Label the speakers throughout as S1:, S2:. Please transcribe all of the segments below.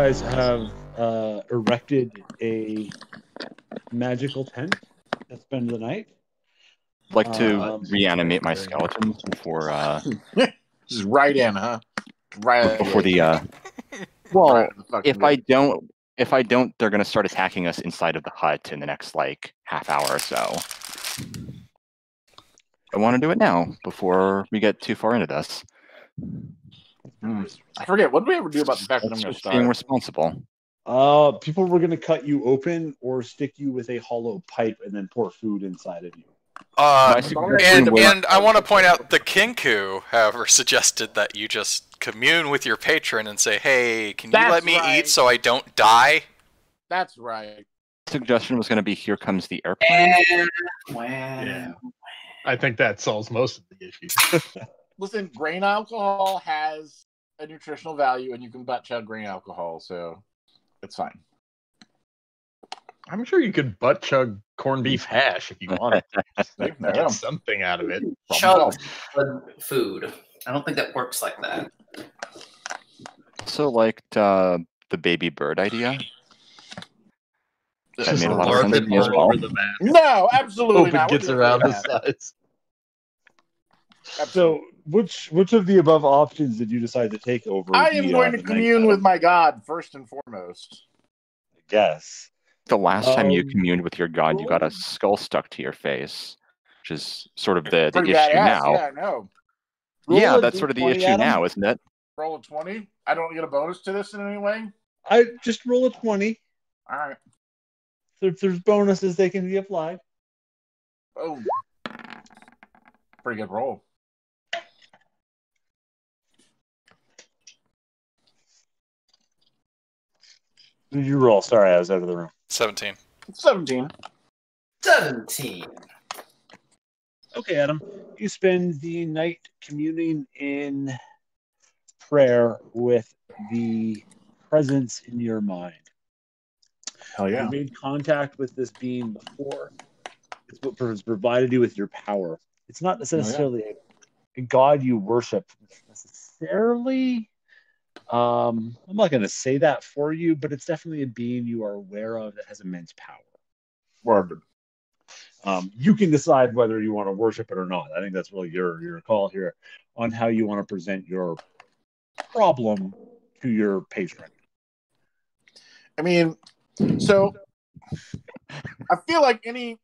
S1: guys have erected a magical tent to spend the night.
S2: I'd like to reanimate my skeletons before
S3: Just right in, huh? Right
S2: before the well, right if I don't, they're gonna start attacking us inside of the hut in the next like half hour or so. I want to do it now before we get too far into this.
S3: I forget, what did we ever do about the fact that I'm going to start?
S2: Being responsible.
S1: People were going to cut you open or stick you with a hollow pipe and then pour food inside of you.
S4: And I want to point out the Kinku, however, suggested that you just commune with your patron and say, "Hey, can you let me eat so I don't die?"
S3: That's right.
S2: Suggestion was going to be, "Here comes the airplane."
S5: Yeah. I think that solves most of the issues.
S3: Listen, grain alcohol has a nutritional value, and you can butt chug grain alcohol, so it's fine.
S5: I'm sure you could butt chug corned beef hash if you wanted to get something out of it.
S6: Chug food. I don't think that works like that.
S2: So, like the baby bird idea.
S5: That made a lot of sense to me as well.
S3: No, absolutely not.
S5: Hope it gets around the sides.
S1: So, which of the above options did you decide to take over?
S3: I am going to commune with my god first and foremost.
S1: I guess.
S2: The last time you communed with your god, you got a skull stuck to your face, which is sort of the issue now.
S3: Yeah, I know.
S2: Yeah, that's sort of the issue now, isn't it?
S3: Roll a 20. I don't get a bonus to this in any way.
S1: I just roll a 20.
S3: All right.
S1: So if there's bonuses, they can be applied.
S3: Oh, pretty good roll.
S1: Did you roll? Sorry, I was out of the room.
S4: 17.
S3: 17.
S1: Okay, Adam. You spend the night communing in prayer with the presence in your mind.
S3: Hell yeah.
S1: You made contact with this being before. It's what has provided you with your power. It's not necessarily a god you worship necessarily. I'm not going to say that for you, but it's definitely a being you are aware of that has immense power.
S3: Word.
S1: You can decide whether you want to worship it or not. I think that's really your call here on how you want to present your problem to your patron.
S3: I mean, so I feel like any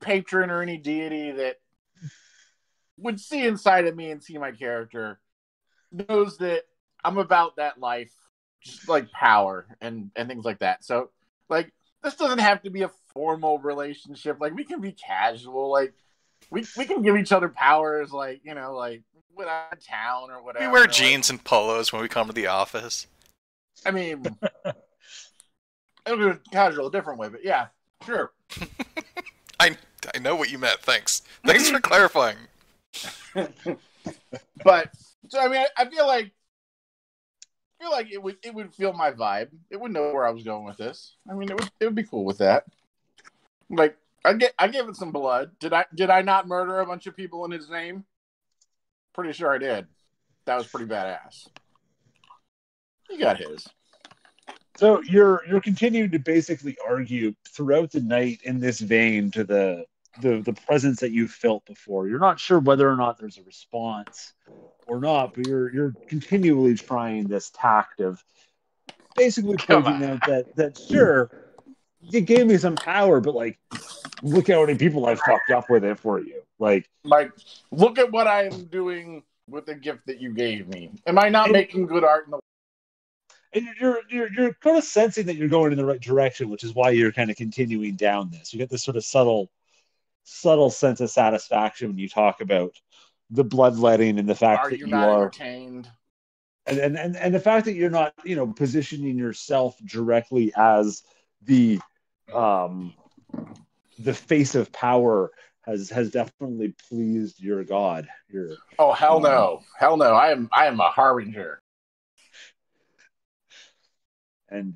S3: patron or any deity that would see inside of me and see my character knows that I'm about that life, just like power and things like that. So, like, this doesn't have to be a formal relationship. Like, we can be casual. Like, we can give each other powers, like, you know, like, when I'm in town or whatever.
S4: We wear jeans and polos when we come to the office.
S3: I mean, it'll be casual a different way, but yeah, sure.
S4: I know what you meant. Thanks for clarifying.
S3: But, so, I mean, I feel like it would feel my vibe. It would know where I was going with this. I mean, it would be cool with that. Like, I gave it some blood. Did I not murder a bunch of people in his name? Pretty sure I did. That was pretty badass. You got his.
S1: So you're continuing to basically argue throughout the night in this vein to the presence that you felt before. You're not sure whether or not there's a response or not, but you're continually trying this tact of basically pointing out that sure, you gave me some power, but like, look how many people I fucked up with it for you. Like,
S3: look at what I am doing with the gift that you gave me. Am I not making good art in the?
S1: And you're kind of sensing that you're going in the right direction, which is why you're kind of continuing down this. You get this sort of subtle sense of satisfaction when you talk about the bloodletting and the fact that you are
S3: entertained,
S1: and the fact that you're not, positioning yourself directly as the face of power has definitely pleased your god.
S3: Oh hell no, I am a harbinger.
S1: And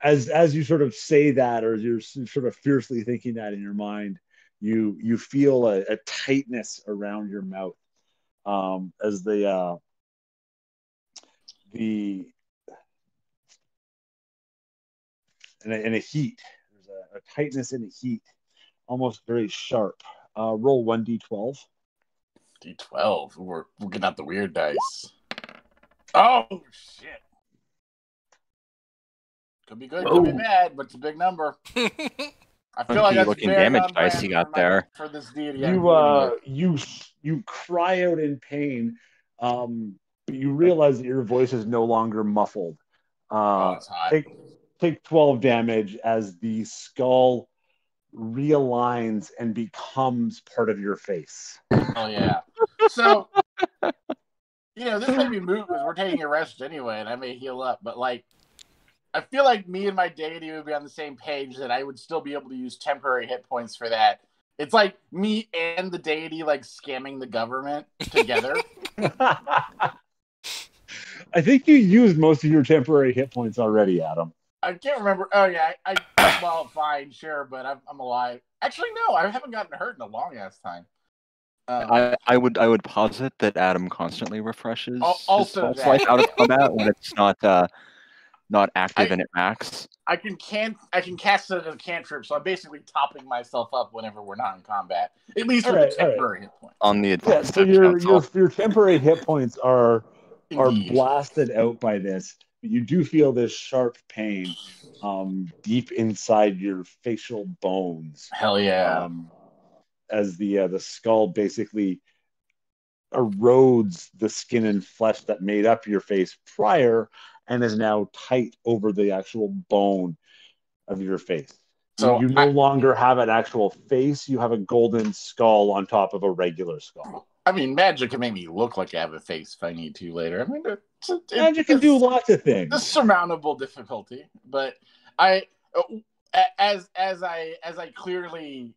S1: as you sort of say that, or you're sort of fiercely thinking that in your mind, you feel a tightness around your mouth as the and a heat. There's a tightness and a heat, almost very sharp. Roll 1d12.
S3: D12. We're getting out the weird dice. Oh shit! Could be good, could be bad, but it's a big number. I feel like that's
S2: looking
S3: very
S2: damage dice you got there.
S3: For this deity.
S1: You cry out in pain, but you realize that your voice is no longer muffled.
S3: It's hot.
S1: Take 12 damage as the skull realigns and becomes part of your face.
S3: Oh yeah. So this may be moot because we're taking a rest anyway, and I may heal up, but like, I feel like me and my deity would be on the same page that I would still be able to use temporary hit points for that. It's like me and the deity like scamming the government together.
S1: I think you used most of your temporary hit points already, Adam.
S3: I can't remember. Oh yeah, well, fine, sure, but I'm alive. Actually, no, I haven't gotten hurt in a long ass time.
S2: I would posit that Adam constantly refreshes
S3: also
S2: his life out of combat when it's not active and at max.
S3: I can cast it as a cantrip, so I'm basically topping myself up whenever we're not in combat. At least with the temporary hit points.
S2: On the advanced.
S1: So your temporary hit points are
S3: Indeed.
S1: blasted out by this. You do feel this sharp pain deep inside your facial bones.
S3: Hell yeah.
S1: As the skull basically erodes the skin and flesh that made up your face prior and is now tight over the actual bone of your face. So you no longer have an actual face. You have a golden skull on top of a regular skull.
S3: I mean, magic can make me look like I have a face if I need to later. I mean,
S1: magic can do lots of things.
S3: It's surmountable difficulty, but as I clearly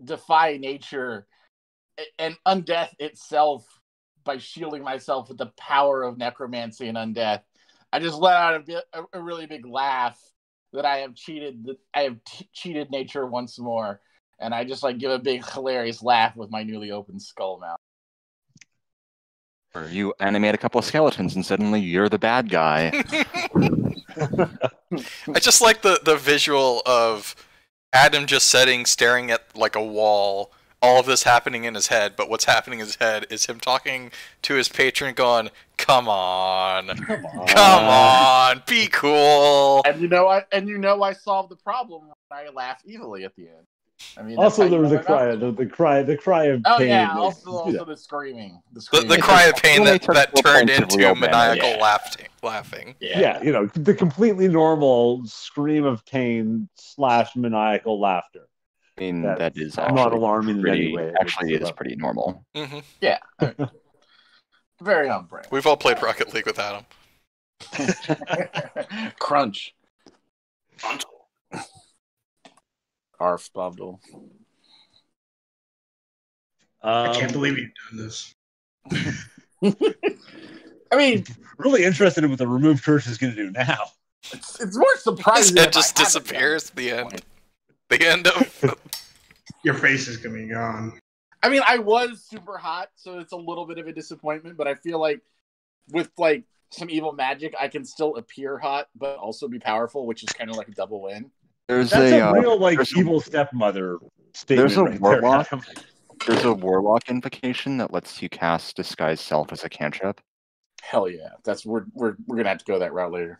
S3: defy nature and undeath itself by shielding myself with the power of necromancy and undeath, I just let out a really big laugh that I have cheated. Cheated nature once more, and I just like give a big hilarious laugh with my newly opened skull mouth.
S2: Or you animate a couple of skeletons and suddenly you're the bad guy.
S4: I just like the visual of Adam just staring at like a wall, all of this happening in his head, but what's happening in his head is him talking to his patron going, come on, be cool.
S3: And I solved the problem when I laugh evilly at the end. I mean,
S1: also there was the cry of pain.
S3: Oh yeah, also the screaming.
S4: The cry of pain that turned into maniacal laughing.
S1: Yeah, the completely normal scream of pain / maniacal laughter.
S2: I mean, that is
S1: not alarming in any way.
S2: Actually, is pretty normal.
S4: Mm-hmm.
S3: Yeah, very on brand.
S4: We've all played Rocket League with Adam.
S3: Crunch. Arf, Bobdle.
S7: I can't believe you've done this.
S3: I mean,
S1: really interested in what the removed curse is going to do now.
S3: It's more surprising.
S4: It just disappears at the end. The end of
S7: your face is going to be gone.
S3: I mean, I was super hot, so it's a little bit of a disappointment, but I feel like with like some evil magic, I can still appear hot, but also be powerful, which is kind of like a double win.
S1: That's a real evil stepmother statement.
S2: There's a warlock invocation that lets you cast disguise self as a cantrip.
S3: Hell yeah, we're gonna have to go that route later.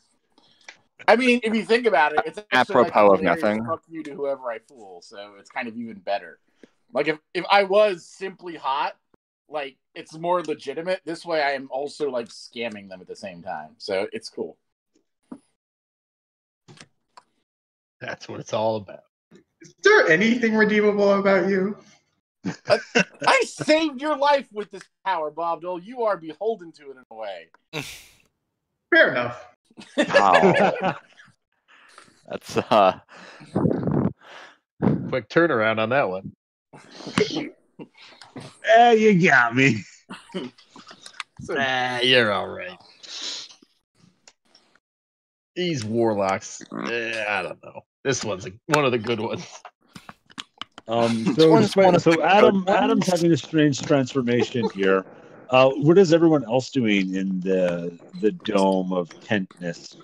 S3: I mean, if you think about it, it's
S2: apropos of nothing.
S3: Fuck you to whoever I fool, so it's kind of even better. Like if I was simply hot, like it's more legitimate. This way, I am also like scamming them at the same time, so it's cool.
S5: That's what it's all about.
S7: Is there anything redeemable about you?
S3: I saved your life with this power, Bobdle. You are beholden to it in a way.
S7: Fair enough.
S2: Wow. That's
S5: quick turnaround on that one.
S1: You got me.
S5: You're all right. These warlocks, I don't know. This one's one of the good ones.
S1: So Adam's having a strange transformation here. What is everyone else doing in the dome of tentness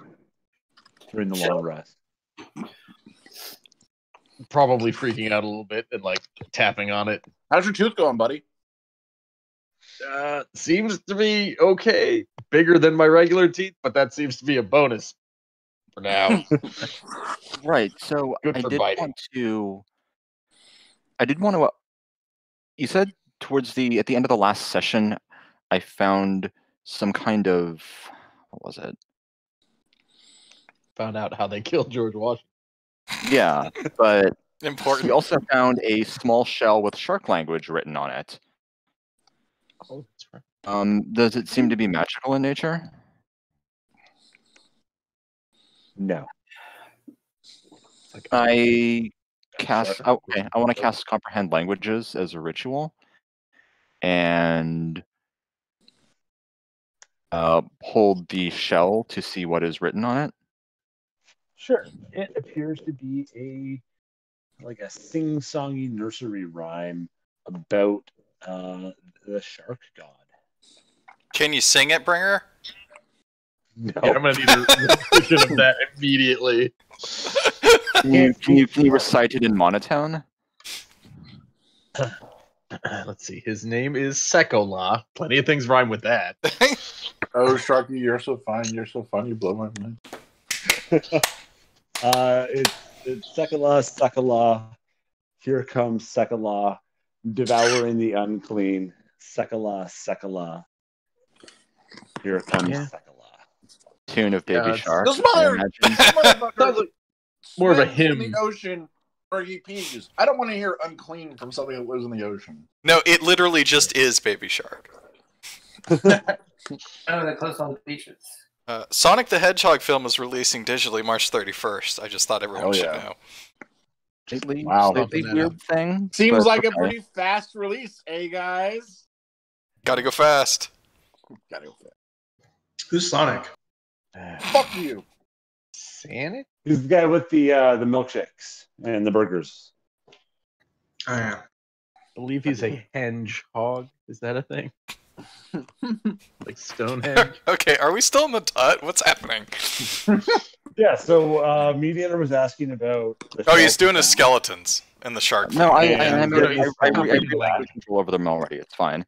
S1: during the long rest?
S5: probably freaking out a little bit and like tapping on it.
S3: How's your tooth going, buddy?
S5: Seems to be okay. Bigger than my regular teeth, but that seems to be a bonus for now.
S2: Right. So
S5: Good
S2: I
S5: for
S2: did
S5: biting.
S2: want to. I did want to. You said at the end of the last session, I found some kind of what was it?
S5: Found out how they killed George Washington.
S2: Yeah, but
S4: Important.
S2: we also found a small shell with shark language written on it.
S5: Oh, that's right.
S2: Does it seem to be magical in nature?
S1: No.
S2: I cast. Okay, I want to cast comprehend languages as a ritual, and hold the shell to see what is written on it.
S1: Sure. It appears to be a sing-songy nursery rhyme about the shark god.
S5: Can
S4: you sing it, Bringer?
S1: No.
S5: Yeah, I'm gonna need a repetition of that immediately.
S2: Can you recite it in monotone?
S5: Let's see. His name is Sekola. Plenty of things rhyme with that.
S3: Oh, Sharky, you're so fine. You're so fun. You blow my mind.
S1: It's Sekola. Here comes Sekola, devouring the unclean. Sekola. Here comes Sekola.
S2: Tune of Baby Shark.
S3: This motherfucker
S5: more of a
S3: swims
S5: hymn.
S3: in the ocean for he pees. I don't want to hear unclean from something that lives in the ocean.
S4: No, it literally just is Baby Shark.
S6: Oh, they close all the beaches.
S4: Sonic the Hedgehog film is releasing digitally March 31st. I just thought everyone should know.
S2: Slightly
S3: Slightly
S2: weird thing.
S3: Seems like a pretty fast release, guys?
S4: Gotta go fast.
S3: Gotta go fast.
S7: Who's Sonic?
S3: Fuck you.
S5: Sonic?
S1: He's the guy with the milkshakes and the burgers.
S7: Oh, yeah.
S5: I believe he's a henge-hog. Is that a thing? Like Stonehenge?
S4: Okay, are we still in the tut? What's happening?
S1: Yeah, so Mediator was asking about...
S4: he's doing his skeletons and the shark.
S2: No, I
S5: pretty
S2: language control over them already. It's fine.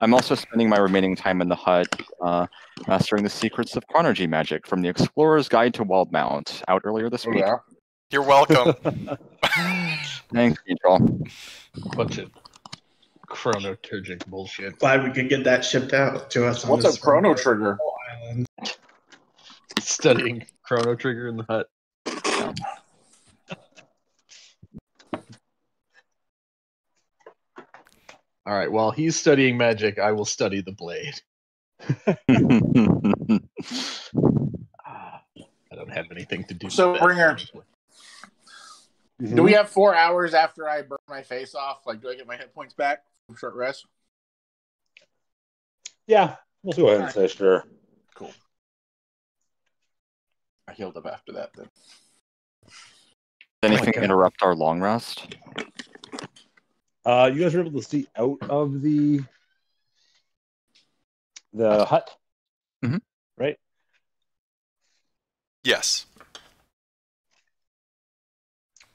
S2: I'm also spending my remaining time in the hut mastering the secrets of chronology magic from the Explorer's Guide to Wildmount, out earlier this week.
S3: Yeah.
S4: You're welcome.
S2: Thanks, Angel.
S5: Bunch of chronoturgic bullshit.
S7: Glad we could get that shipped out to us.
S3: What's a chrono trigger?
S7: Island.
S5: Studying Chrono Trigger in the hut. All right, while he's studying magic, I will study the blade. I don't have anything to do.
S3: So, Bringer, do we have 4 hours after I burn my face off? Like, do I get my hit points back from short rest?
S1: Yeah, we'll go ahead and say sure.
S3: Cool. I healed up after that, then.
S2: Anything interrupt our long rest?
S1: You guys were able to see out of the hut, right?
S4: Yes.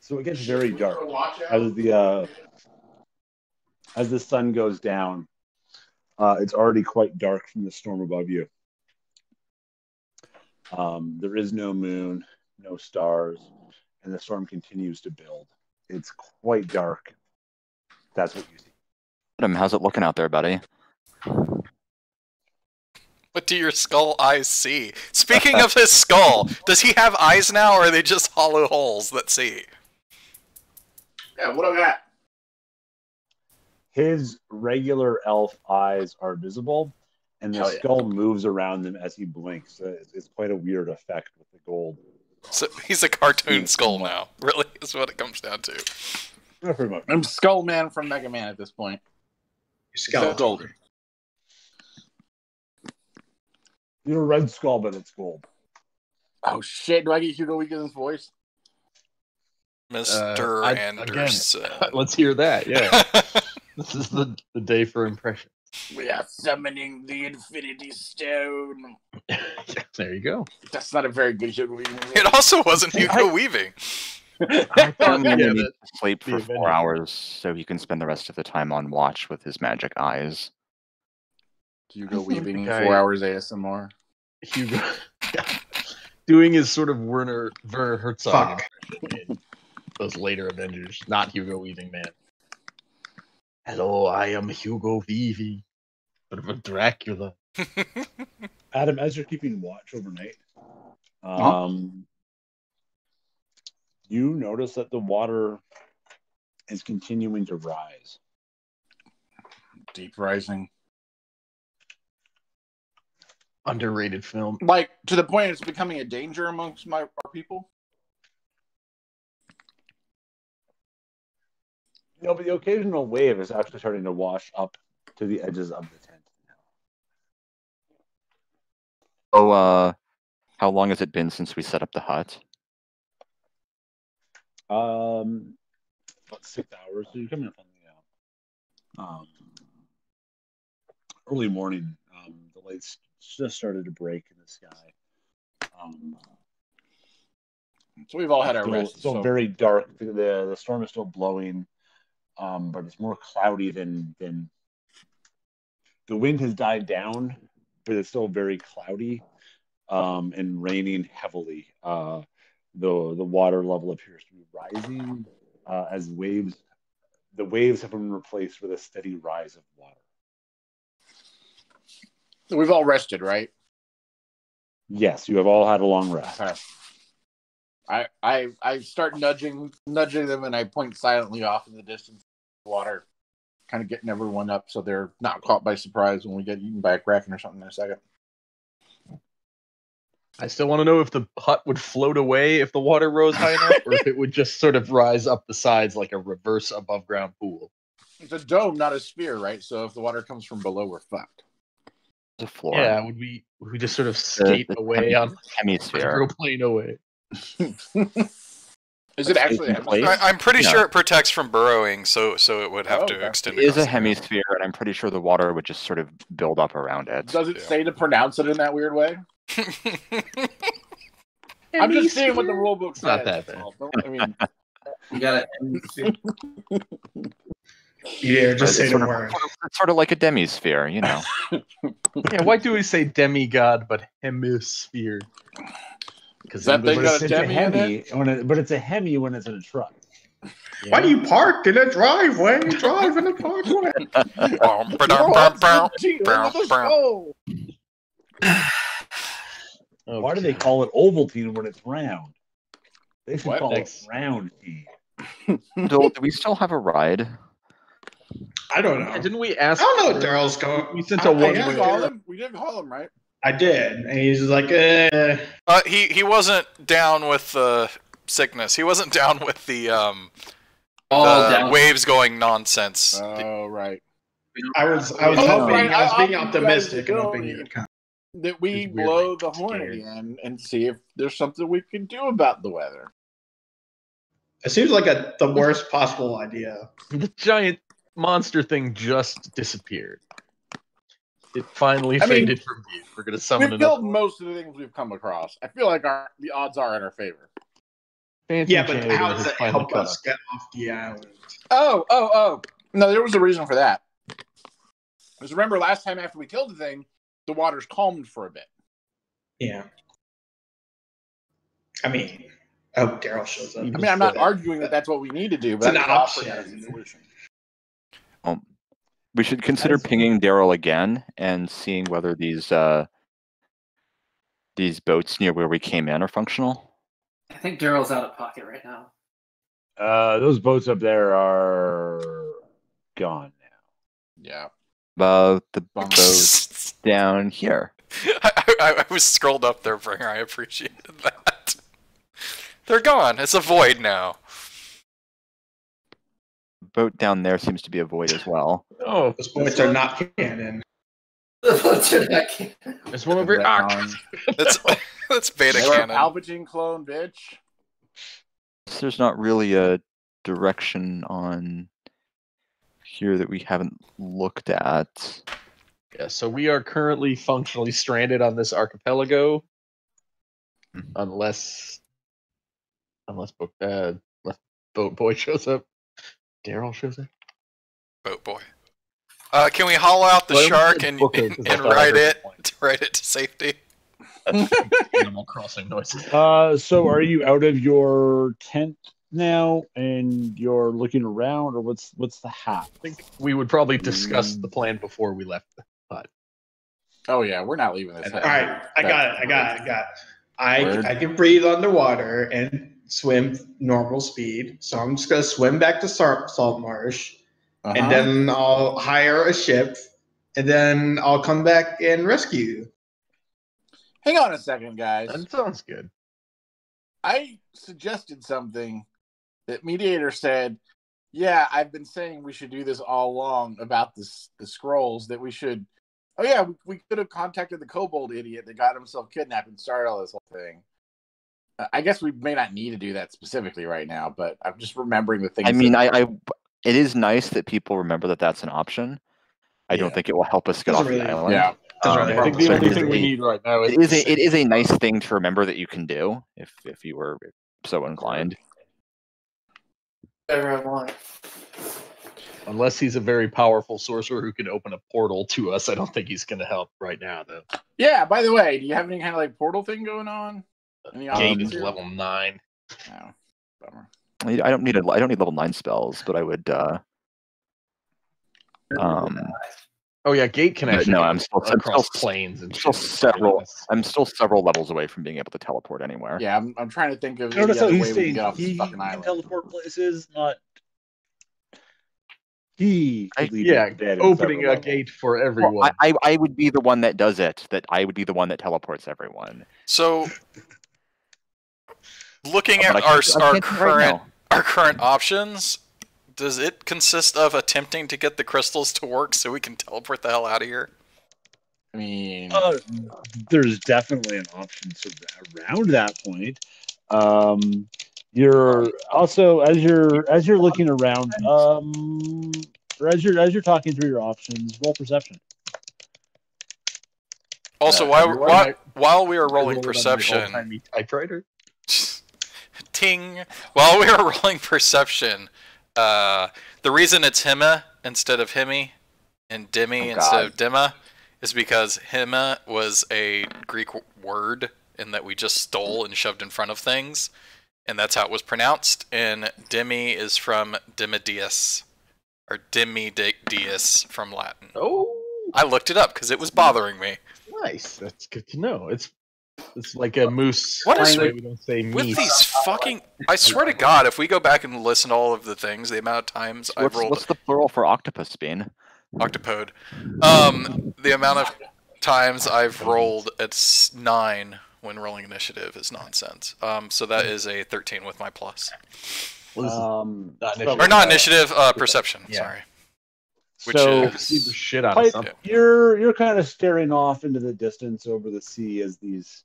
S1: So it gets very dark as the sun goes down. It's already quite dark from the storm above you. There is no moon, no stars, and the storm continues to build. It's quite dark. That's what you see.
S2: Adam, how's it looking out there, buddy?
S4: What do your skull eyes see? Speaking of his skull, does he have eyes now, or are they just hollow holes that see?
S3: Yeah, what I got?
S1: His regular elf eyes are visible, and the skull moves around them as he blinks. It's quite a weird effect with the gold.
S4: So he's a cartoon skull now. Really, is what it comes down to.
S1: Not pretty much.
S3: I'm Skull Man from Mega Man at this point.
S7: Skeletal.
S1: You're a red skull, but it's gold.
S3: Oh shit! Do I get Hugo Weekend's voice?
S4: Mr. Anderson.
S5: Again, let's hear that. Yeah, this is the day for impressions.
S3: We are summoning the Infinity Stone.
S5: There you go.
S3: That's not a very good Hugo Weaving.
S4: It also wasn't Hugo Weaving.
S5: I thought,
S2: Family
S5: yeah,
S2: needs to sleep
S5: the
S2: for
S5: Avengers.
S2: 4 hours so he can spend the rest of the time on watch with his magic eyes.
S3: Hugo Weaving,
S5: Okay.
S3: 4 hours ASMR.
S5: Hugo doing his sort of Werner Herzog
S7: Fuck.
S5: in those later Avengers, not Hugo Weaving, man. Hello, I am Hugo Weaving, sort of a Dracula.
S1: Adam, as you're keeping watch overnight, you notice that the water is continuing to rise.
S3: Deep Rising.
S5: Underrated film.
S3: Like, to the point it's becoming a danger amongst our people?
S1: No, but the occasional wave is actually starting to wash up to the edges of the tent now.
S2: Oh, how long has it been since we set up the hut?
S1: About 6 hours. So you're coming up on the early morning. The lights just started to break in the sky.
S3: So we've all had our
S1: Still,
S3: rest.
S1: still
S3: So
S1: very dark. The storm is still blowing, but it's more cloudy than the wind has died down, but it's still very cloudy and raining heavily. The water level appears to be rising as waves. The waves have been replaced with a steady rise of water.
S3: we've all rested, right?
S1: Yes, you have all had a long rest.
S3: Okay. I start nudging them, and I point silently off in the distance. Water, kind of getting everyone up so they're not caught by surprise when we get eaten by a kraken or something in a second.
S5: I still want to know if the hut would float away if the water rose high enough, or if it would just sort of rise up the sides like a reverse above ground pool.
S3: It's a dome, not a sphere, right? So if the water comes from below, we're fucked.
S2: The floor.
S5: Yeah, would we just sort of skate away on
S2: hemisphere.
S5: hydroplane away?
S3: Is it actually a
S2: Place?
S3: hemisphere?
S4: I'm pretty
S2: No.
S4: sure it protects from burrowing, so it would have to
S3: okay.
S4: extend
S2: It is a
S4: across the room.
S2: hemisphere, and I'm pretty sure the water would just sort of build up around it.
S3: Does it
S4: Yeah.
S3: say to pronounce it in that weird way? I'm just seeing what the rule book says.
S5: Not that
S3: that's
S5: bad.
S3: all. I mean,
S6: You got it.
S7: Yeah, just say
S2: It's
S7: the
S2: sort of-
S7: word.
S2: It's sort of like a demisphere, you know.
S5: Yeah, why do we say demigod but hemisphere? Because
S3: That thing got a
S1: It's a
S3: demi in
S1: hemi, but it's a hemi when it's in a truck.
S7: Why do you park in a driveway? Drive in a parkway.
S1: Why do they call it Ovaltine when it's round? They should
S3: What?
S1: call
S5: Thanks.
S1: it round tea.
S2: Do we still have a ride?
S7: I don't know.
S5: Yeah, didn't we
S7: I
S5: ask?
S7: don't know what Daryl's going.
S5: We sent
S7: I-
S5: a
S7: I
S3: We
S5: one-way.
S3: didn't
S7: guess-
S3: call him. We didn't call him, right?
S7: I did, and he's like,
S4: He wasn't down with the sickness. He wasn't down with the
S6: All down.
S4: waves going nonsense.
S3: Oh, right.
S7: I was
S3: Oh,
S7: hoping,
S3: right.
S7: I was being
S3: I'll-
S7: optimistic and
S3: I'll-
S7: hoping you would come.
S3: That we
S5: He's weird,
S3: blow
S5: like,
S3: the horn
S5: scared.
S3: again and see if there's something we can do about the weather.
S7: It seems like the worst possible idea.
S5: The giant monster thing just disappeared. It finally
S3: I mean,
S5: faded from view. We're gonna summon
S3: We've
S5: another
S3: killed most of the things we've come across. I feel like the odds are in our favor.
S5: fancy
S7: Yeah, but
S5: janitor
S7: how
S5: has
S7: does that
S5: finally
S7: help
S5: caught
S7: us
S5: up.
S7: get off the island?
S3: Oh. No, there was a reason for that. Because remember, last time after we killed the thing, the waters calmed for a bit.
S7: Yeah. I mean, I hope Daryl shows up.
S3: I mean, I'm not arguing that that's what we need to do, but
S7: It's an
S3: I'm offering that
S7: option.
S3: as a solution.
S2: We should consider pinging Daryl again and seeing whether these boats near where we came in are functional.
S6: I think Daryl's out of pocket right now.
S1: Those boats up there are gone now.
S3: Yeah.
S2: The
S3: Bummer.
S2: boat down here.
S4: I was scrolled up there, Bringer. I appreciated that. They're gone. It's a void now.
S2: Boat down there seems to be a void as well.
S5: Oh,
S7: Those boys are not canon.
S5: there's one over here. Ah,
S4: That's beta
S3: They were a
S4: canon.
S3: Palpatine clone, bitch.
S2: There's not really a direction on here that we haven't looked at.
S5: yeah, so we are currently functionally stranded on this archipelago,
S2: Mhm.
S5: unless Boat boy shows up. Daryl shows up.
S4: Boat boy. Can we hollow out the
S5: Well, I almost
S4: shark
S5: said
S4: and,
S5: Booker,
S4: and,
S5: 'cause I
S4: and
S5: thought I
S4: ride
S5: heard
S4: it
S5: the point.
S4: to ride it to safety?
S5: That's Animal Crossing noises.
S1: So are you out of your tent now and you're looking around, or what's the hat?
S5: I think we would probably discuss the plan before we left the hut.
S3: Oh yeah, we're not leaving this.
S7: All right, I got it. I can breathe underwater and swim normal speed, so I'm just gonna swim back to Salt Marsh, and then I'll hire a ship, and then I'll come back and rescue you.
S3: Hang on a second, guys.
S5: That sounds good.
S3: I suggested something that Mediator said, yeah, I've been saying we should do this all along about the scrolls, that we should... Oh yeah, we could have contacted the kobold idiot that got himself kidnapped and started all this whole thing. I guess we may not need to do that specifically right now, but I'm just remembering the things.
S2: I mean, it is nice that people remember that that's an option. I don't think it will help us get off the island.
S3: Yeah.
S7: Doesn't
S3: I think the only thing we need right now is
S2: it is a nice thing to remember that you can do if you were so inclined.
S6: Whatever I want.
S5: Unless he's a very powerful sorcerer who can open a portal to us, I don't think he's going to help right now, though.
S3: Yeah, by the way, do you have any kind of like portal thing going on? Any
S5: Gate
S3: options
S5: is
S3: here?
S5: level 9.
S3: No. Bummer.
S2: I don't need level 9 spells, but I would.
S5: Oh yeah, Gate can actually
S2: no, I'm still
S5: planes and
S2: I'm still several levels away from being able to teleport anywhere.
S3: Yeah, I'm trying to think of
S1: Notice
S3: any
S1: how
S3: other
S1: he's
S3: way we can
S1: saying
S3: get off this
S1: he
S3: fucking
S1: can
S3: island.
S1: teleport places, not he. could leave
S5: Yeah,
S1: you dead in
S5: opening
S1: several
S5: a
S1: levels.
S5: gate for everyone.
S2: Well, I would be the one that does it. That I would be the one that teleports everyone.
S4: So, looking
S2: But
S4: at
S2: I can't do it right now.
S4: our current options, does it consist of attempting to get the crystals to work so we can teleport the hell out of here?
S3: I mean,
S1: There's definitely an option around that point. You're also as you're looking around, or as you're talking through your options, roll perception.
S4: Also, while we are rolling perception,
S5: typewriter.
S4: ting. While we are rolling perception, the reason it's Hima instead of Himi and Demi instead of Dima is because Hima was a Greek word in that we just stole and shoved in front of things, and that's how it was pronounced. And Demi is from Dimidius, or Dimidius from Latin.
S5: Oh,
S4: I looked it up because it was bothering me.
S5: nice. That's good to know. It's like a moose.
S4: What is
S5: we don't say
S4: with
S5: meese.
S4: these fucking? I swear to God, if we go back and listen to all of the things, the amount of times I've rolled.
S2: What's the plural for octopus, Bean?
S4: Octopode. The amount of times I've rolled it's 9 when rolling initiative is nonsense. So that is a 13 with my plus.
S5: Not
S4: Or not initiative, perception.
S5: Yeah.
S4: Sorry. Which
S1: So
S4: is
S5: See the shit out of
S1: Pipe,
S5: something.
S1: you're kind of staring off into the distance over the sea as these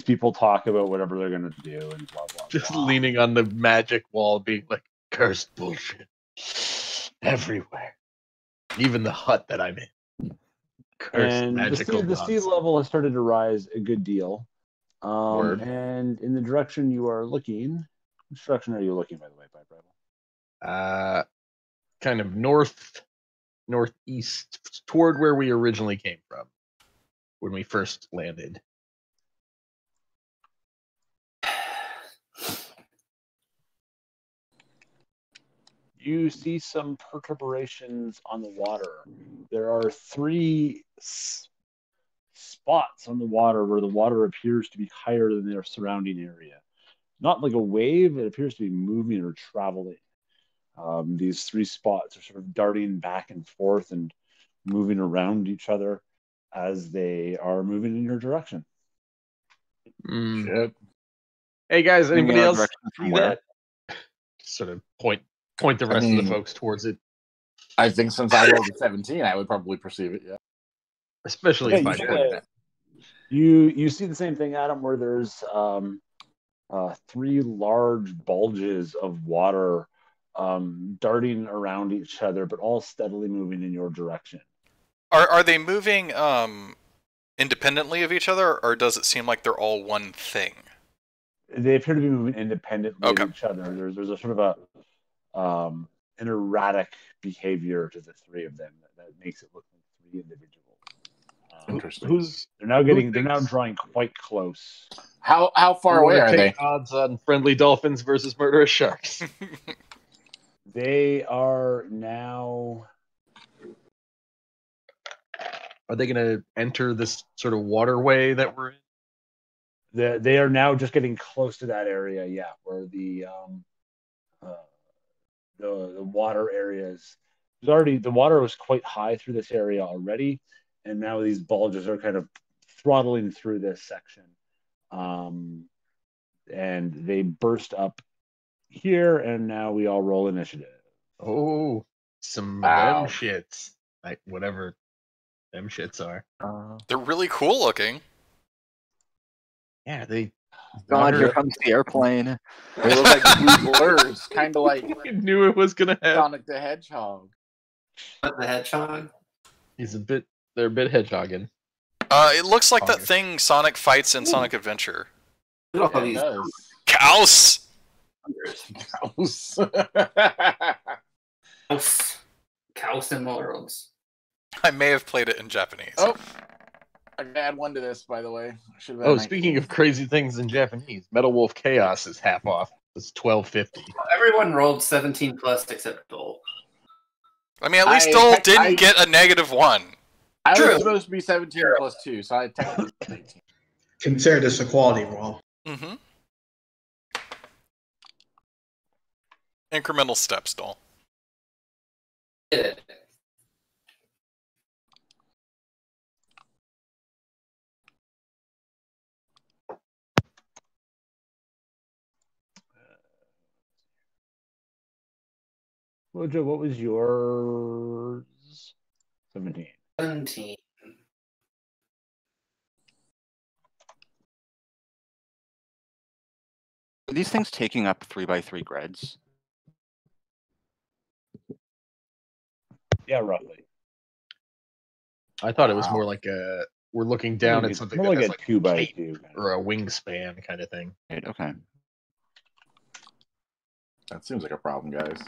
S1: people talk about whatever they're going to do and blah blah.
S5: Just
S1: blah.
S5: leaning on the magic wall, being like, cursed bullshit everywhere. Even the hut that I'm in. Cursed
S1: And
S5: magical
S1: the sea
S5: gods.
S1: level has started to rise a good deal.
S5: Word.
S1: And in the direction you are looking, which direction are you looking, by the way, Pipe Rebel?
S5: Kind of northeast, toward where we originally came from when we first landed.
S1: You see some perturbations on the water. There are 3 spots on the water where the water appears to be higher than their surrounding area. Not like a wave, it appears to be moving or traveling. These 3 spots are sort of darting back and forth and moving around each other as they are moving in your direction.
S3: shit.
S5: Hey guys,
S2: Moving
S5: anybody
S2: in our
S5: else
S2: direction from
S5: see
S2: where?
S5: that? Sort of point the rest of the folks towards it,
S3: I think since I rolled a 17, I would probably perceive it. Yeah.
S5: especially if I
S1: you,
S5: pointed it.
S1: you see the same thing, Adam, where there's 3 large bulges of water darting around each other, but all steadily moving in your direction.
S4: Are they moving independently of each other, or does it seem like they're all one thing?
S1: They appear to be moving independently
S4: Okay.
S1: of each other. There's a sort of an erratic behavior to the three of them that makes it look like three individuals.
S8: Interesting.
S1: They're now drawing quite close.
S3: How far away are they?
S5: Odds on friendly dolphins versus murderous sharks.
S1: They are now.
S5: Are they going to enter this sort of waterway that we're in?
S1: They are now just getting close to that area, yeah, where the water areas. The water was quite high through this area already, and now these bulges are kind of throttling through this section, and they burst up here, and now we all roll initiative.
S5: Oh, some
S3: Wow.
S5: them shits, like whatever them shits are.
S4: They're really cool looking.
S5: Yeah, they.
S2: God, here comes the airplane.
S3: They look like blue blurs, kind of like
S5: I knew it was gonna happen.
S3: Sonic the Hedgehog.
S6: What, the hedgehog?
S5: They're a bit hedgehogging.
S4: It looks like that
S5: August.
S4: thing Sonic fights in Sonic Adventure.
S6: Look at all
S3: It
S6: these
S3: does.
S4: Cows!
S6: cows and worlds.
S4: I may have played it in Japanese.
S3: Oh, I can add one to this, by the way.
S5: Oh, speaking of crazy things in Japanese, Metal Wolf Chaos is half off. It's $12.50.
S6: Everyone rolled 17 plus except Dole.
S4: I mean, at least Dole
S3: I
S4: didn't get a -1.
S3: I
S6: True.
S3: was supposed to be 17 plus 2, so I technically 18.
S7: Consider this a quality roll.
S4: Mm-hmm. Incremental steps, Dole.
S6: Yeah.
S1: Mojo, what was yours? 17.
S6: 17.
S2: Are these things taking up 3x3 grids?
S1: Yeah, roughly.
S5: I thought it was
S3: Wow.
S5: more like we're looking down at
S1: It's
S5: something
S1: more
S5: that
S1: like
S5: has
S1: a 2x2.
S5: cape or a wingspan kind of thing.
S2: Right, okay.
S8: That seems like a problem, guys.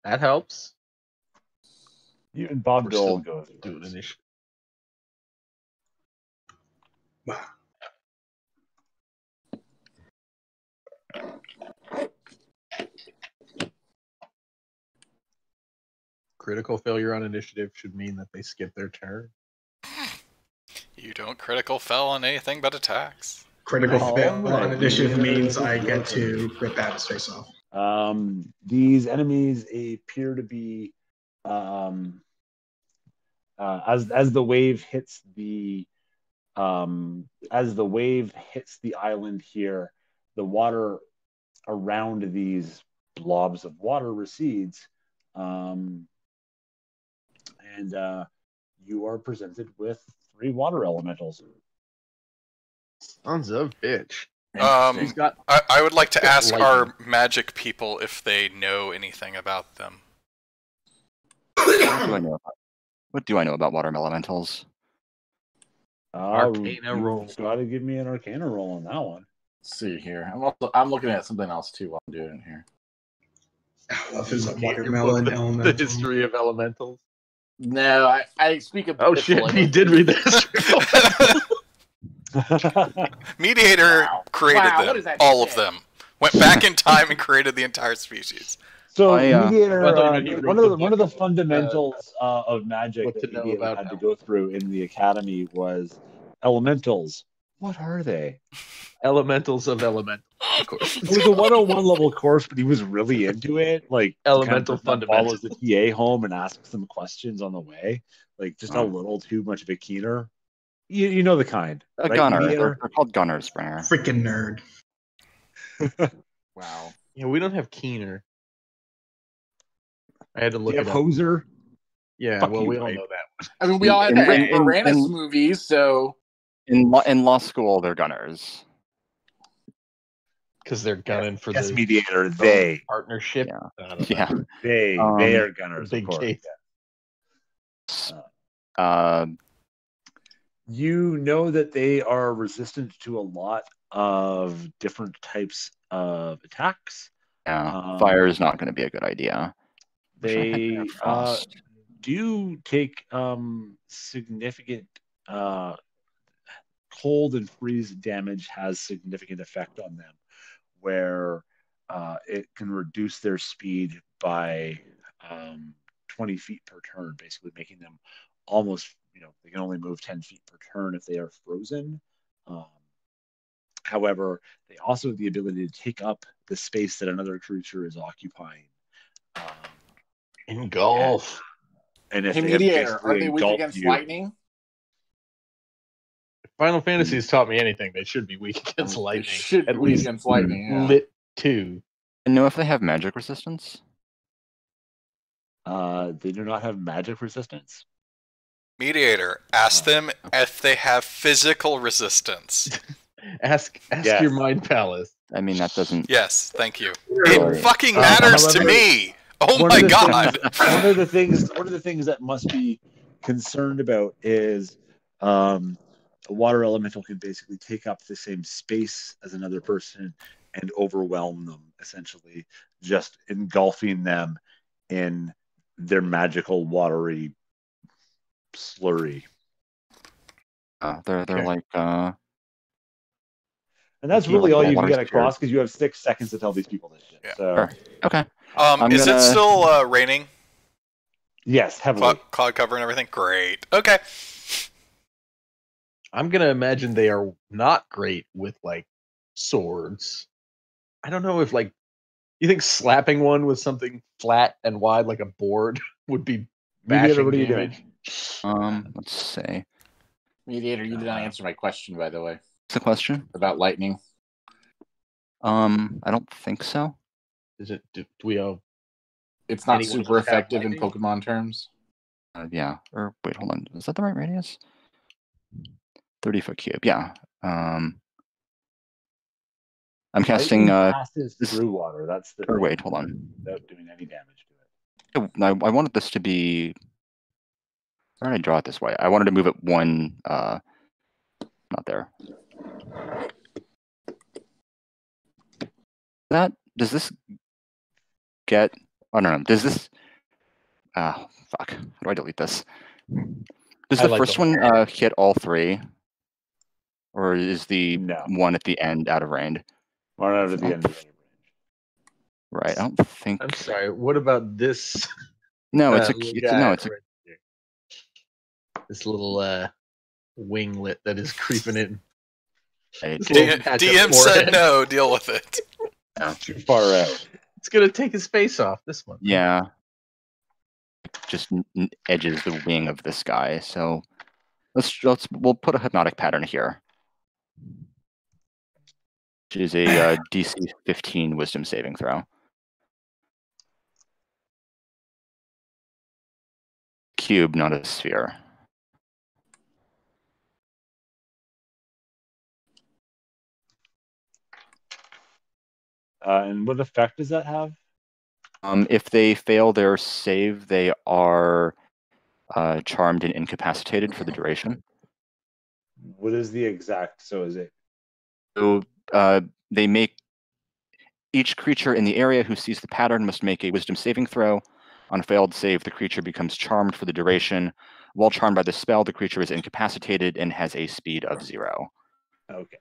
S5: That helps.
S1: You and Bob
S5: We're
S1: Dole
S5: still
S1: go through
S5: doing
S1: this.
S5: initiative. Critical failure on initiative should mean that they skip their turn.
S4: You don't critical fail on anything but attacks.
S7: Critical
S1: Oh,
S7: fail
S1: right.
S7: on initiative means I get to rip Adam's face off.
S1: These enemies appear to be as the wave hits the island here, the water around these blobs of water recedes, and you are presented with 3 water elementals.
S5: Sons of bitch.
S4: He's
S5: got.
S4: I would like to ask
S5: lightning.
S4: our magic people if they know anything about them.
S2: What do I know about water elementals?
S5: Arcana roll.
S1: You've got to give me an Arcana roll on that one.
S8: Let's see here. I'm looking at something else too while I'm doing it here.
S7: I love his watermelon
S5: The
S7: elemental.
S5: history of elementals.
S3: No, I speak of.
S5: Oh shit! He did read the history.
S4: Mediator created
S3: Wow, what
S4: them,
S3: does that
S4: all of
S3: say?
S4: them. Went back in time and created the entire species.
S1: So
S2: I
S1: Mediator,
S5: I thought you meant he
S1: one
S5: wrote
S1: of
S5: the
S1: one of the
S5: book,
S1: fundamentals of magic
S5: what
S1: that
S5: to know
S1: Mediator
S5: about
S1: had to
S5: them.
S1: go through in the academy was elementals. What are they?
S5: Elementals of elemental. Of course.
S1: It was a 101 level course, but he was really into it. Like
S5: Elemental
S1: follows
S5: fundamentals.
S1: the TA home and asks them questions on the way. Like just a little too much of a keener. You know the kind.
S2: A
S1: right,
S2: gunner.
S1: Mediator?
S2: They're called gunners, Springer.
S7: Freaking nerd.
S3: Wow.
S5: Yeah, we don't have Keener. I had to
S1: Do
S5: look
S1: you
S5: it
S1: have
S5: up.
S1: Hoser?
S5: Yeah,
S1: Fuck
S5: well,
S1: you,
S5: we all
S1: Mike.
S5: know that.
S3: I mean, we all had
S2: In-
S3: the
S2: in-
S3: Uranus
S2: in-
S3: movies, so
S2: In law school, they're gunners.
S5: Because they're gunning for
S1: Yes,
S5: the
S1: Mediator. They
S5: partnership.
S2: Yeah.
S5: I don't know.
S2: Yeah.
S1: they are gunners.
S5: Big
S1: of course.
S5: case.
S2: Uh,
S1: You know that they are resistant to a lot of different types of attacks.
S2: Yeah, fire is not going to be a good idea.
S1: They do take significant cold and freeze damage has significant effect on them, where it can reduce their speed by 20 feet per turn, basically making them almost, they can only move 10 feet per turn if they are frozen. However, they also have the ability to take up the space that another creature is occupying.
S5: Engulf.
S1: And if
S3: Hey,
S1: they have
S3: Mediator, are they weak
S1: engulfed
S3: against
S1: you,
S3: lightning?
S5: Final Fantasy has taught me anything. They should be weak against lightning.
S3: They should be
S5: At
S3: weak
S5: least
S3: against lightning. Yeah.
S5: lit 2.
S2: And know if they have magic resistance?
S1: they do not have magic resistance.
S4: Mediator, ask them if they have physical resistance.
S5: Ask
S1: Yes.
S5: your mind palace.
S2: I mean, that doesn't...
S4: Yes, thank you.
S2: Sorry.
S4: It fucking matters to
S1: however,
S4: me! Oh
S1: one
S4: my
S1: of the
S4: god!
S1: One of the things that must be concerned about is a water elemental can basically take up the same space as another person and overwhelm them, essentially, just engulfing them in their magical watery slurry.
S2: They're
S5: Okay.
S2: like...
S1: And that's
S2: Yeah,
S1: really
S2: like
S1: all
S2: the
S1: you can
S2: water
S1: get across because you have 6 seconds to tell these people this shit.
S4: Yeah.
S1: So
S2: Sure. Okay.
S4: Is it still raining?
S1: yes, heavily.
S4: Cloud cover and everything? Great. Okay.
S5: I'm going to imagine they are not great with, like, swords. I don't know if, like, you think slapping one with something flat and wide like a board would be
S1: Mediator,
S5: bashing
S1: what are you
S5: damage?
S1: doing?
S2: Let's see.
S8: Mediator, you did not answer my question, by the way,
S2: What's the question?
S8: about lightning.
S2: I don't think so.
S5: Is it? Do we all?
S8: It's not
S5: Anyone
S8: super
S5: just have
S8: effective in
S5: lightning?
S8: Pokemon terms.
S2: Yeah. Or wait, hold on. Is that the right radius? 30-foot cube. Yeah. I'm casting.
S1: Lightning passes through water. That's the.
S2: Or
S1: thing,
S2: wait, hold on.
S1: Without doing any damage to it.
S2: I wanted this to be. Why did I draw it this way? I wanted to move it one. Not there. Does this get? I don't know. Does this? Fuck. How do I delete this? Does
S5: I
S2: the
S5: like
S2: first
S5: the
S2: one hit all 3, or is the
S1: No.
S2: one at the end out of range?
S1: One out of the end of the range.
S2: Right. I don't think.
S5: I'm sorry. What about this?
S2: No, it's
S5: guy
S2: it's a.
S5: right here. This little winglet that is creeping in. This little patch of
S4: DM said
S5: forehead.
S4: no, deal with it.
S1: Too far out.
S5: It's gonna take his face off. This one.
S2: Yeah. Just edges the wing of this guy. So we'll put a hypnotic pattern here. Which is a DC 15 Wisdom saving throw. Cube, not a sphere.
S1: And what effect does that have?
S2: If they fail their save, they are charmed and incapacitated for the duration.
S1: What is the exact? So is it?
S2: So they make each creature in the area who sees the pattern must make a Wisdom saving throw. On a failed save, the creature becomes charmed for the duration. While charmed by the spell, the creature is incapacitated and has a speed of 0.
S1: Okay.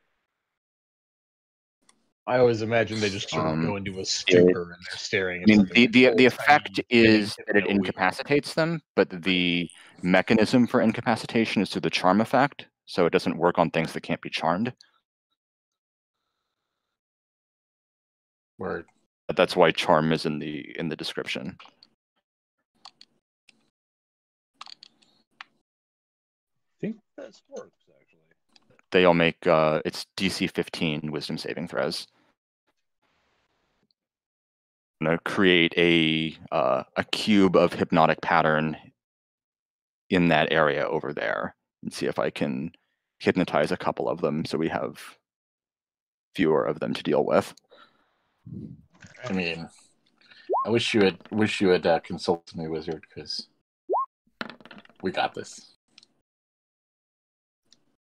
S5: I always imagine they just sort of go into a stupor and they're staring at something.
S2: The effect is that it incapacitates them, but the mechanism for incapacitation is through the charm effect, so it doesn't work on things that can't be charmed.
S8: Word.
S2: But that's why charm is in the description.
S1: I think that works actually.
S2: They all make it's DC 15 Wisdom saving throws. I'm gonna create a cube of hypnotic pattern in that area over there and see if I can hypnotize a couple of them so we have fewer of them to deal with.
S8: I mean, I wish you had consulted me, Wizard, because we got this.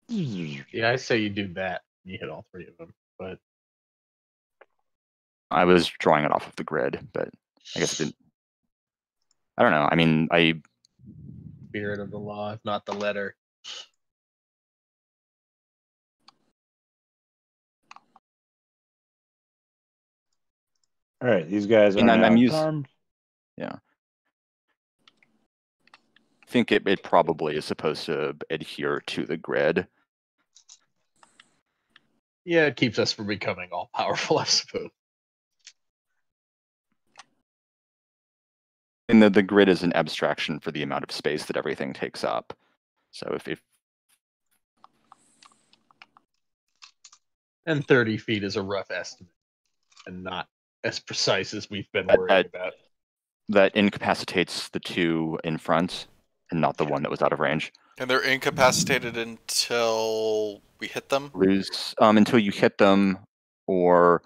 S5: Yeah, I say you do that. You hit all 3 of them, but
S2: I was drawing it off of the grid, but I guess it didn't. I don't know. I mean,
S5: spirit of the law, if not the letter.
S1: All right, these guys are
S2: And I'm
S1: now
S2: used.
S1: charmed.
S2: Yeah. I think it probably is supposed to adhere to the grid.
S5: Yeah, it keeps us from becoming all powerful, I suppose.
S2: And the grid is an abstraction for the amount of space that everything takes up. So if
S5: And 30 feet is a rough estimate, and not as precise as we've been worrying about.
S2: that incapacitates the 2 in front, and not the one that was out of range.
S4: And they're incapacitated until we hit them?
S2: Lose until you hit them, or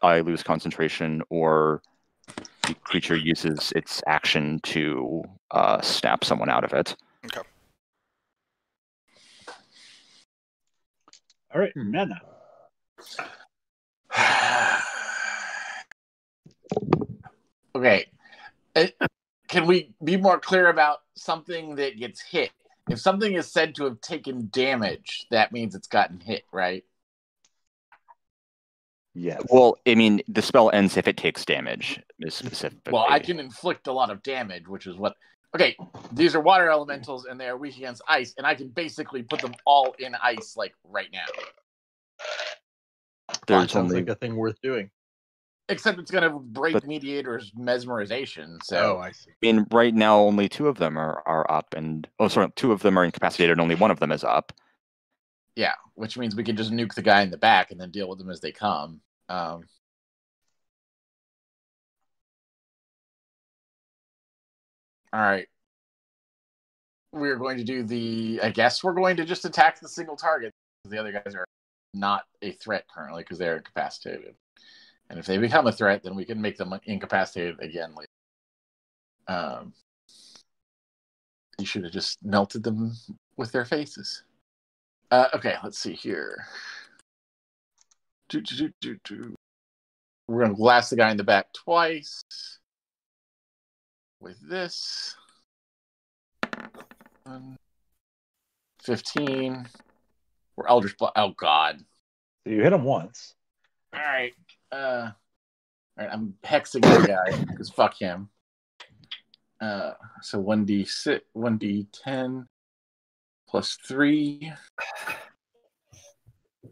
S2: I lose concentration, or the creature uses its action to snap someone out of it.
S4: Okay.
S1: All right, Nana.
S3: Okay. Can we be more clear about something that gets hit? If something is said to have taken damage, that means it's gotten hit, right?
S1: Yes.
S2: Well, I mean, the spell ends if it takes damage, specifically.
S3: Well, I can inflict a lot of damage, which is what... Okay, these are water elementals, and they are weak against ice, and I can basically put them all in ice, like, right now.
S2: There's
S5: Sounds
S2: only
S5: like a thing worth doing.
S3: Except it's going to break
S2: But-
S3: Mediator's mesmerization, so...
S5: Oh, I see.
S2: I mean, right now only 2 of them are up, and 2 of them are incapacitated, and only 1 of them is up.
S3: Yeah, which means we can just nuke the guy in the back and then deal with them as they come. All right. We're going to do the... I guess we're going to just attack the single target. The other guys are not a threat currently because they're incapacitated. And if they become a threat, then we can make them incapacitated again later. You should have just melted them with their faces. Okay, let's see here. We're going to blast the guy in the back twice. With this. 15. We're Eldritch Blast. Oh, God.
S1: So you hit him once.
S3: All right. All right, I'm hexing the guy because fuck him. So 1d6, 1d10 plus 3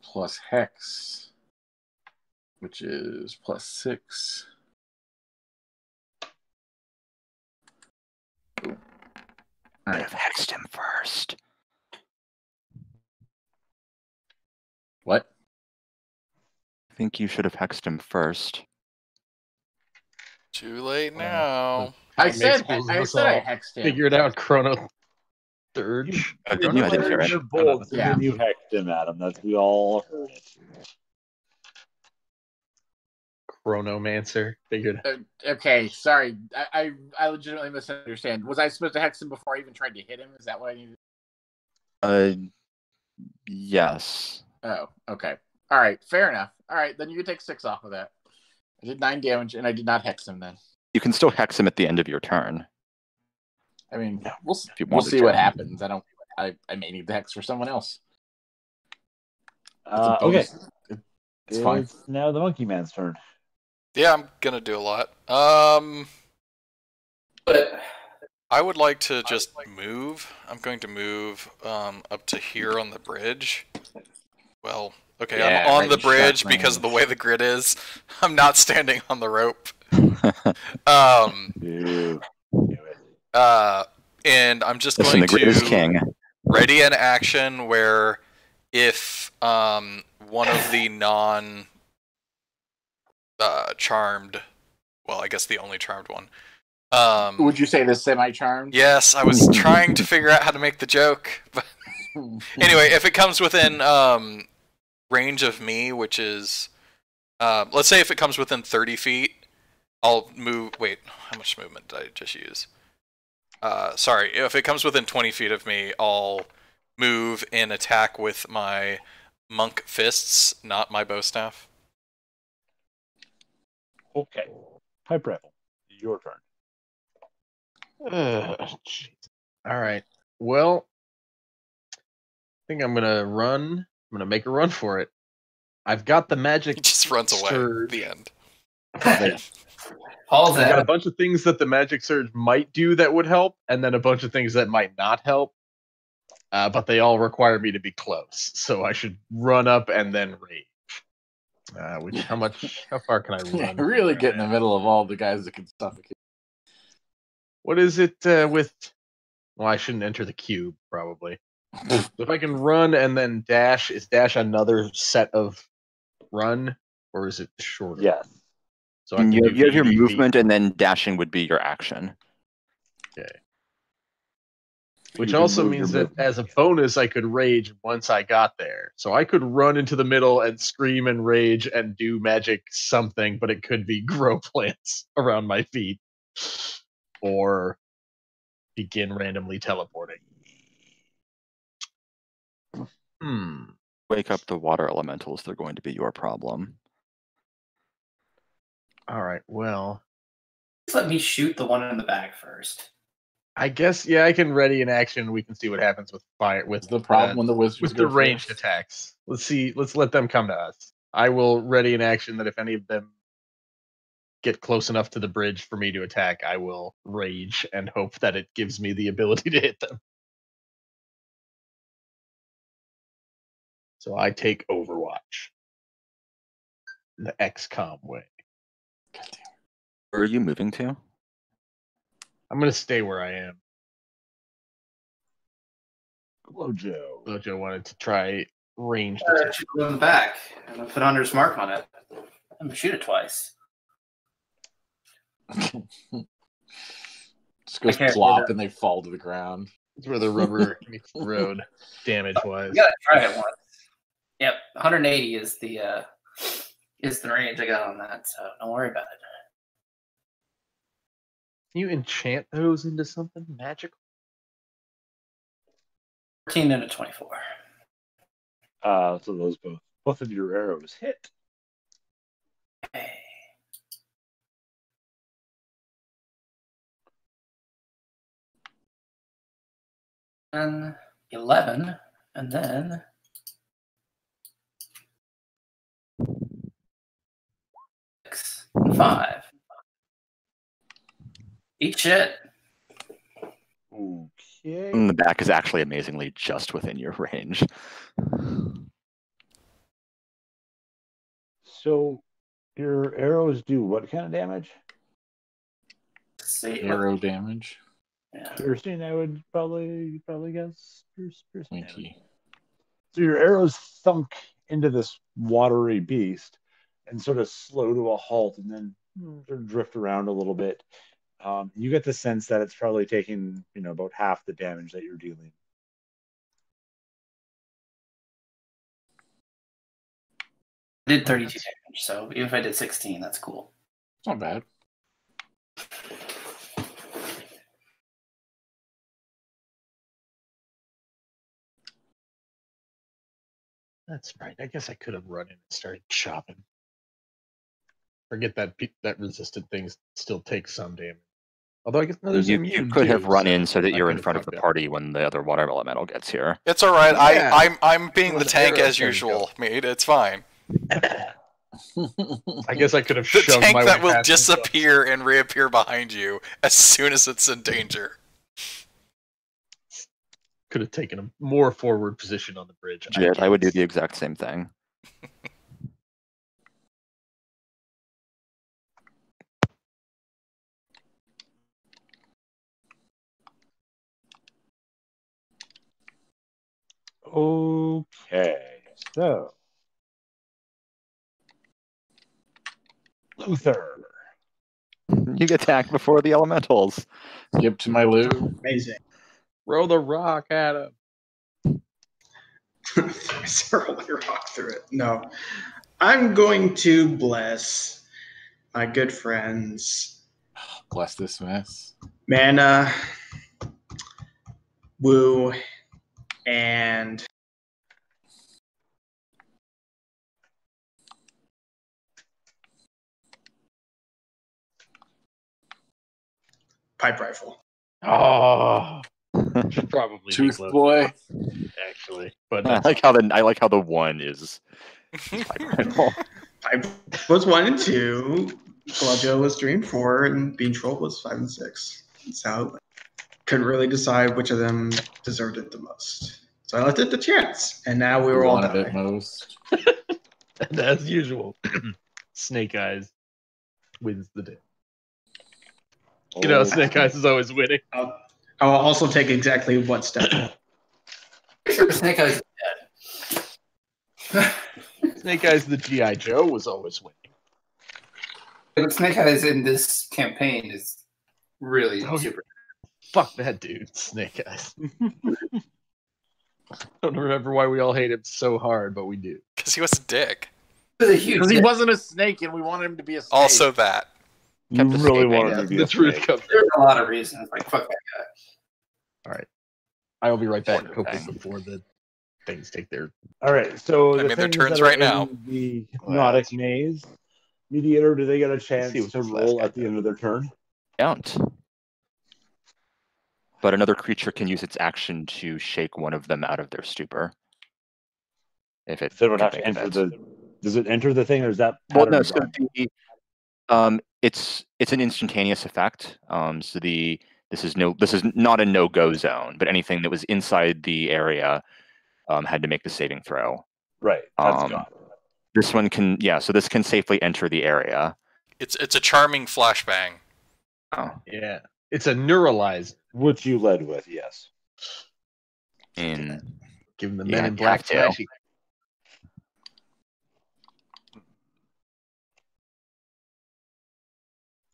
S3: plus hex, which is plus 6. Ooh.
S2: I have hexed him first.
S3: What?
S2: I think you should have hexed him first.
S4: Too late now.
S3: I said I hexed him.
S5: Figured out Chrono Surge.
S2: I did hear it.
S1: Your bolts,
S3: Yeah.
S1: and then you hexed him, Adam. That's we all heard it.
S5: Chronomancer. Figured out.
S3: Okay, sorry. I legitimately misunderstand. Was I supposed to hex him before I even tried to hit him? Is that what I needed?
S2: Yes.
S3: Oh, okay. All right, fair enough. All right, then you can take 6 off of that. I did 9 damage, and I did not hex him then.
S2: You can still hex him at the end of your turn.
S3: I mean, we'll
S2: you
S3: we'll
S2: wanted
S3: see
S2: to.
S3: what happens. I may need the hex for someone else. It's a
S1: Okay.
S3: bonus. It's fine.
S1: It's now the Monkey Man's turn.
S4: Yeah, I'm gonna do a lot.
S6: But
S4: I would like to just move. I'm going to move up to here on the bridge. Well, okay,
S3: Yeah,
S4: I'm on
S3: right
S4: the
S3: in
S4: bridge
S3: shot
S4: because of the
S3: range.
S4: way the grid is. I'm not standing on the rope.
S1: Do it.
S4: And I'm just
S2: Listen,
S4: going
S2: the grid is
S4: to
S2: king.
S4: ready an action where if one of the non charmed, well, I guess the only charmed one.
S3: Would you say the semi-charmed?
S4: Yes, I was trying to figure out how to make the joke, but anyway, if it comes within range of me, which is let's say if it comes within 30 feet, I'll move. Wait, how much movement did I just use? Sorry, if it comes within 20 feet of me, I'll move and attack with my monk fists, not my bow staff.
S1: Okay. Pipe rifle. Your turn.
S5: Jeez. All right. Well, I think I'm gonna run. I'm gonna make a run for it. I've got the magic.
S4: He just runs away.
S5: surge.
S4: The end.
S6: Paul's
S5: I've got a
S6: at.
S5: bunch of things that the magic surge might do that would help, and then a bunch of things that might not help. But they all require me to be close, so I should run up and then rage. How far can I run?
S8: Really get in the middle of all the guys that can suffocate.
S5: What is it with? Well, I shouldn't enter the cube, probably. So if I can run and then dash, is dash another set of run, or is it shorter?
S1: Yes.
S5: So I
S2: And
S5: can
S2: you
S5: do
S2: have your
S5: 80 feet.
S2: movement, and then dashing would be your action.
S5: Okay.
S1: You
S5: Which
S1: can
S5: also
S1: move
S5: means
S1: your
S5: that as a bonus, I could rage once I got there. So I could run into the middle and scream and rage and do magic something, but it could be grow plants around my feet. Or begin randomly teleporting.
S2: Wake up the water elementals. They're going to be your problem.
S5: All right, well,
S6: Just let me shoot the one in the back first.
S5: I guess, yeah, I can ready an action. We can see what happens with fire, with
S8: The problem when the wizards
S5: with the
S8: go
S5: ranged
S8: first.
S5: attacks. Let's let them come to us. I will ready an action that if any of them get close enough to the bridge for me to attack, I will rage and hope that it gives me the ability to hit them. So I take Overwatch. The XCOM way.
S2: Where are you moving to?
S5: I'm going to stay where I am.
S1: Glojo.
S5: Glojo wanted to try ranged attack.
S6: Shoot the one in the back. I'm gonna put Hunter's mark on it. I'm gonna shoot it twice.
S8: Just goes
S6: I can't
S8: plop
S6: do that.
S8: and they fall to the ground.
S5: That's where the rubber meets the road, damage-wise.
S6: You gotta try it once. Yep, 180 is the range I got on that, so don't worry about it.
S5: Can you enchant those into something magical?
S6: 14 and a 24.
S1: So those both of your arrows hit.
S6: Okay. And 11, and then 6 and 5. Eat shit.
S1: Okay.
S2: And the back is actually amazingly just within your range.
S1: So your arrows do what kind of damage?
S6: See,
S8: Arrow damage.
S6: yeah.
S1: Piercing, I would probably guess. Piercing damage.
S8: 20.
S1: So your arrows thunk into this watery beast and sort of slow to a halt and then sort of drift around a little bit. You get the sense that it's probably taking, about half the damage that you're dealing.
S6: I did 32 damage, so even if I did 16, that's cool.
S8: It's not bad.
S5: That's right. I guess I could have run in and started chopping. Forget that resistant things still take some damage. Although I guess others
S2: You
S5: immune
S2: could have
S5: too,
S2: run
S5: so
S2: in so that
S5: I
S2: you're
S5: could
S2: in
S5: have
S2: front of the
S5: fucked up.
S2: party when the other water elemental gets here.
S4: It's all right.
S5: Yeah.
S4: I'm being
S5: When
S4: the
S5: the
S4: tank
S5: arrow
S4: as
S5: turns
S4: usual,
S5: go.
S4: mate. It's fine.
S5: I guess I could have
S4: The
S5: shoved
S4: tank
S5: my
S4: that
S5: way
S4: will
S5: past himself.
S4: disappear and reappear behind you as soon as it's in danger.
S5: Could have taken a more forward position on the bridge.
S2: Jit, I would do
S5: guess.
S2: the exact same thing.
S1: Okay, so Luther.
S2: You get attacked before the elementals.
S8: Skip to my loot.
S7: Amazing.
S5: Throw the rock at him.
S7: Throw a rock through it. No. I'm going to bless my good friends.
S8: Bless this mess.
S7: Mana, Woo, And pipe rifle.
S5: Oh, should probably be
S8: Tooth
S5: close
S8: boy.
S5: actually. But
S2: I like how the one is pipe rifle.
S7: Pipe was 1 and 2. Glojo was 3 and 4, and Bean Troll was 5 and 6. So couldn't really decide which of them deserved it the most. So I left it to chance, and now we were all
S8: Wanted it
S7: die.
S8: most.
S5: and as usual, Snake Eyes wins the day. You know, Snake Eyes is always winning.
S7: I will also take exactly what step.
S6: Sure, Snake Eyes is dead.
S5: Snake Eyes, the GI Joe, was always winning.
S6: But Snake Eyes in this campaign is really
S5: Oh,
S6: super.
S5: Fuck that dude, Snake Eyes. I don't remember why we all hate him so hard, but we do.
S4: Because he was a dick.
S6: It was a huge
S3: Because he
S6: dick.
S3: wasn't a snake, and we wanted him to be a snake.
S4: Also that.
S1: You
S2: Kept
S1: really
S2: escaping.
S1: wanted
S5: Yeah,
S1: to be
S5: the
S1: a
S5: truth
S1: snake.
S5: comes.
S6: There's a lot of reasons. Like, fuck that guy.
S5: All right. I will be right back,
S2: Poor
S5: hopefully,
S2: thing.
S5: before the things take their.
S1: All right, so
S4: I
S1: the
S4: mean, their
S1: things
S4: turns
S1: that are
S4: right now.
S1: in the
S5: Well,
S1: hypnotic maze, mediator, do they get a chance
S5: see what
S1: to
S5: this last
S1: roll
S5: guy
S1: at the end of their turn?
S2: Don't. But another creature can use its action to shake one of them out of their stupor. If it
S1: They don't
S2: can
S1: have to
S2: think of
S1: enter
S2: it.
S1: the. Does it enter the thing, or is that
S2: Well,
S1: pattern
S2: no. So
S1: gone?
S2: it's an instantaneous effect. So this is not a no-go zone, but anything that was inside the area had to make the saving throw.
S1: Right, that's
S2: Um,
S1: gone.
S2: This one can, so this can safely enter the area.
S4: It's a charming flashbang.
S2: Oh,
S5: Yeah. It's a neuralized.
S1: Which you led with, yes.
S2: in
S5: Give him the
S2: Yeah,
S5: Men in
S2: you
S5: Black
S2: have to.
S5: flashy.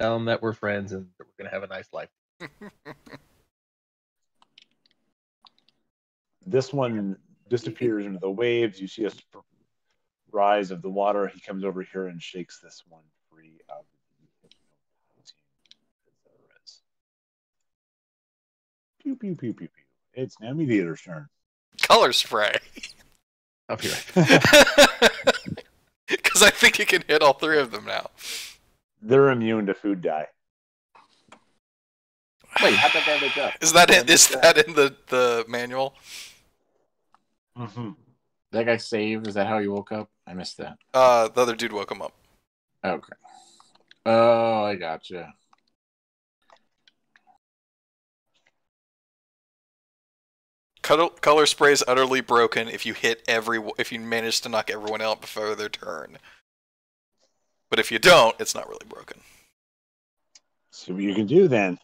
S5: Tell them that we're friends and that we're going to have a nice life.
S1: This one disappears into the waves. You see a rise of the water. He comes over here and shakes this one free of the Pew, pew, pew, pew, pew. It's now Mediator's turn.
S4: Color spray.
S5: I'll be right.
S4: Because I think you can hit all three of them now.
S1: They're immune to food dye.
S8: Wait, how'd that guy wake up?
S4: Is that in the manual?
S1: Mm-hmm.
S8: That guy saved? Is that how he woke up? I missed that.
S4: The other dude woke him up.
S8: Okay. Oh, I gotcha.
S4: Color spray is utterly broken if you manage to knock everyone out before their turn. But if you don't, it's not really broken.
S1: See what you can do then.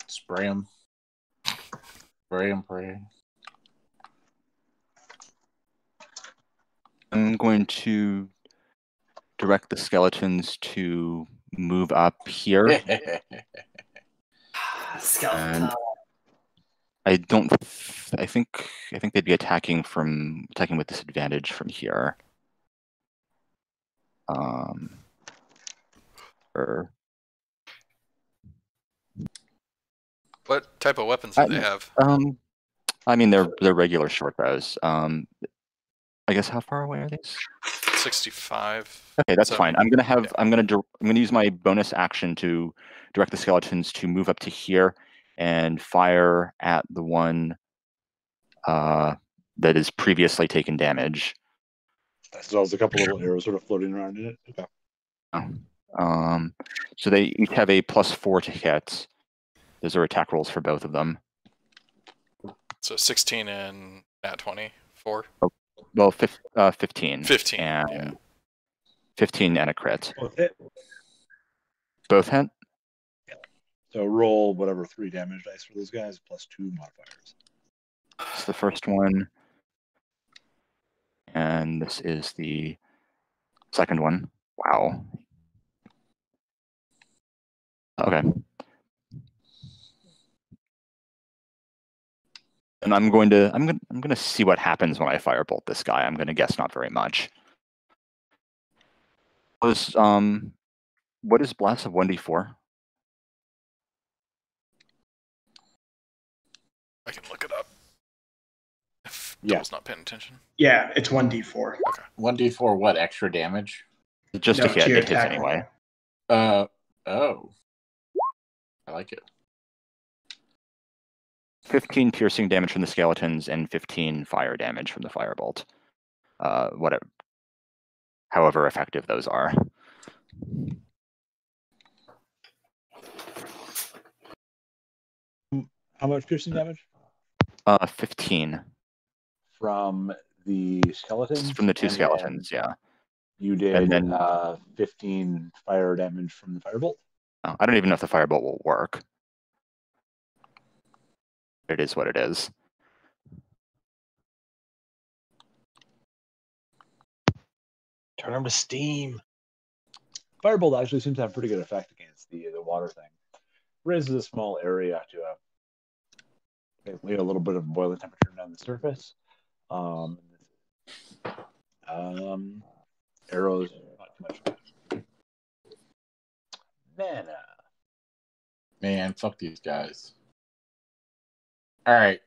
S8: Spray him. Spray him, pray.
S2: I'm going to direct the skeletons to move up here.
S6: Skeleton.
S2: I think they'd be attacking with disadvantage from here.
S4: What type of weapons do they have?
S2: I mean they're regular short bows. I guess how far away are these?
S4: 65.
S2: Okay, that's
S4: So-
S2: fine. I'm gonna use my bonus action to direct the skeletons to move up to here and fire at the one that has previously taken damage.
S1: So there's a couple little arrows sort of floating around in it. Okay.
S2: So they each have a +4 to hit. Those are attack rolls for both of them.
S4: So 16 and nat 20. 4.
S2: Well, 15.
S4: 15.
S2: And
S4: Yeah.
S2: 15 and a crit.
S1: Both hit.
S2: Both hit?
S1: So roll whatever 3 damage dice for those guys plus 2 modifiers.
S2: It's the first one. And this is the second one. Wow. Okay. And I'm going to see what happens when I firebolt this guy. I'm going to guess not very much. What is blast of 1d4?
S4: I can look it up. If
S1: Yeah.
S4: Dole's not paying attention.
S7: Yeah, it's 1d4.
S8: 1d4 what? Extra damage?
S2: Just
S7: No,
S2: a hit.
S7: to your
S2: It hits
S7: attack
S2: anyway.
S8: Oh. I like it.
S2: 15 piercing damage from the skeletons and 15 fire damage from the firebolt. Whatever. However effective those are.
S1: How much piercing damage?
S2: 15.
S1: From the skeletons?
S2: From the 2
S1: and
S2: skeletons, yeah.
S1: You did
S2: And then
S1: 15 fire damage from the firebolt?
S2: Oh, I don't even know if the firebolt will work. It is what it is.
S5: Turn them to steam.
S1: Firebolt actually seems to have pretty good effect against the water thing. Raises a small area to basically a little bit of boiling temperature down the surface. Arrows, not too much. Mana.
S8: Man, fuck these guys. All right,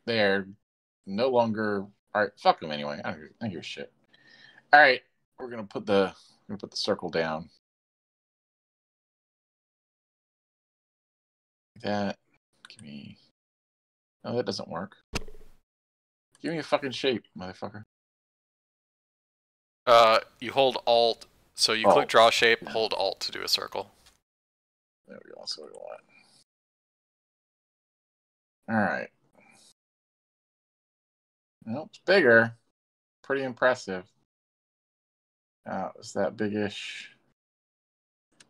S8: they're no longer. All right, fuck them anyway. I don't give a shit. All right, we're gonna put the circle down. That. Give me. No, that doesn't work. Give me a fucking shape, motherfucker.
S4: You hold Alt, so you click draw shape, hold Alt to do a circle.
S8: There we go. That's what we want. All right. Well, it's bigger. Pretty impressive. It's that big-ish.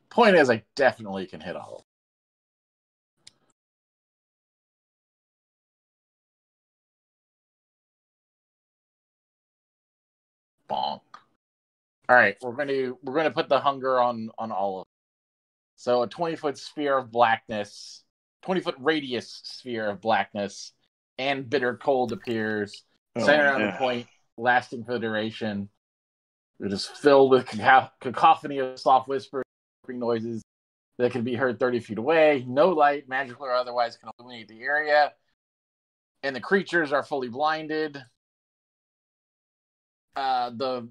S8: Point is, I definitely can hit all of them. Bonk. All right, we're gonna put the hunger on all of them. So a 20-foot sphere of blackness, 20-foot radius sphere of blackness, and bitter cold appears, centered on the point, lasting for the duration. It is filled with cacophony of soft whispering noises that can be heard 30 feet away. No light, magical or otherwise, can illuminate the area, and the creatures are fully blinded. The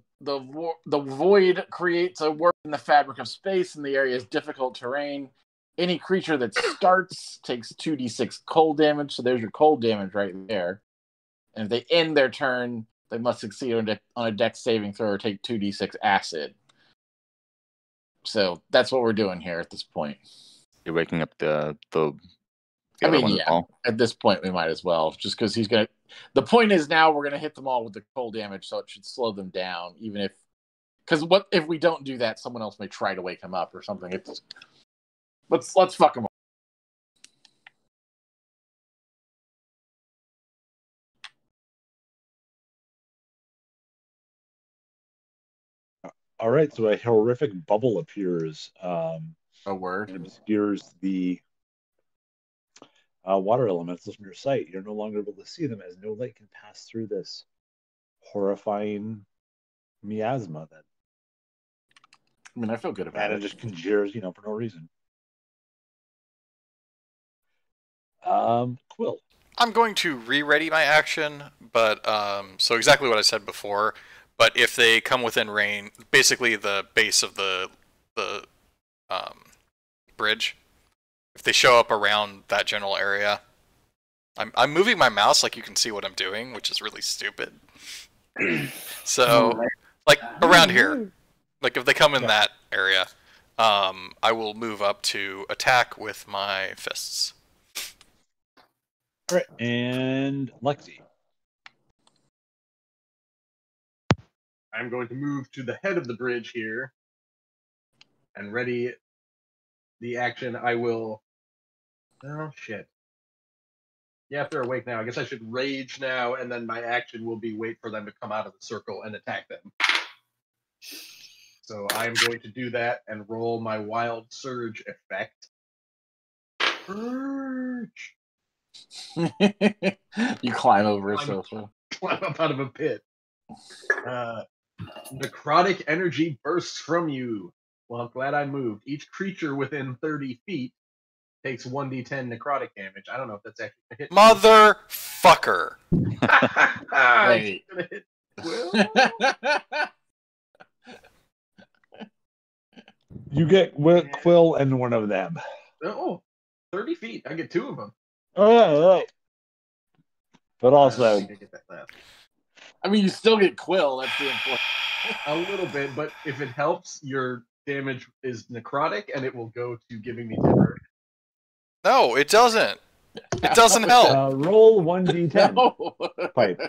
S8: void creates a warp in the fabric of space, and the area is difficult terrain. Any creature that starts takes 2d6 cold damage, so there's your cold damage right there. And if they end their turn, they must succeed on a dex saving throw or take 2d6 acid. So that's what we're doing here at this point.
S2: You're waking up the
S8: I mean, yeah. At this point, we might as well, just because he's gonna. The point is now we're gonna hit them all with the cold damage, so it should slow them down. Even if, because what if we don't do that? Someone else may try to wake him up or something. Let's fuck him up.
S1: All right, so a horrific bubble appears.
S8: A word.
S1: It obscures the water elements from your sight. You're no longer able to see them as no light can pass through this horrifying miasma that.
S8: I mean, I feel good about it.
S1: And it just conjures, for no reason. Quill.
S4: I'm going to re-ready my action, but so exactly what I said before. But if they come within range, basically the base of the bridge, if they show up around that general area, I'm moving my mouse like you can see what I'm doing, which is really stupid. So, like around here, like if they come in that area, I will move up to attack with my fists.
S1: All right, and Lexi.
S5: I'm going to move to the head of the bridge here and ready the action. I will. Oh, shit. Yeah, if they're awake now, I guess I should rage now, and then my action will be wait for them to come out of the circle and attack them. So I'm going to do that and roll my wild surge effect. Surge!
S8: You climb over a sofa.
S5: Climb up out of a pit. Necrotic energy bursts from you. Well, I'm glad I moved. Each creature within 30 feet takes 1d10 necrotic damage. I don't know if that's actually a hit.
S4: Motherfucker.
S8: Wait.
S1: You get Quill and one of them.
S5: Oh, 30 feet. I get 2 of them.
S1: Oh, right. But also,
S5: I get that last.
S8: I mean, you still get Quill. That's the important.
S5: A little bit, but if it helps, your damage is necrotic, and it will go to giving me temporary.
S4: No, it doesn't. It doesn't help.
S1: roll 1d10.
S8: No.
S1: Pipe.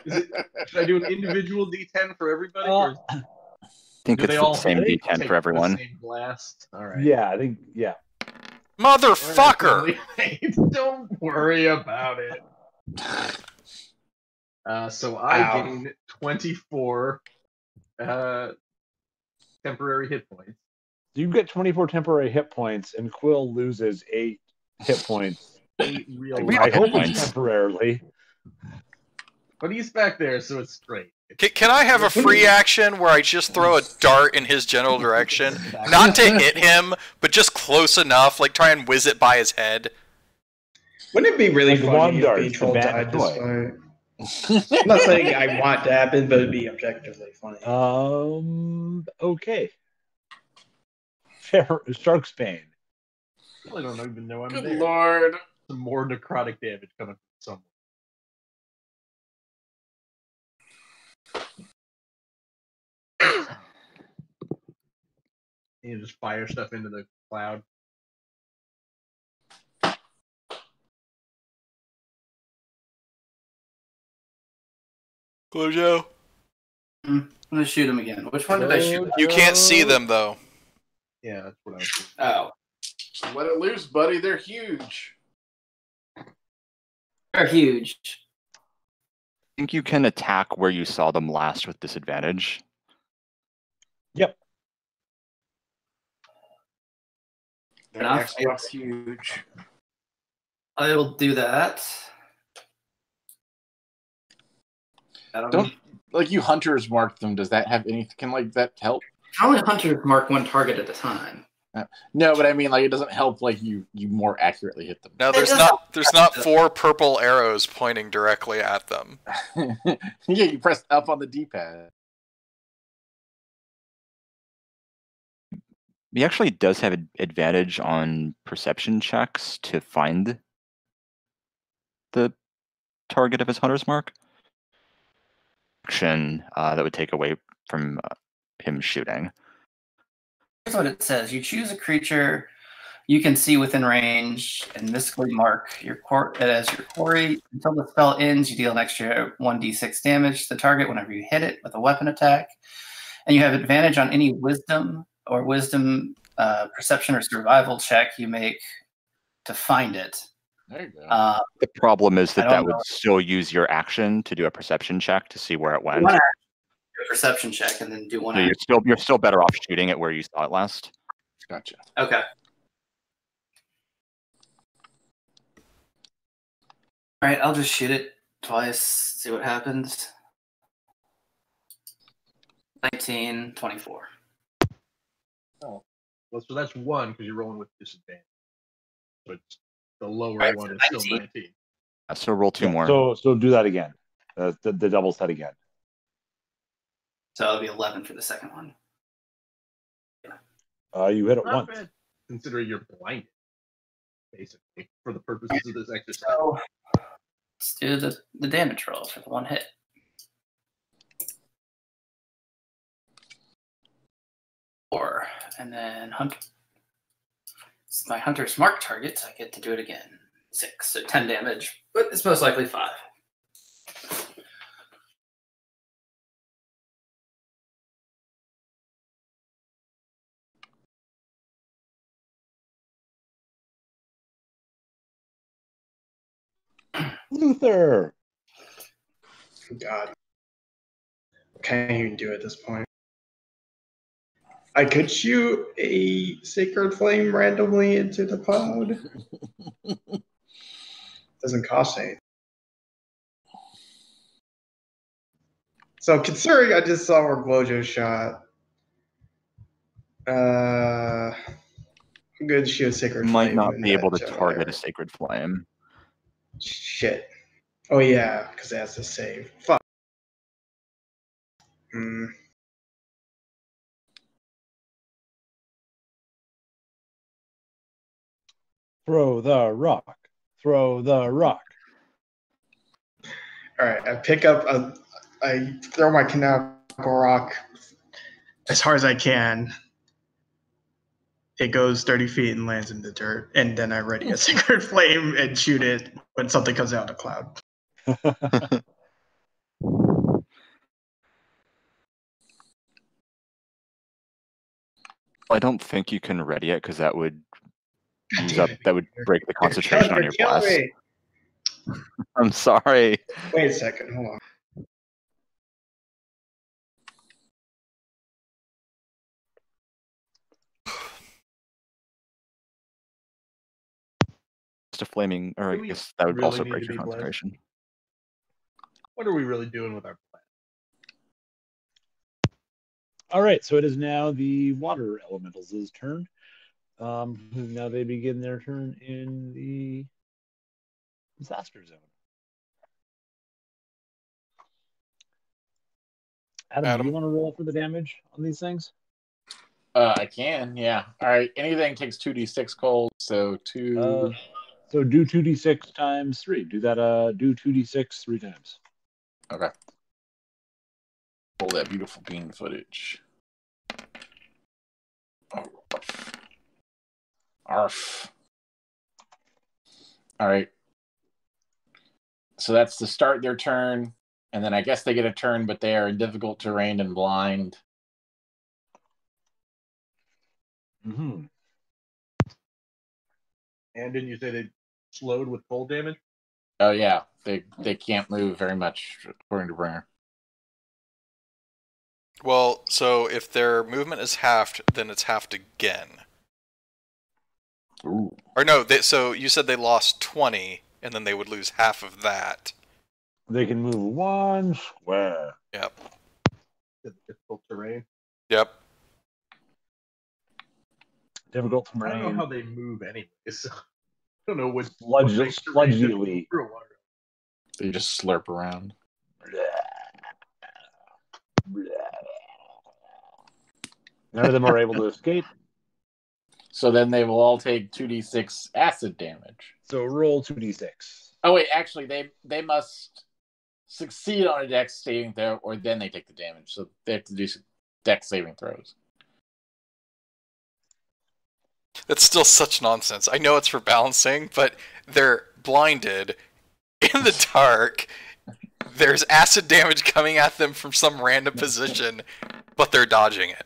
S5: Should I do an individual d10 for everybody? Or
S2: I think
S5: do
S2: it's
S5: they
S2: the
S5: all
S2: same
S5: take
S2: D10
S5: the
S2: for everyone.
S5: same blast? All right.
S1: Yeah, I think, yeah.
S4: Motherfucker.
S5: Don't worry about it. So I gain 24 temporary hit points.
S1: You get 24 temporary hit points, and Quill loses 8 hit points.
S5: 8 real
S1: I
S2: hit
S1: hope
S2: points.
S1: it's temporarily.
S5: But he's back there, so it's straight.
S4: Can I have a free action where I just throw a dart in his general direction? Not to hit him, but just close enough, like try and whiz it by his head.
S7: Wouldn't it be really
S1: Like
S7: funny
S1: Wand
S7: if
S1: Darts,
S7: Beetle
S1: the bad
S7: died this
S1: toy.
S7: fight? I'm not saying I want to happen, but it'd be objectively funny.
S1: Okay. Shark's Bane.
S5: I don't even know I'm
S8: Good
S5: there.
S8: Lord.
S5: Some more necrotic damage coming from somewhere. You just fire stuff into the cloud.
S4: Glojo.
S6: I'm gonna shoot him again. Which one did I shoot?
S4: You can't see them though.
S5: Yeah, that's what I was doing.
S6: Oh,
S8: Let it loose, buddy. They're huge.
S6: they're huge.
S2: I think you can attack where you saw them last with disadvantage.
S1: Yep.
S8: Their
S6: Enough.
S8: Xbox huge.
S6: I will do that. I don't know.
S8: Don't like you hunters mark them. Does that have anything? Can like that help?
S6: Only hunters mark one target at a time.
S8: No, but I mean, like it doesn't help. Like you more accurately hit them.
S4: No, there's not 4 purple arrows pointing directly at them.
S8: Yeah, you press up on the D-pad.
S2: He actually does have an advantage on perception checks to find the target of his hunter's mark. Action that would take away from him shooting.
S6: Here's what it says. You choose a creature you can see within range and mystically mark it as your quarry. Until the spell ends, you deal an extra 1d6 damage to the target whenever you hit it with a weapon attack. And you have advantage on any wisdom perception or survival check you make to find it.
S8: There you go.
S2: The problem is
S6: I
S2: that
S6: don't
S2: would
S6: know.
S2: still use your action to do a perception check to see where it went.
S6: One action, do a perception check, and then do one
S2: So
S6: action.
S2: you're still better off shooting it where you saw it last.
S8: Gotcha.
S6: Okay. All right, I'll just shoot it twice, see what happens. 19, 24.
S5: Well, so that's 1 because you're rolling with disadvantage. So it's the lower
S6: Right,
S5: one
S6: so
S5: is still
S6: 19.
S5: 19.
S2: So roll 2 more.
S1: So do that again. The double set again.
S6: So it'll be 11 for the second one.
S1: You hit it
S5: Not
S1: once.
S5: bad, considering you're blinded, basically, for the purposes of this exercise.
S6: So let's do the damage roll for the one hit. Four, and then it's my hunter's mark target, so I get to do it again. 6, so 10 damage, but it's most likely 5.
S1: Luther.
S7: God. Can't even do at this point. I could shoot a sacred flame randomly into the cloud. Doesn't cost anything. So considering I just saw where Glojo shot, I'm good to shoot a sacred
S2: Might
S7: flame.
S2: not
S7: in
S2: be able to
S7: that
S2: target
S7: jar.
S2: a sacred flame.
S7: Shit. Oh yeah, because it has to save. Fuck. Hmm.
S1: Throw the rock. Throw the rock.
S7: All right, I throw my canonical rock as hard as I can. It goes 30 feet and lands in the dirt, and then I ready a sacred flame and shoot it when something comes out of the cloud.
S2: I don't think you can ready it because that would use
S7: damn
S2: up.
S7: it,
S2: That would break the concentration on your
S7: Kill
S2: blast.
S7: me.
S2: I'm sorry.
S7: Wait a second, hold on.
S2: Just a flaming, or I
S5: Do we
S2: guess that would
S5: really
S2: also
S5: need
S2: break
S5: to
S2: your
S5: be blessed?
S2: concentration.
S5: What are we really doing with our plan?
S1: All right, so it is now the water elementals' turn. Now they begin their turn in the disaster zone. Adam, do you want to roll for the damage on these things?
S8: I can, yeah. All right. Anything takes 2d6 cold, so 2.
S1: So do 2d6 times 3. Do that. Do 2d6 3 times.
S8: Okay. Roll that beautiful bean footage. Arf. All right. So that's to start their turn, and then I guess they get a turn, but they are in difficult terrain and blind.
S1: Mm-hmm.
S5: And didn't you say they slowed with cold damage?
S8: Oh yeah, they can't move very much according to Bringer.
S4: Well, so if their movement is halved, then it's halved again.
S8: Ooh.
S4: Or no, so you said they lost 20, and then they would lose half of that.
S1: They can move 1 square.
S4: Yep.
S5: Difficult terrain.
S4: Yep.
S1: Difficult
S5: I don't know
S1: terrain.
S5: how they move anyway. So I don't know what
S1: Sludgily.
S8: They just slurp around.
S1: None of them are able to escape.
S8: So then they will all take 2d6 acid damage.
S1: So roll 2d6.
S8: Oh wait, actually they must succeed on a dex saving throw, or then they take the damage. So they have to do dex saving throws.
S4: That's still such nonsense. I know it's for balancing, but they're blinded in the dark. There's acid damage coming at them from some random position, but they're dodging it.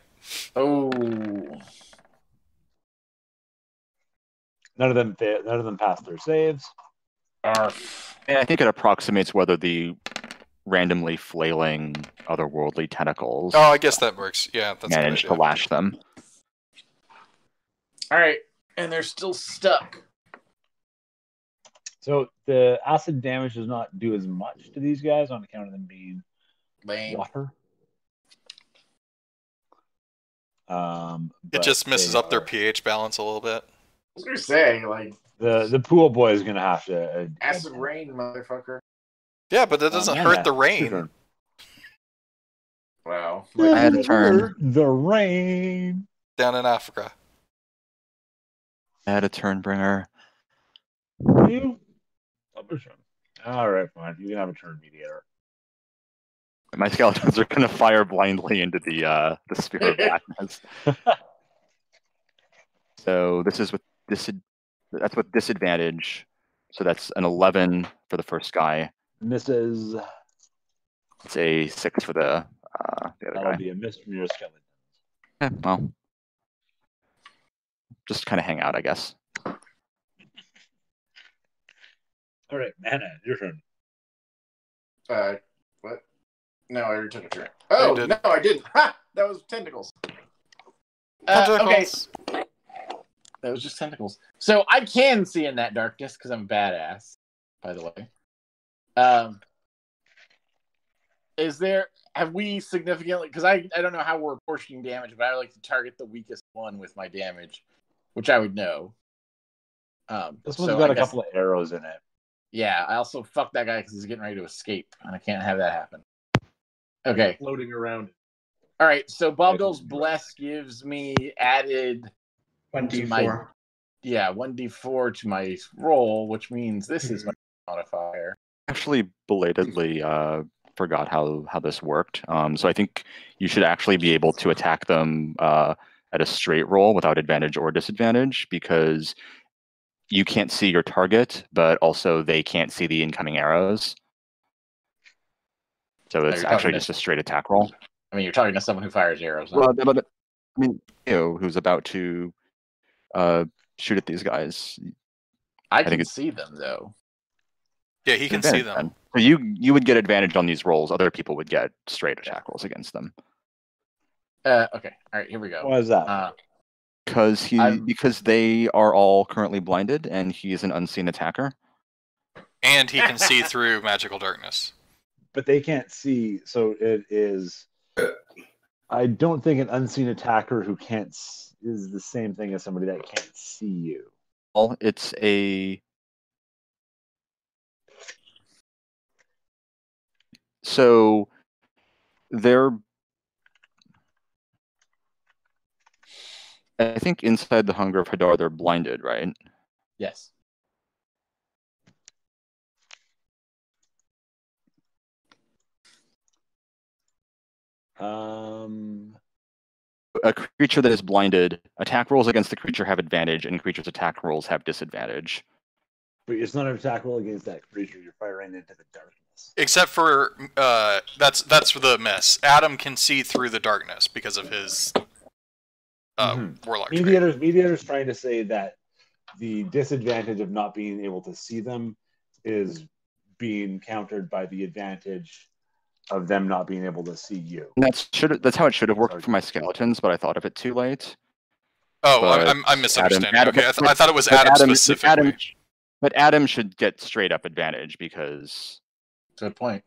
S8: Oh.
S1: None of them pass their saves.
S8: Arf.
S2: And I think it approximates whether the randomly flailing otherworldly tentacles
S4: Oh, I guess that works. Yeah, that's a good
S2: manage to
S4: idea.
S2: lash them.
S8: All right, and they're still stuck.
S1: So the acid damage does not do as much to these guys on account of them being
S8: Lame.
S1: water.
S4: It just messes up their pH balance a little bit.
S8: I was gonna say, like,
S1: the pool boy is gonna have to
S8: acid rain, motherfucker.
S4: Yeah, but that doesn't hurt the rain.
S1: Turn.
S8: Wow.
S2: I had a turn.
S1: The rain.
S4: Down in Africa.
S2: I had a turn bringer.
S1: You? All right, fine. You can have a turn mediator.
S2: My skeletons are going to fire blindly into the sphere of blackness. So this is with that's with disadvantage. So that's an 11 for the first guy.
S1: Misses.
S2: It's a 6 for the other
S1: That'll
S2: guy.
S1: be a miss from your skeleton.
S2: Yeah, well, just kind of hang out, I guess.
S1: All right, Mana, your turn.
S8: What? No, I already took a turn. Oh, no, I didn't. Ha! That was tentacles. Okay. That was just tentacles. So I can see in that darkness because I'm badass, by the way. Have we significantly, because I don't know how we're apportioning damage, but I like to target the weakest one with my damage. which I would know.
S1: This
S8: so
S1: one's got
S8: I
S1: a
S8: guess-
S1: couple of arrows in it.
S8: Yeah, I also fucked that guy because he's getting ready to escape, and I can't have that happen. Okay.
S5: Floating around.
S8: All right, so Bogdo's Bless gives me added
S7: 1d4.
S8: 1d4 to my roll, which means this is my modifier.
S2: Actually, belatedly forgot how this worked. So I think you should actually be able to attack them at a straight roll without advantage or disadvantage, because you can't see your target, but also they can't see the incoming arrows. So it's actually just a straight attack roll.
S8: I mean, you're talking to someone who fires arrows.
S2: Well, but I mean, who's about to shoot at these guys.
S8: I can see them though.
S4: Yeah, he can see them.
S2: So you would get advantage on these rolls. Other people would get straight attack rolls against them.
S8: Okay. All right. Here we go.
S1: Why is that?
S2: Because they are all currently blinded, and he is an unseen attacker.
S4: And he can see through magical darkness.
S1: But they can't see, so it is. I don't think an unseen attacker who can't is the same thing as somebody that can't see you.
S2: Well, it's a. So they're. I think inside the Hunger of Hadar, they're blinded, right?
S8: Yes.
S2: A creature that is blinded, attack rolls against the creature have advantage, and creatures' attack rolls have disadvantage.
S1: But it's not an attack roll against that creature. You're firing into the darkness.
S4: Except for that's for the mess. Adam can see through the darkness because of his warlock trait.
S1: Mediator's trying to say that the disadvantage of not being able to see them is being countered by the advantage of them not being able to see you.
S2: And that's how it should have worked for my skeletons, but I thought of it too late.
S4: Oh, I'm misunderstanding. Okay, I thought it was Adam specifically.
S2: But Adam should get straight up advantage because.
S8: Good point.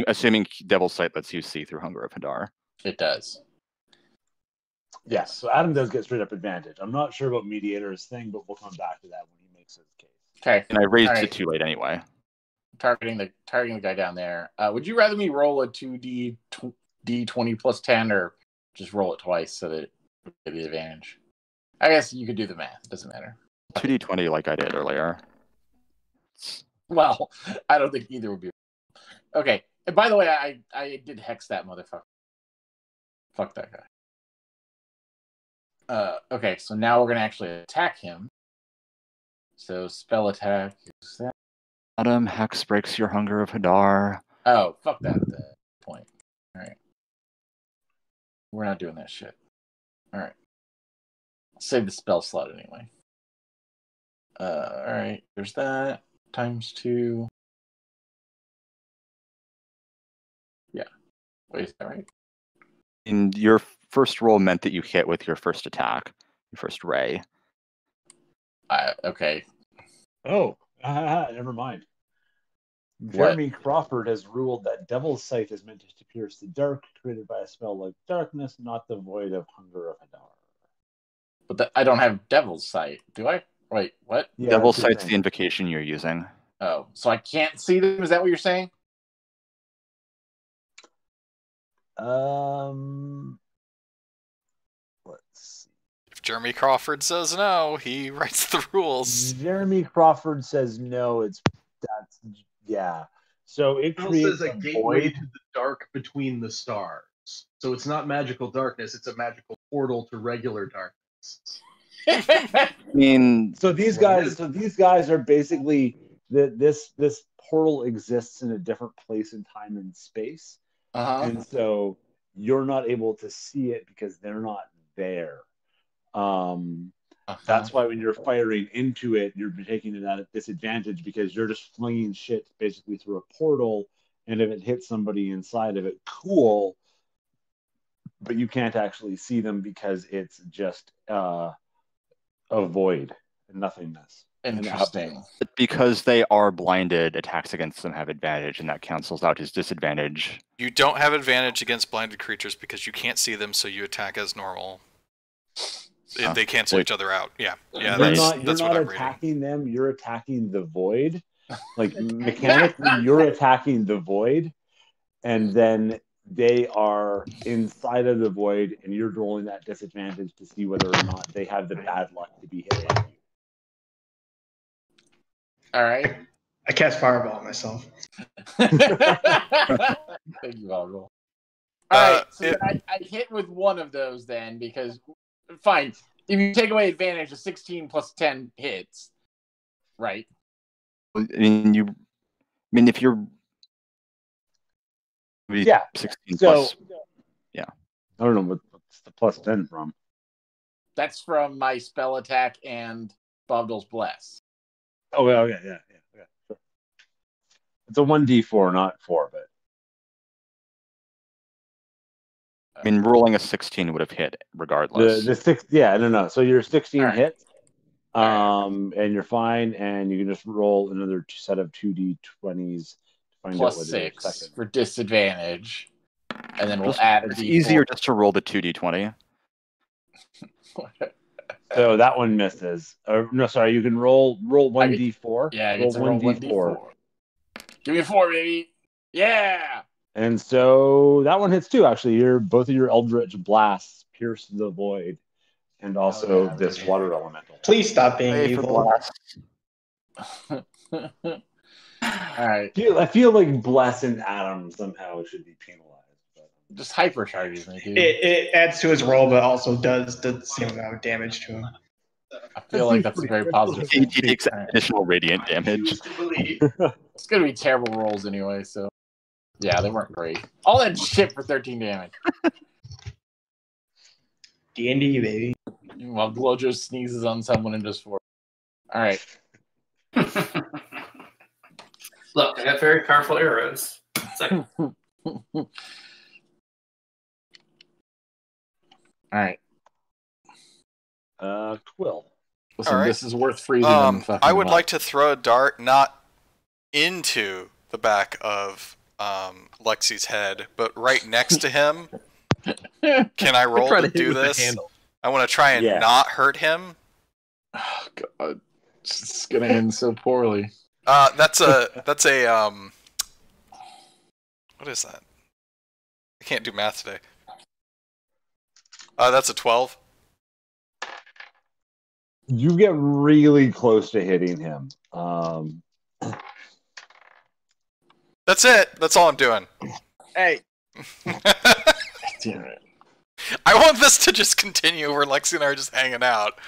S2: Assuming Devil's Sight lets you see through Hunger of Hadar.
S8: It does.
S1: Yes, so Adam does get straight up advantage. I'm not sure about Mediator's thing, but we'll come back to that when he makes his case.
S8: Okay.
S2: And I raised it too late anyway.
S8: Targeting the guy down there. Would you rather me roll a 2d d20 plus 10, or just roll it twice so that it get the advantage? I guess you could do the math. It doesn't matter.
S2: 2d20 like I did earlier.
S8: Well, I don't think either would be. Okay. And by the way, I did hex that motherfucker. Fuck that guy. Okay, so now we're gonna actually attack him. So spell attack is that.
S2: Adam, Hex breaks your Hunger of Hadar.
S8: Oh, fuck that at that point. Alright. We're not doing that shit. Alright. Save the spell slot anyway. Alright, there's that. Times 2. Yeah. Wait, is that right?
S2: And your first roll meant that you hit with your first attack, your first ray.
S8: Okay.
S1: Oh, never mind. Jeremy Crawford has ruled that Devil's Sight is meant to pierce the dark, created by a spell like darkness, not the void of Hunger of Hadar.
S8: But I don't have Devil's Sight, do I? Wait, what?
S2: Yeah, Devil's Sight's the invocation you're using.
S8: Oh, so I can't see them? Is that what you're saying?
S1: Let's see.
S4: If Jeremy Crawford says no, he writes the rules.
S1: Jeremy Crawford says no. Yeah. So it creates
S5: says a gateway to the dark between the stars. So it's not magical darkness; it's a magical portal to regular darkness.
S2: I mean,
S1: so these guys are basically this portal exists in a different place in time and space, and so you're not able to see it because they're not there. That's why when you're firing into it, you're taking it at a disadvantage because you're just flinging shit basically through a portal, and if it hits somebody inside of it, cool, but you can't actually see them because it's just a void and nothingness.
S8: Interesting.
S2: Because they are blinded, attacks against them have advantage, and that cancels out his disadvantage.
S4: You don't have advantage against blinded creatures because you can't see them, so you attack as normal. they cancel each other out. Yeah.
S1: You're
S2: Right.
S1: not
S4: That's what I'm reading.
S1: attacking them. You're attacking the void. Like mechanically, you're attacking the void, and then they are inside of the void, and you're rolling that disadvantage to see whether or not they have the bad luck to be hit by you.
S8: All right.
S7: I cast Fireball on myself.
S8: Thank you, Vogel. All right, so I hit with one of those then, because fine. If you take away advantage, a 16 plus 10 hits, right?
S2: I mean, if you're
S1: Yeah.
S2: 16
S1: So,
S2: plus, yeah.
S1: I don't know what's the plus 10 from.
S8: That's from my spell attack and Bobdle's Bless.
S1: Oh, well, okay, yeah. Sure. It's a 1d4, not 4, but
S2: I mean, rolling a 16 would have hit regardless.
S1: the six, yeah, no. So you're 16
S8: All right.
S1: hits, and you're fine, and you can just roll another set of 2d20s to find
S8: Plus
S1: out whether
S8: 6
S1: you're second.
S8: for disadvantage. And then we'll add
S2: It's
S8: D4.
S2: easier just to roll the 2d20.
S1: So that one misses. No, sorry, you can roll 1d4.
S8: Yeah, I get to roll 1d4. Give me a 4, baby. Yeah.
S1: And so that one hits too. Actually, both of your Eldritch blasts pierce the void, and also this water elemental.
S7: Please stop being
S2: Pay for
S7: evil.
S2: blast.
S8: All right.
S1: I feel like Bless and Adam somehow should be penalized. But...
S8: Just hypercharges me, dude.
S7: It adds to his roll, but also does the same amount of damage to him.
S8: I feel like that's a very positive thing.
S2: He takes additional radiant damage.
S8: It's going to be terrible rolls anyway, so. Yeah, they weren't great. All that shit for 13 damage.
S7: D&D, baby.
S8: While Glojo sneezes on someone and just 4. All right.
S6: Look, I got very powerful arrows.
S8: All right.
S1: Quill.
S8: Listen,
S4: All right.
S8: this is worth freezing them fucking
S4: I would
S8: up.
S4: like to throw a dart not into the back of Lexi's head, but right next to him. Can I roll to do this? I want to try and not hurt him.
S8: Oh, God. It's going to end so poorly.
S4: That's a what is that? I can't do math today. That's a 12.
S1: You get really close to hitting him.
S4: That's it. That's all I'm doing.
S3: Hey.
S8: Damn it.
S4: I want this to just continue where Lexi and I are just hanging out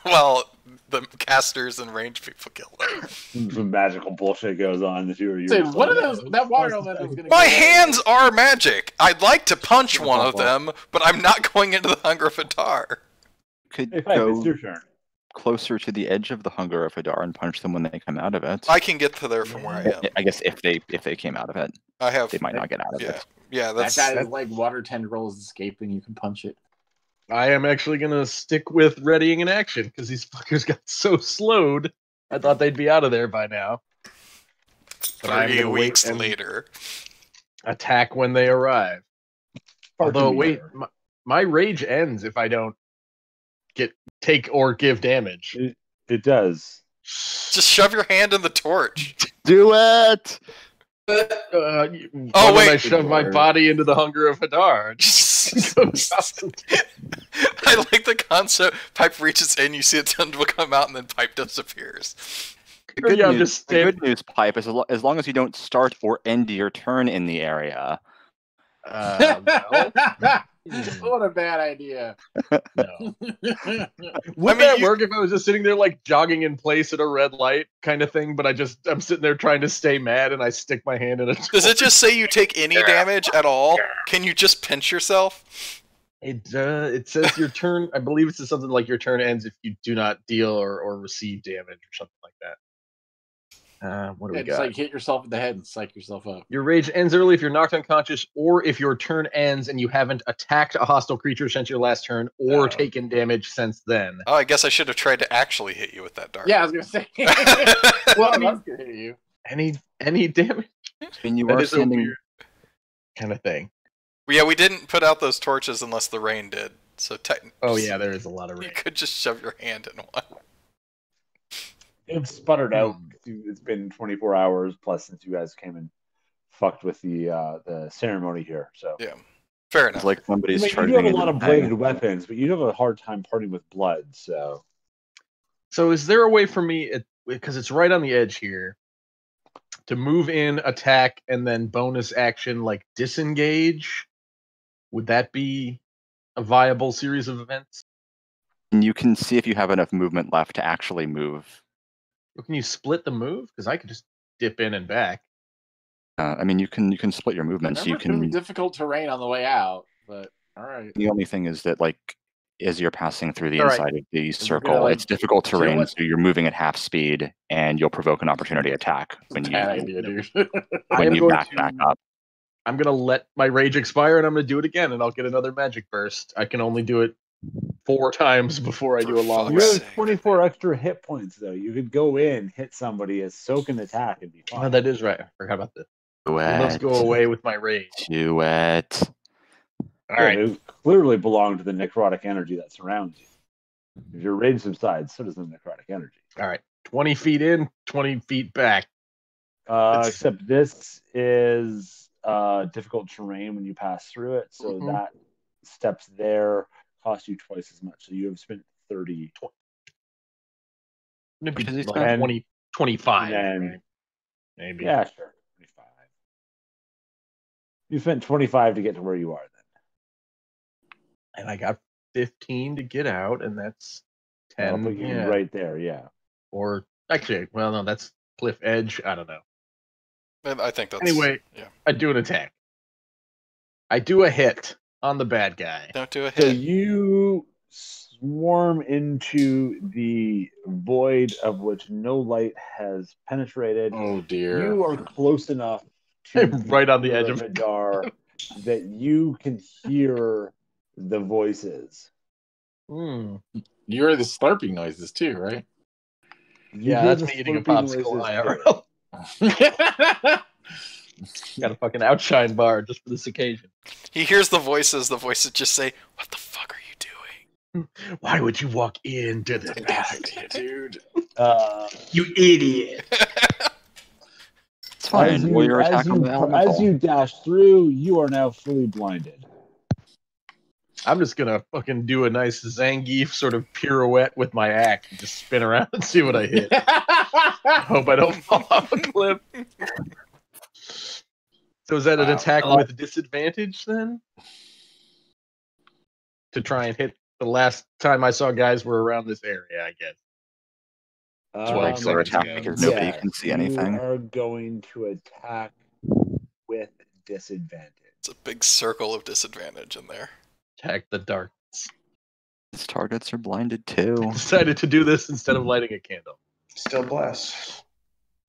S4: while the casters and range people kill them.
S1: Some magical bullshit goes on. The two of you.
S8: Say, one of those, that water elemental is going to
S4: My hands are magic. I'd like to punch one of them, but I'm not going into the Hunger of Hadar.
S2: Could
S1: Hey, Pipe,
S2: go
S1: it's your turn.
S2: closer to the edge of the Hunger of Hadar and punch them when they come out of it.
S4: I can get to there from where I am.
S2: I guess if they came out of it,
S4: I have.
S2: they might not get out of it.
S4: Yeah,
S8: that guy's like water tendril is escaping. You can punch it.
S5: I am actually going to stick with readying an action because these fuckers got so slowed. I thought they'd be out of there by now. But I'm
S4: 3
S5: gonna wait
S4: weeks
S5: and
S4: later.
S5: attack when they arrive. Although, wait, my rage ends if I don't take or give damage.
S1: It does.
S4: Just shove your hand in the torch.
S2: Do it!
S4: Oh, wait.
S5: I shove my body into the Hunger of Hadar.
S4: I like the concept. Pipe reaches in, you see a tendril come out, and then Pipe disappears.
S2: The good news, Pipe, is as long as you don't start or end your turn in the area.
S8: What a bad idea.
S5: No. Would that work if I was just sitting there like jogging in place at a red light kind of thing, but I'm sitting there trying to stay mad and I stick my hand in a door?
S4: Does it just say you take any damage at all? Can you just pinch yourself?
S5: It says your turn, I believe it says something like your turn ends if you do not deal or receive damage or something like that. What do we got?
S8: It's like hit yourself in the head and psych yourself up.
S5: Your rage ends early if you're knocked unconscious, or if your turn ends and you haven't attacked a hostile creature since your last turn, or taken damage since then.
S4: Oh, I guess I should have tried to actually hit you with that dart.
S8: Yeah, I was gonna say.
S5: Well, I mean,
S8: gonna hit you.
S5: Any damage?
S2: And you
S5: That
S2: are
S5: is a
S2: standing
S5: weird kind of thing.
S4: Yeah, we didn't put out those torches unless the rain did. So
S5: Oh yeah, there is a lot of
S4: you
S5: range.
S4: could just shove your hand in one.
S1: It's sputtered out. It's been 24 hours plus since you guys came and fucked with the ceremony here. So
S4: Yeah, fair
S2: It's
S4: enough.
S2: like somebody's
S1: you
S2: charging
S1: do have a
S2: into
S1: lot
S2: the
S1: of
S2: thing.
S1: bladed weapons, but you do have a hard time parting with blood. So
S5: Is there a way for me, because it's right on the edge here, to move in, attack, and then bonus action like disengage? Would that be a viable series of events?
S2: And you can see if you have enough movement left to actually move.
S5: Or can you split the move? Because I could just dip in and back.
S2: I mean, you can split your movement. So you
S8: Remember, it's
S2: can.
S8: difficult terrain on the way out, but all right.
S2: The only thing is that, like, as you're passing through the
S5: All right.
S2: inside of the
S8: gonna,
S2: circle,
S8: like,
S2: it's difficult
S8: you know
S2: terrain,
S8: what?
S2: so you're moving at half speed, and you'll provoke an opportunity attack when
S8: Bad
S2: you
S8: idea, dude.
S5: I am
S2: you
S5: going
S2: back up.
S5: I'm going to let my rage expire, and I'm going to do it again, and I'll get another magic burst. I can only do it 4 times before I do a long
S4: fuck's
S1: you
S5: rest.
S1: have 24 extra hit points, though. You could go in, hit somebody, as soak an attack, and be fine.
S5: Oh, that is right. I forgot about this.
S2: Do
S5: You must go away with my rage.
S2: Do it.
S5: All right.
S1: It clearly belong to the necrotic energy that surrounds you. If your rage subsides, so does the necrotic energy.
S5: All right. 20 feet in, 20 feet back.
S1: Except this is difficult terrain when you pass through it, so that steps there cost you twice as much. So you have spent 30.
S5: Maybe
S2: Which is
S5: like 20, 25.
S1: And
S5: Right? Maybe.
S1: Yeah, sure. 25. You spent 25 to get to where you are then.
S5: And I got 15 to get out, and that's 10.
S1: I'll put you right there, yeah.
S5: Or actually, well, no, that's cliff edge. I don't know.
S4: I think that's
S5: Anyway,
S4: yeah.
S5: I do an attack. I do a hit on the bad guy.
S4: Don't do a
S1: So
S4: hit.
S1: you swarm into the void of which no light has penetrated.
S8: Oh dear.
S1: You are close enough to
S5: I'm right on the edge of
S1: Hadar that you can hear the voices.
S5: Hmm.
S8: You heard the slurping noises too, right?
S1: You
S5: Yeah,
S1: hear
S5: that's
S1: the
S5: me eating a
S1: slurping
S5: popsicle
S1: noises,
S5: IRL. Got a fucking outshine bar just for this occasion.
S4: He hears the voices. The voices just say, "What the fuck are you doing?"
S5: Why would you walk into the back,
S8: dude?
S7: You idiot.
S2: It's fine. Enjoy your attack on the
S1: as
S2: elemental.
S1: you dash through, you are now fully blinded.
S5: I'm just gonna fucking do a nice Zangief sort of pirouette with my axe and just spin around and see what I hit. Hope I don't fall off a cliff. So is that an attack with disadvantage then? To try and hit the last time I saw guys were around this area, I guess.
S2: Regular attack because nobody can see anything.
S1: You are going to attack with disadvantage.
S4: It's a big circle of disadvantage in there.
S5: Attack the darkness.
S2: His targets are blinded too.
S5: I decided to do this instead of lighting a candle.
S7: Still bless.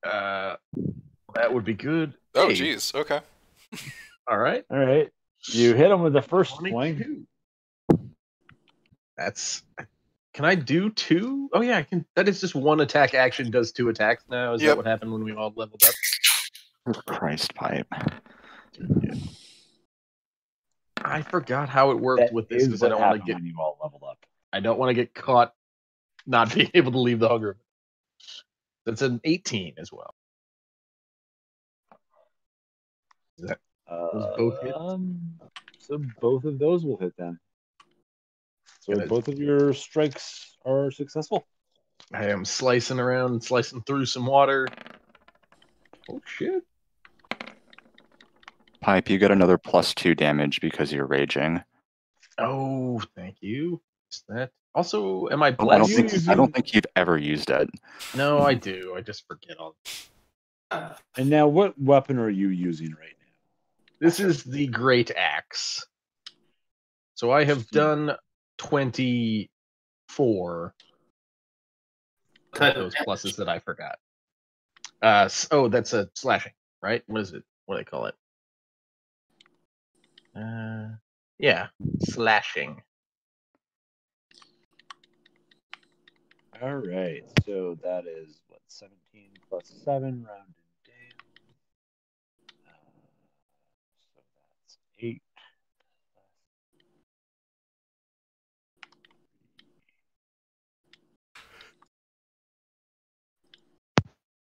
S5: That would be good.
S4: Oh,
S5: Hey.
S4: jeez. Okay.
S5: All right.
S1: All right. You hit him with the first
S5: 22.
S1: swing.
S5: That's. Can I do 2? Oh yeah, I can. That is just one attack action does 2 attacks now. Is that what happened when we all leveled up?
S2: Christ pipe.
S5: I forgot how it worked with this because I don't want to get.
S1: When you all leveled up.
S5: I don't want to get caught not being able to leave the hunger. That's an 18 as well. Is that both hit?
S1: So both of those will hit then. So both of your strikes are successful.
S5: I am slicing around, slicing through some water. Oh shit!
S2: Pipe, you get another +2 damage because you're raging.
S5: Oh, thank you. Is that also? Am I
S2: I
S5: blessed?
S2: don't think you've ever used it.
S5: No, I do. I just forget all.
S1: And now, what weapon are you using right now?
S5: This is the Great Axe. So I have done 24. Those pluses that I forgot. Oh, that's a slashing, right? What is it? What do they call it? Yeah, slashing.
S1: All right. So that is what 17 plus 7 rounded down. So that's 8.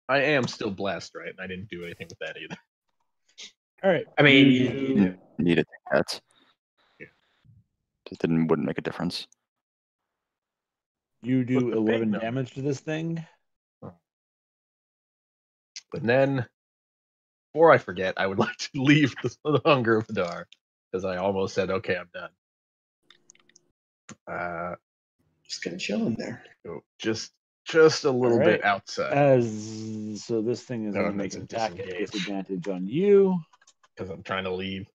S5: I am still blessed, right? And I didn't do anything with that either.
S1: All right.
S7: I mean,
S2: You need to take that. It wouldn't make a difference.
S1: You do
S5: Look, the big
S1: 11
S5: number.
S1: damage to this thing.
S5: And then, before I forget, I would like to leave the Hunger of Hadar, because I almost said, okay, I'm done.
S7: just gonna chill in there.
S5: So just a little bit outside.
S1: So this thing is going to make
S5: that's
S1: an
S5: a
S1: attack at
S5: disengage.
S1: disadvantage on you.
S5: Because I'm trying to leave.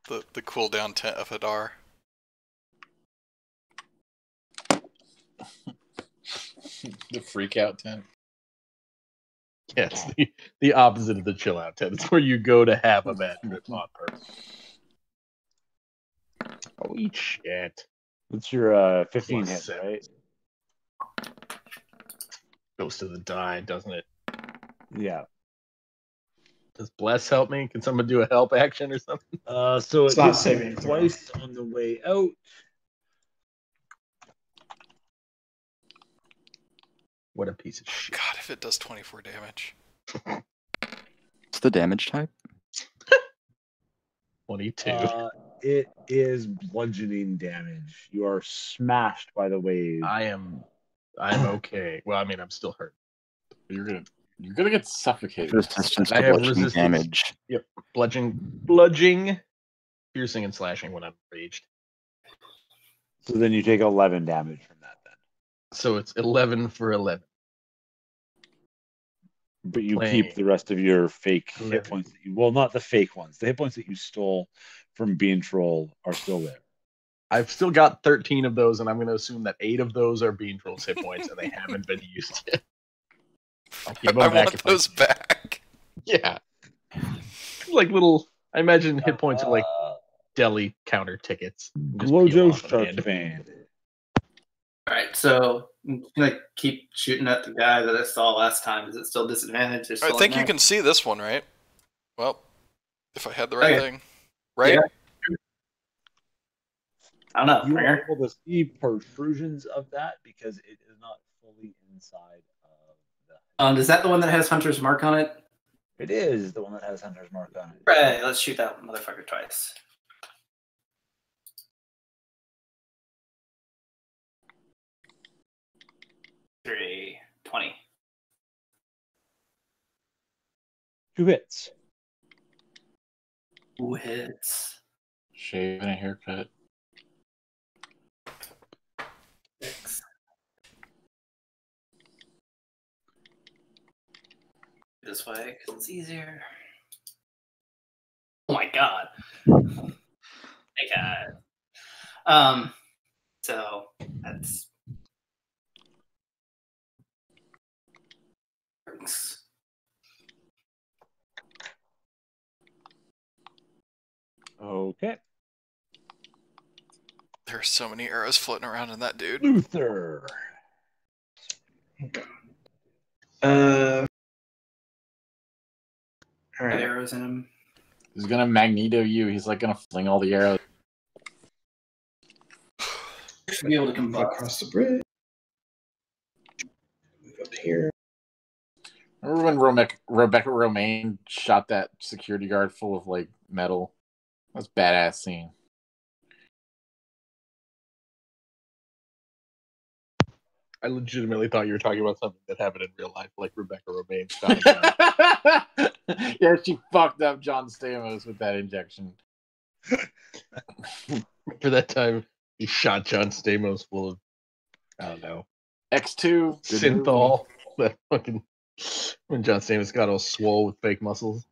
S4: The cooldown tent of Hadar.
S8: The freak out tent.
S5: Yeah, it's the opposite of the chill out tent. It's where you go to have a bad trip on purpose. Oh, eat shit.
S1: What's your 15
S5: Plus
S1: hit,
S5: 7.
S1: right?
S5: Goes to the die, doesn't it?
S1: Yeah.
S5: Does Bless help me? Can someone do a help action or something?
S1: So
S7: It's
S1: it
S7: not
S1: hits you
S7: saving throw.
S1: twice on the way out.
S5: What a piece of shit.
S4: God, if it does 24 damage.
S2: What's the damage type?
S5: 22.
S1: It is bludgeoning damage. You are smashed by the wave.
S5: I'm okay. Well, I mean, I'm still hurt.
S8: You're gonna get suffocated.
S2: Resistance
S5: I
S2: to
S5: have
S2: bludgeoning
S5: resistance.
S2: damage.
S5: Yep. Bludging, piercing, and slashing when I'm raged.
S1: So then you take 11 damage from that then.
S5: So it's 11 for 11.
S1: But you
S5: Playing.
S1: keep the rest of your fake hit
S5: 11.
S1: points. Well, not the fake ones. The hit points that you stole from Bean Troll are still there.
S5: I've still got 13 of those, and I'm going to assume that 8 of those are Bean Troll's hit points, and they haven't been used yet. I'll give them
S4: I
S5: back
S4: want
S5: if
S4: those back.
S5: Yeah. Like little, I imagine hit points are like deli counter tickets. Just peel
S1: Glojo
S5: off at the end.
S1: Sharkfan.
S6: All right, so I'm gonna keep shooting at the guy that I saw last time. Is it still disadvantage? Or
S4: I
S6: still
S4: think you
S6: at
S4: can see this one, right? Well, if I had the right thing. Right?
S6: Yeah. I don't know.
S1: You
S6: Right
S1: are
S6: here?
S1: able to see protrusions of that because it is not fully inside of the.
S6: Is that the one that has Hunter's mark on it?
S1: It is the one that has Hunter's mark on it.
S6: Right. Let's shoot that motherfucker twice. Three, 20.
S1: 2 hits.
S6: 2 hits.
S8: Shave and a haircut.
S6: 6. This way, because it's easier. Oh my god. Hey god. So that's
S1: Okay.
S4: There are so many arrows floating around in that dude.
S1: Luther.
S7: All right.
S6: arrows in him.
S8: He's gonna Magneto you. He's like gonna fling all the arrows.
S6: Should be able to
S7: Move
S6: combust.
S7: across the bridge. Move up here.
S8: Remember when Rebecca Romaine shot that security guard full of like metal? That's a badass scene.
S5: I legitimately thought you were talking about something that happened in real life, like Rebecca Romaine shot a guy.
S8: Yeah, she fucked up John Stamos with that injection.
S5: For that time, he shot John Stamos full of, I don't know,
S8: X2. good
S5: synthol. That fucking when John Stamos got all swole with fake muscles.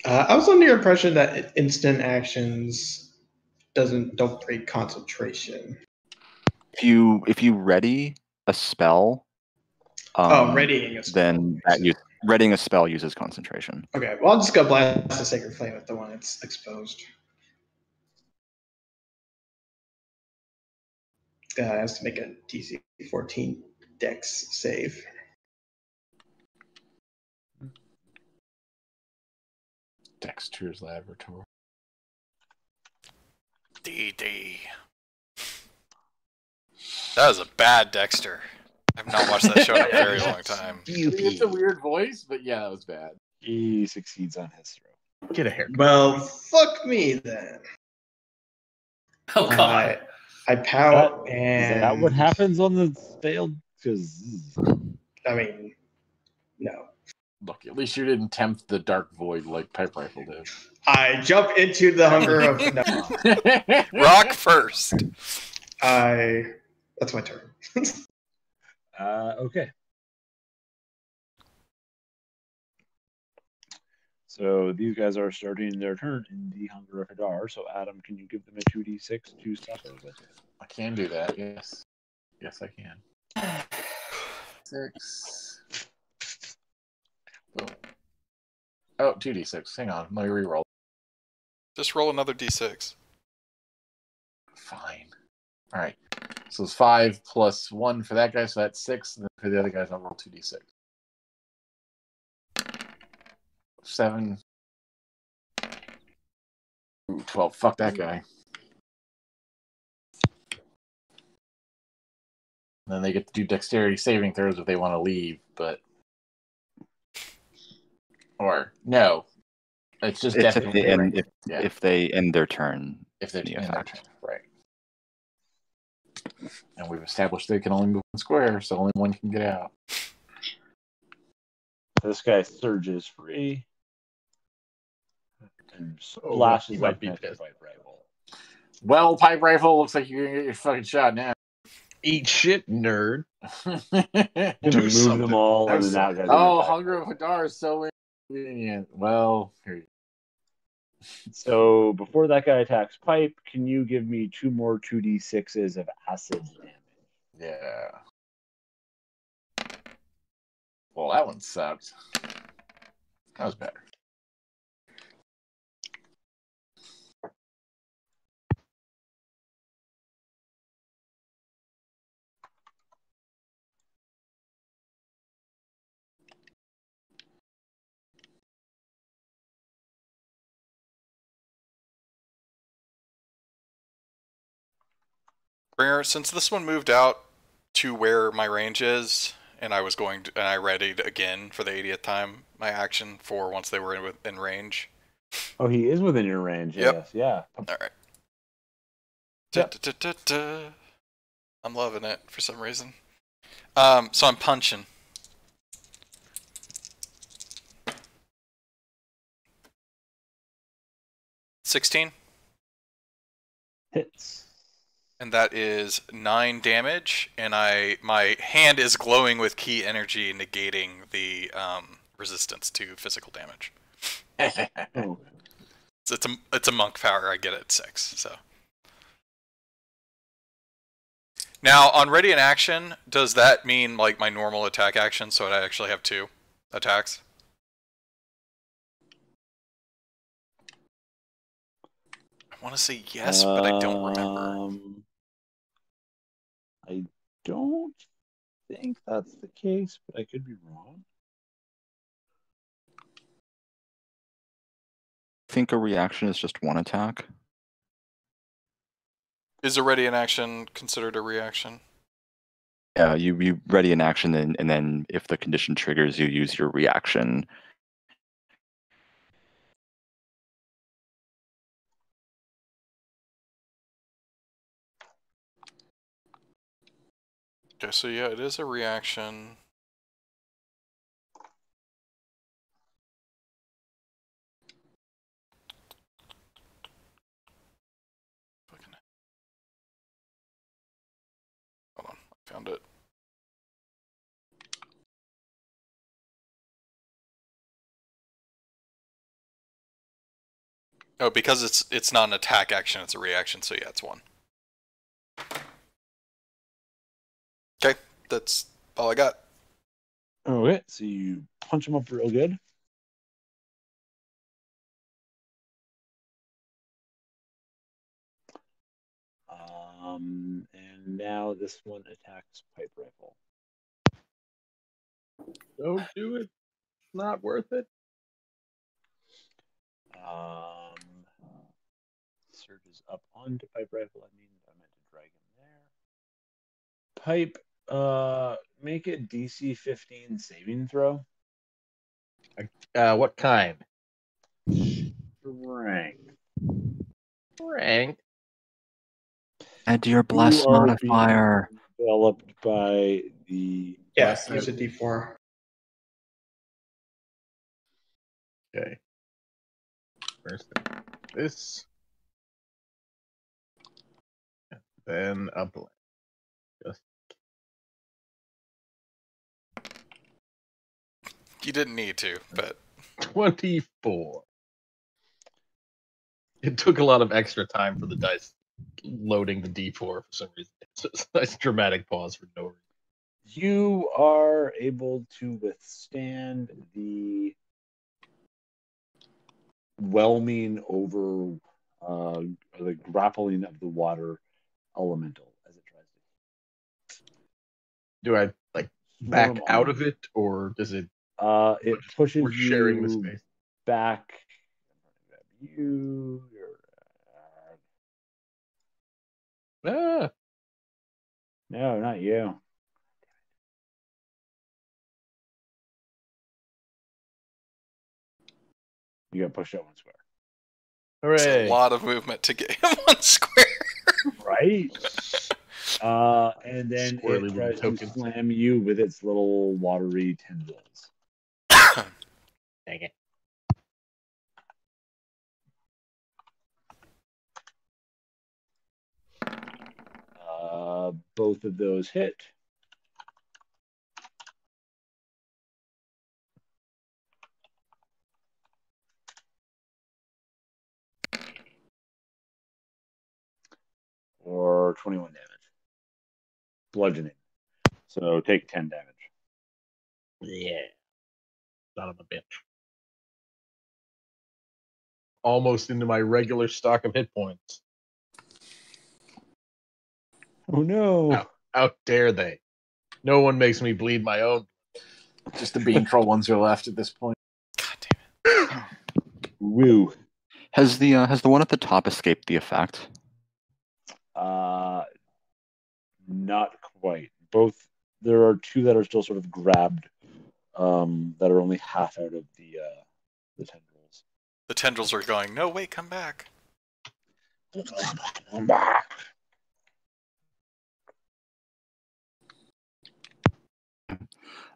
S7: I was under the impression that instant actions don't break concentration.
S2: If you ready a spell,
S7: Readying a spell.
S2: then readying a spell uses concentration.
S7: Okay, well, I'll just go blast the Sacred Flame at the one that's exposed. Has to make a DC 14 Dex save.
S8: Dexter's Laboratory.
S4: DD. That was a bad Dexter. I've not watched that show in a very long time.
S8: It's a weird voice, but yeah, that was bad.
S1: He succeeds on his throw.
S5: Get a haircut.
S7: Well, fuck me then.
S6: Oh god.
S7: I pout and.
S1: Is that what happens on the failed? Because
S7: I mean, no.
S8: Look, at least you didn't tempt the dark void like Pipe Rifle did.
S7: I jump into the hunger of no.
S4: Rock first.
S7: That's my turn.
S1: okay. So these guys are starting their turn in the Hunger of Hadar. So Adam, can you give them a 2d6 to suffer with?
S8: I can do that, yes. Yes, I can. 6. Boom. Oh, 2d6. Hang on, let me reroll.
S4: Just roll another d6.
S8: Fine. Alright. So it's 5 plus 1 for that guy, so that's 6. And then for the other guys, I'll roll 2d6. 7. Ooh, 12. Fuck that guy. And then they get to do dexterity saving throws if they want to leave, but... Or, no. It's just
S2: It's if
S8: definitely...
S2: they end, if they end their turn.
S8: If they're
S2: in
S8: in their
S2: effect.
S8: turn, right. And we've established they can only move one square, so only one can get out.
S1: This guy surges free and
S5: he
S1: splashes
S5: might
S1: up
S5: be
S1: next to
S5: pissed.
S1: Pipe Rifle.
S8: Well, Pipe Rifle, looks like you're gonna get your fucking shot now.
S5: Eat shit, nerd.
S1: Gonna
S5: Do
S1: move
S5: something.
S1: them all, and then that guy's gonna
S8: Oh,
S1: attack.
S8: Hunger of Hadar is so inconvenient. Well, here you
S1: So before that guy attacks Pipe, can you give me 2 more 2d6s of acid damage?
S8: Yeah. Well, that one sucked. That was better.
S4: Bringer, since this one moved out to where my range is, and I was going to, and I readied again for the 80th time my action for once they were in range.
S1: Oh, he is within your range.
S4: Yep.
S1: Yes, yeah.
S4: All right.
S1: Yep.
S4: I'm loving it for some reason. So I'm punching. $16,
S1: Hits.
S4: and that is 9 damage. And my hand is glowing with key energy, negating the resistance to physical damage.
S1: Oh.
S4: So it's a monk power. I get it at 6. So now on ready in action, does that mean like my normal attack action? So I actually have 2 attacks. I want to say yes, but I don't remember.
S1: I don't think that's the case, but I could be wrong.
S2: I think a reaction is just 1 attack.
S4: Is a ready in action considered a reaction?
S2: Yeah, you ready in action, and then if the condition triggers, you use your reaction.
S4: Okay, so yeah, it is a reaction. Hold on, I found it. Oh, because it's not an attack action, it's a reaction, so yeah, it's 1. Okay, that's all I got.
S1: Okay, so you punch him up real good. And now this one attacks Pipe Rifle.
S5: Don't do it. Not worth it.
S1: Surges up onto Pipe Rifle. I meant to drag him there. Pipe make a DC 15 saving throw.
S5: What kind?
S1: Strength.
S5: Strength.
S2: Add to your blast
S1: You are
S2: modifier.
S1: being developed by the.
S7: Yes, use a D4.
S5: Okay. First this. And then a blank. Just
S4: You didn't need to, but
S5: 24. It took a lot of extra time for the dice loading the D4 for some reason. It's a nice dramatic pause for no reason.
S1: You are able to withstand the whelming over the grappling of the water elemental as it tries to.
S5: Do I like back out of it, or does it?
S1: It pushes
S5: We're sharing the
S1: you
S5: space.
S1: back. You.
S5: Ah,
S1: No, not you. You got pushed out one square.
S4: it's
S5: hooray!
S4: a lot of movement to get him 1 square.
S1: Right? And then
S5: Squirrely
S1: it
S5: little
S1: tries to
S5: tokens.
S1: slam you with its little watery tendrils.
S5: Dang it.
S1: Both of those hit. Or 21 damage. Bludgeoning. So take 10 damage.
S5: Yeah. Son of a bitch. Almost into my regular stock of hit points.
S1: Oh no.
S5: How dare they? No one makes me bleed my own.
S8: Just the bean troll ones are left at this point.
S4: God damn it.
S1: Woo.
S2: Has the one at the top escaped the effect?
S1: Not quite. Both. There are two that are still sort of grabbed, that are only half out of the tendrils.
S4: The tendrils are going, no, wait, come back.
S1: Come back.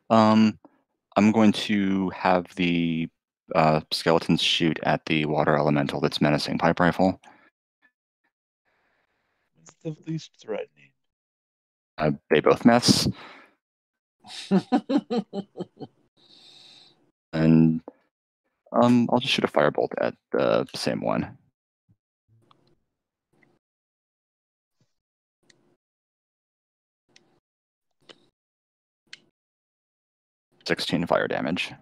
S2: I'm going to have the skeletons shoot at the water elemental that's menacing pipe rifle.
S1: It's the least threatening.
S2: They both miss. And I'll just shoot a firebolt at the same one. $16 fire damage.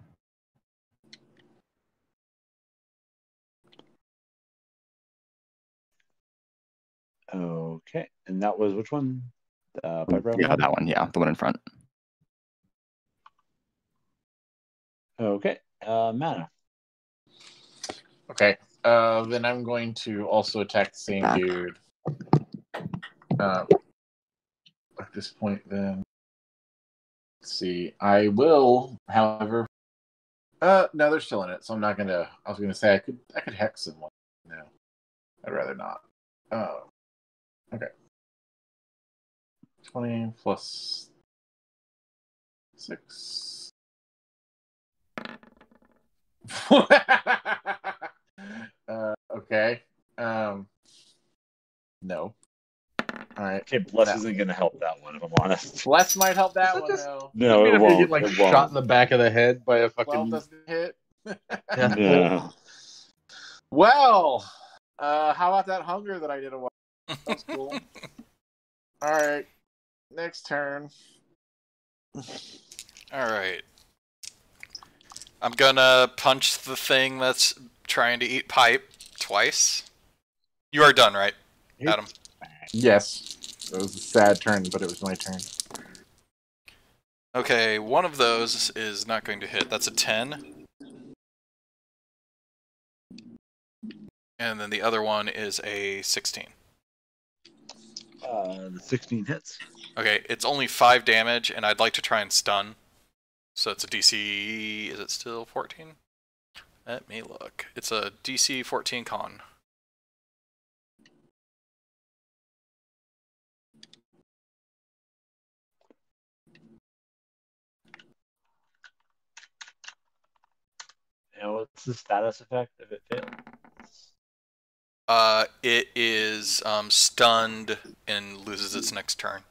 S1: Okay. And that was which one? Pipe rifle?
S2: Yeah, that one. Yeah, the one in front.
S1: Okay. Mana.
S8: Okay. Then I'm going to also attack the same
S2: Back.
S8: dude. At this point, then. Let's see. I will, however. No, they're still in it, so I'm not gonna. I was gonna say I could hex someone. No, I'd rather not. Oh. Okay. 20 plus 6. Okay. No. All right.
S1: Okay, Bless isn't going to help that one, if I'm honest.
S8: Bless might help that
S5: Is that
S8: one,
S5: just-
S8: though.
S1: No,
S5: I mean,
S1: it
S5: if
S1: won't.
S5: you get like
S1: It won't.
S5: shot in the back of the head by a
S8: 12
S5: fucking
S8: doesn't hit.
S5: Yeah.
S1: No.
S8: Well, how about that hunger that I did a while? That was cool. All right. Next turn.
S4: All right. I'm gonna punch the thing that's trying to eat pipe twice. You are done, right, Adam?
S8: Yes. It was a sad turn, but it was my turn.
S4: Okay, one of those is not going to hit. That's a 10. And then the other one is a 16.
S1: The 16 hits.
S4: Okay, it's only 5 damage, and I'd like to try and stun. So it's a DC. Is it still 14? Let me look. It's a DC 14 con.
S1: Now, what's the status effect if it fails?
S4: It is stunned and loses its next turn.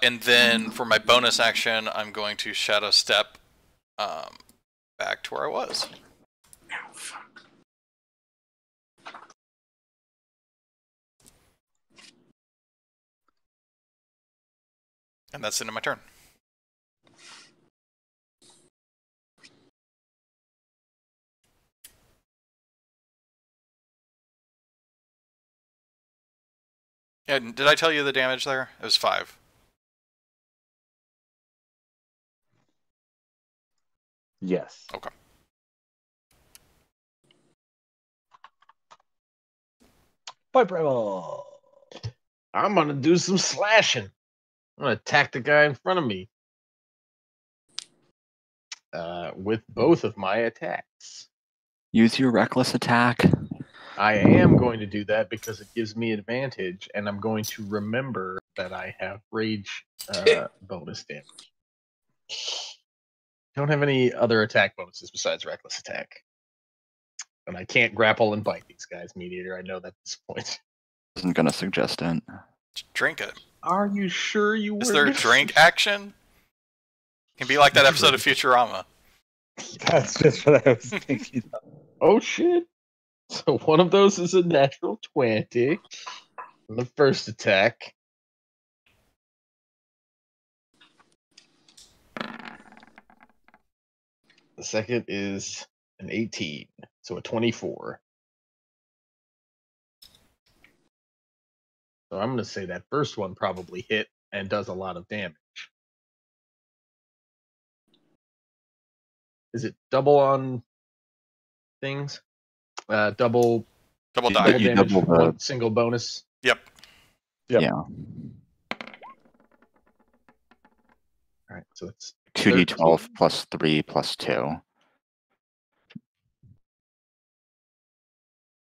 S4: And then for my bonus action, I'm going to Shadow Step back to where I was.
S3: Oh, fuck.
S4: And that's the end of my turn. Yeah, did I tell you the damage there? It was 5.
S1: Yes.
S4: Okay.
S1: Pipe Rival.
S5: I'm gonna do some slashing. I'm gonna attack the guy in front of me. With both of my attacks.
S2: Use your reckless attack.
S5: I am going to do that because it gives me advantage, and I'm going to remember that I have rage bonus damage. Don't have any other attack bonuses besides reckless attack. And I can't grapple and bite these guys, Mediator. I know that at this point.
S2: Isn't gonna suggest it.
S4: Drink it.
S5: Are you sure you were?
S4: Is there a drink action? Can be like that episode of Futurama.
S1: That's just what I was thinking of.
S5: Oh shit! So one of those is a natural 20 on the first attack. The second is an 18, so a 24. So I'm going to say that first one probably hit and does a lot of damage. Is it double on things? Double
S4: die.
S5: damage,
S2: double the-
S5: one single bonus.
S4: Yep.
S1: Yep.
S2: Yeah.
S5: All right, so it's
S2: 2d12 plus 3 plus 2.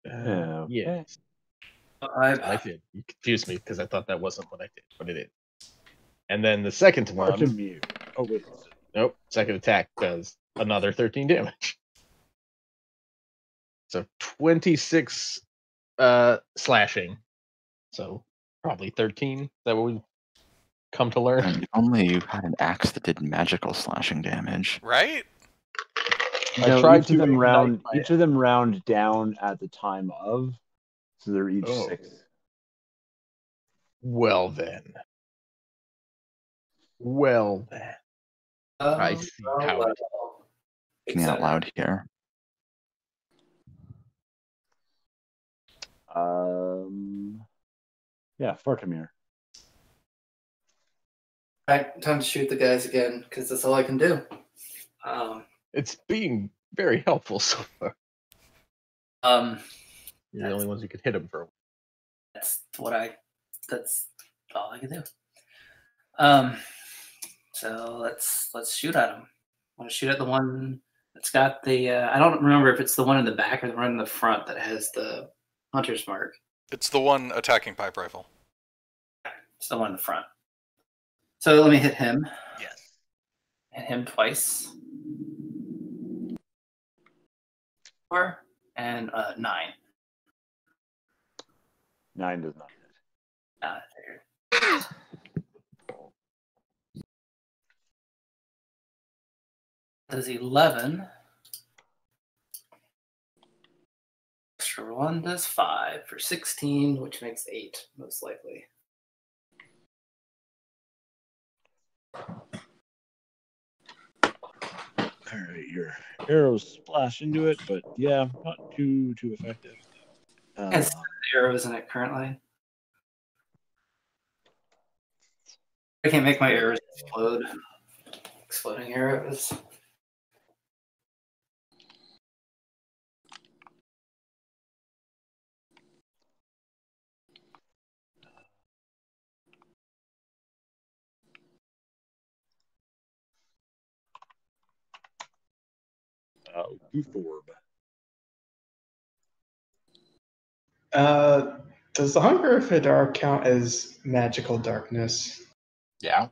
S1: Okay.
S5: Yes, I did. You confused me because I thought that wasn't what I did, but it is. And then the second one.
S1: Artemute. Oh, wait.
S5: Nope. Second attack does another 13 damage. So 26 slashing. So probably 13. That what we come to learn.
S2: And if only you had an axe that did magical slashing damage.
S4: Right?
S5: I tried
S1: each of them
S5: ignite
S1: round.
S5: my-
S1: Each of them round down at the time of, so they're each 6.
S5: Well then. I see how it.
S2: Thinking out loud here.
S1: Yeah, Fartamir.
S6: Alright, time to shoot the guys again, because that's all I can do.
S5: It's being very helpful so far. You're the only ones who could hit him for.
S6: That's all I can do. So let's shoot at him. I want to shoot at the one that's got the. I don't remember if it's the one in the back or the one in the front that has the hunter's mark.
S4: It's the one attacking pipe rifle.
S6: It's the one in the front. So let me hit him.
S1: Yes.
S6: Hit him twice. 4 and 9.
S1: 9 does not hit.
S6: Figured. Does 11. Extra 1 does 5 for 16, which makes 8, most likely.
S1: All right, your arrows splash into it, but yeah, not too effective.
S6: Has arrows in it currently. I can't make my arrows explode. Exploding arrows.
S1: Gooforb.
S7: Does the Hunger of Hadar count as magical darkness?
S8: Yeah.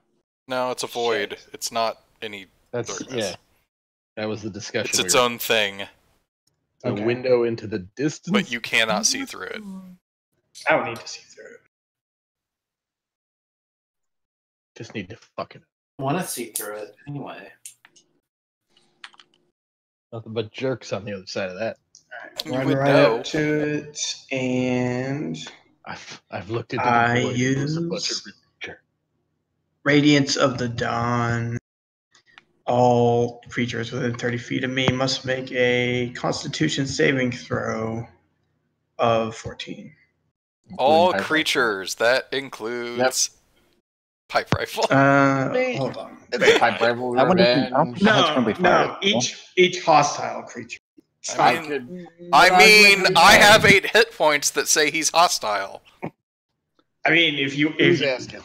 S4: No, it's a void.
S7: Shit.
S4: It's not any
S5: That's
S4: darkness.
S5: yeah. That was the discussion.
S4: It's its own thing,
S5: A
S7: Okay.
S5: window into the distance,
S4: but you cannot see through it.
S7: I don't need to see through it.
S5: just need to fucking
S6: I want to see through it anyway.
S5: nothing but jerks on the other side of that.
S4: You
S7: Run
S4: would
S7: right
S4: know.
S7: up to it, and
S5: I've looked into the
S7: I
S5: void. It was a bunch of
S7: use
S5: jerks.
S7: Radiance of the Dawn. All creatures within 30 feet of me must make a Constitution saving throw of 14.
S4: All
S8: Pipe
S4: creatures. That includes pipe rifle.
S7: Hold on.
S8: Rifle. Pipe rifle
S2: That one doesn't- I don't
S8: revenge.
S2: think that has friendly fire.
S7: No. Each hostile creature.
S4: I mean, I have 8 hit points that say he's hostile.
S7: I mean,
S5: Who's asking?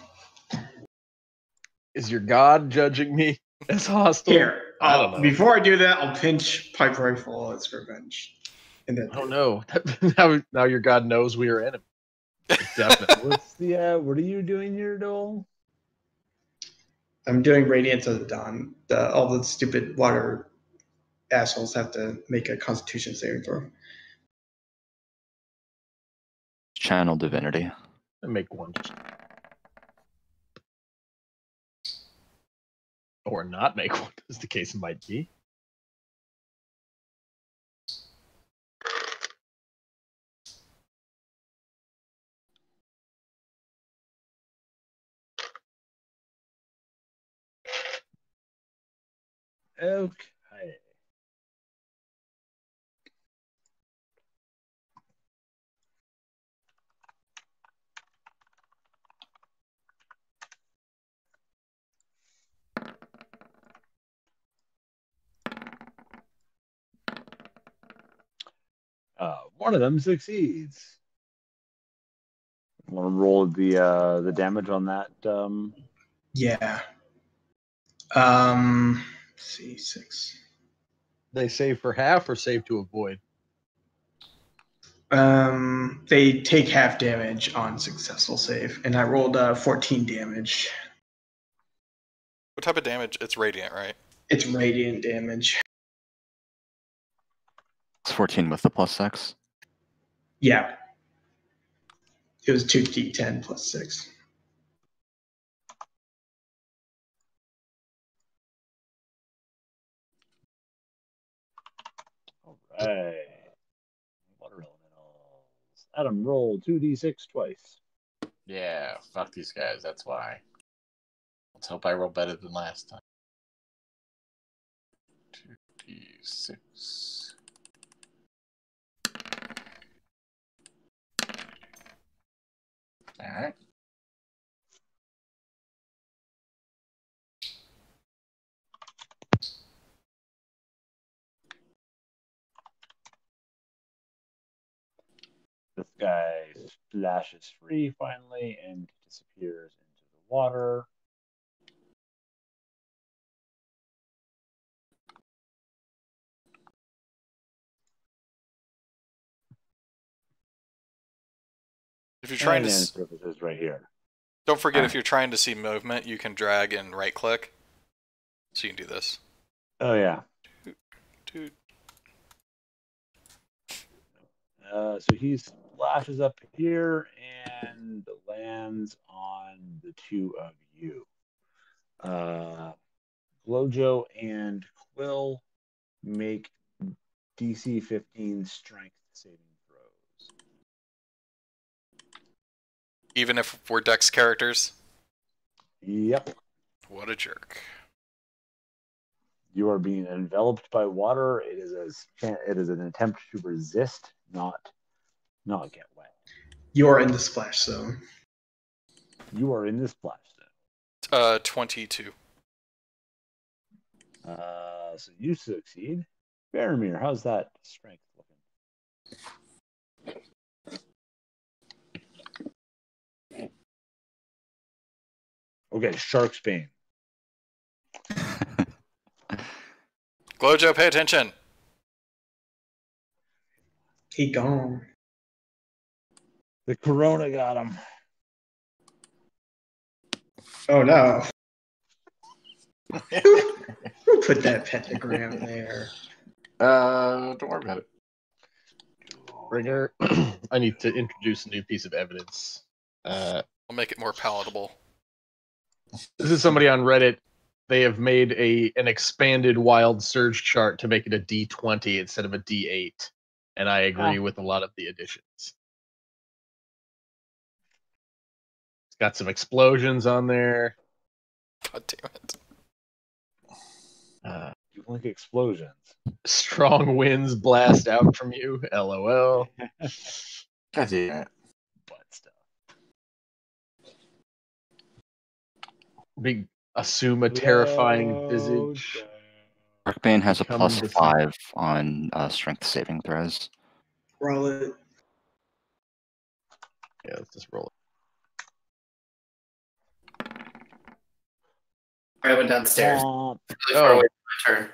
S5: Is your god judging me as hostile?
S7: Here,
S5: I don't know.
S7: before I do that, I'll pinch Pipe Rifle as revenge. And then
S5: Oh no! now your god knows we are enemies. Definitely.
S1: What are you doing here, Dole?
S7: I'm doing Radiance of the Dawn. All the stupid water assholes have to make a Constitution saving throw.
S2: Channel divinity.
S5: I make one. Or not make one, as the case might be.
S1: Okay. One of them succeeds. Want to roll the damage on that?
S7: Yeah. Let's see, 6.
S5: They save for half or save to avoid?
S7: They take half damage on successful save, and I rolled 14 damage.
S4: What type of damage? It's radiant, right?
S7: It's radiant damage.
S2: It's 14 with the plus 6.
S7: Yeah. It was 2d10 plus 6.
S1: All right. Water elementals. Adam, roll 2d6 twice.
S8: Yeah, fuck these guys. That's why. Let's hope I roll better than last time. 2d6. All right.
S1: This guy splashes free finally and disappears into the water.
S4: If you're trying to,
S1: surfaces right here.
S4: don't forget if you're trying to see movement, you can drag and right click, so you can do this.
S1: Oh yeah.
S4: Dude.
S1: So he splashes up here and lands on the two of you. Glojo and Quill make DC 15 strength saving throws.
S4: Even if we're Dex characters?
S1: Yep.
S4: What a jerk.
S1: You are being enveloped by water. It is an attempt to resist, not get wet.
S7: You are in the splash zone.
S1: You are in the splash zone.
S4: 22.
S1: So you succeed. Faramir, how's that strength looking? Okay, Shark's Bane.
S4: Glojo, pay attention.
S7: He gone.
S1: The corona got him.
S7: Oh no. Who put that pentagram there?
S8: Don't worry about it.
S5: Ringer, I need to introduce a new piece of evidence.
S4: I'll make it more palatable.
S5: This is somebody on Reddit. They have made an expanded wild surge chart to make it a D20 instead of a D8, and I agree with a lot of the additions. It's got some explosions on there.
S4: God damn it.
S1: You like explosions.
S5: Strong winds blast out from you. LOL.
S8: God damn it.
S1: Butt stuff.
S5: Assume a terrifying visage.
S2: Darkbane has a
S5: Become
S2: plus
S5: the-
S2: 5 on strength saving throws.
S7: Roll it.
S5: Yeah, let's just roll
S6: I went downstairs.
S1: Womp.
S6: Really far away from my turn.
S5: it.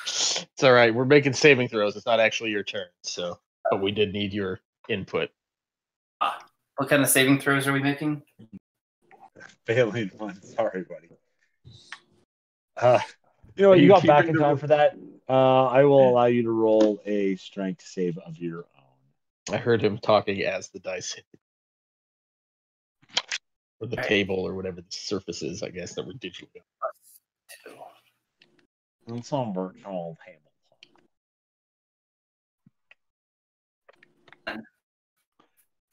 S5: It's all right. We're making saving throws. It's not actually your turn, so but we did need your input.
S6: What kind of saving throws are we making?
S1: Failing one. Sorry, buddy. You know what?
S5: Are
S1: You
S5: you
S1: got back
S5: keeping
S1: in
S5: the-
S1: time for that. I will allow you to roll a strength save of your own.
S5: I heard him talking as the dice hit. Or the table or whatever the surface is, I guess, that we're digitally on.
S1: It's on virtual table.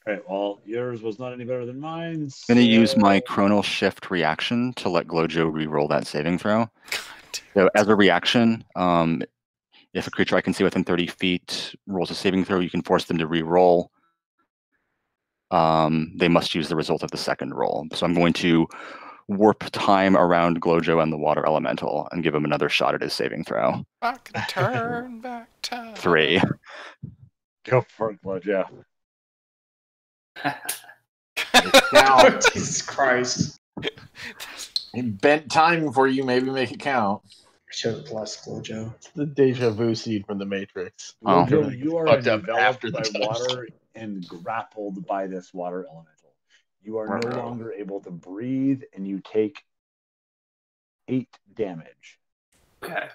S1: All right, well, yours was not any better than mine.
S2: I'm going to use my Chronal Shift reaction to let Glojo re-roll that saving throw. So as a reaction, if a creature I can see within 30 feet rolls a saving throw, you can force them to re-roll. They must use the result of the second roll. So I'm going to warp time around Glojo and the water elemental and give him another shot at his saving throw.
S4: Back turn back time.
S2: 3.
S1: Go for it, Glojo.
S8: Now,
S7: Jesus Christ.
S8: bent time for you. Maybe make it count.
S7: Should have blessed Glojo.
S5: It's the deja vu scene from the Matrix.
S2: Oh.
S1: Glojo, you are
S5: Fucked up
S1: enveloped
S5: after the
S1: by
S5: time.
S1: water and grappled by this water elemental. You are no longer able to breathe, and you take 8 damage.
S6: Okay.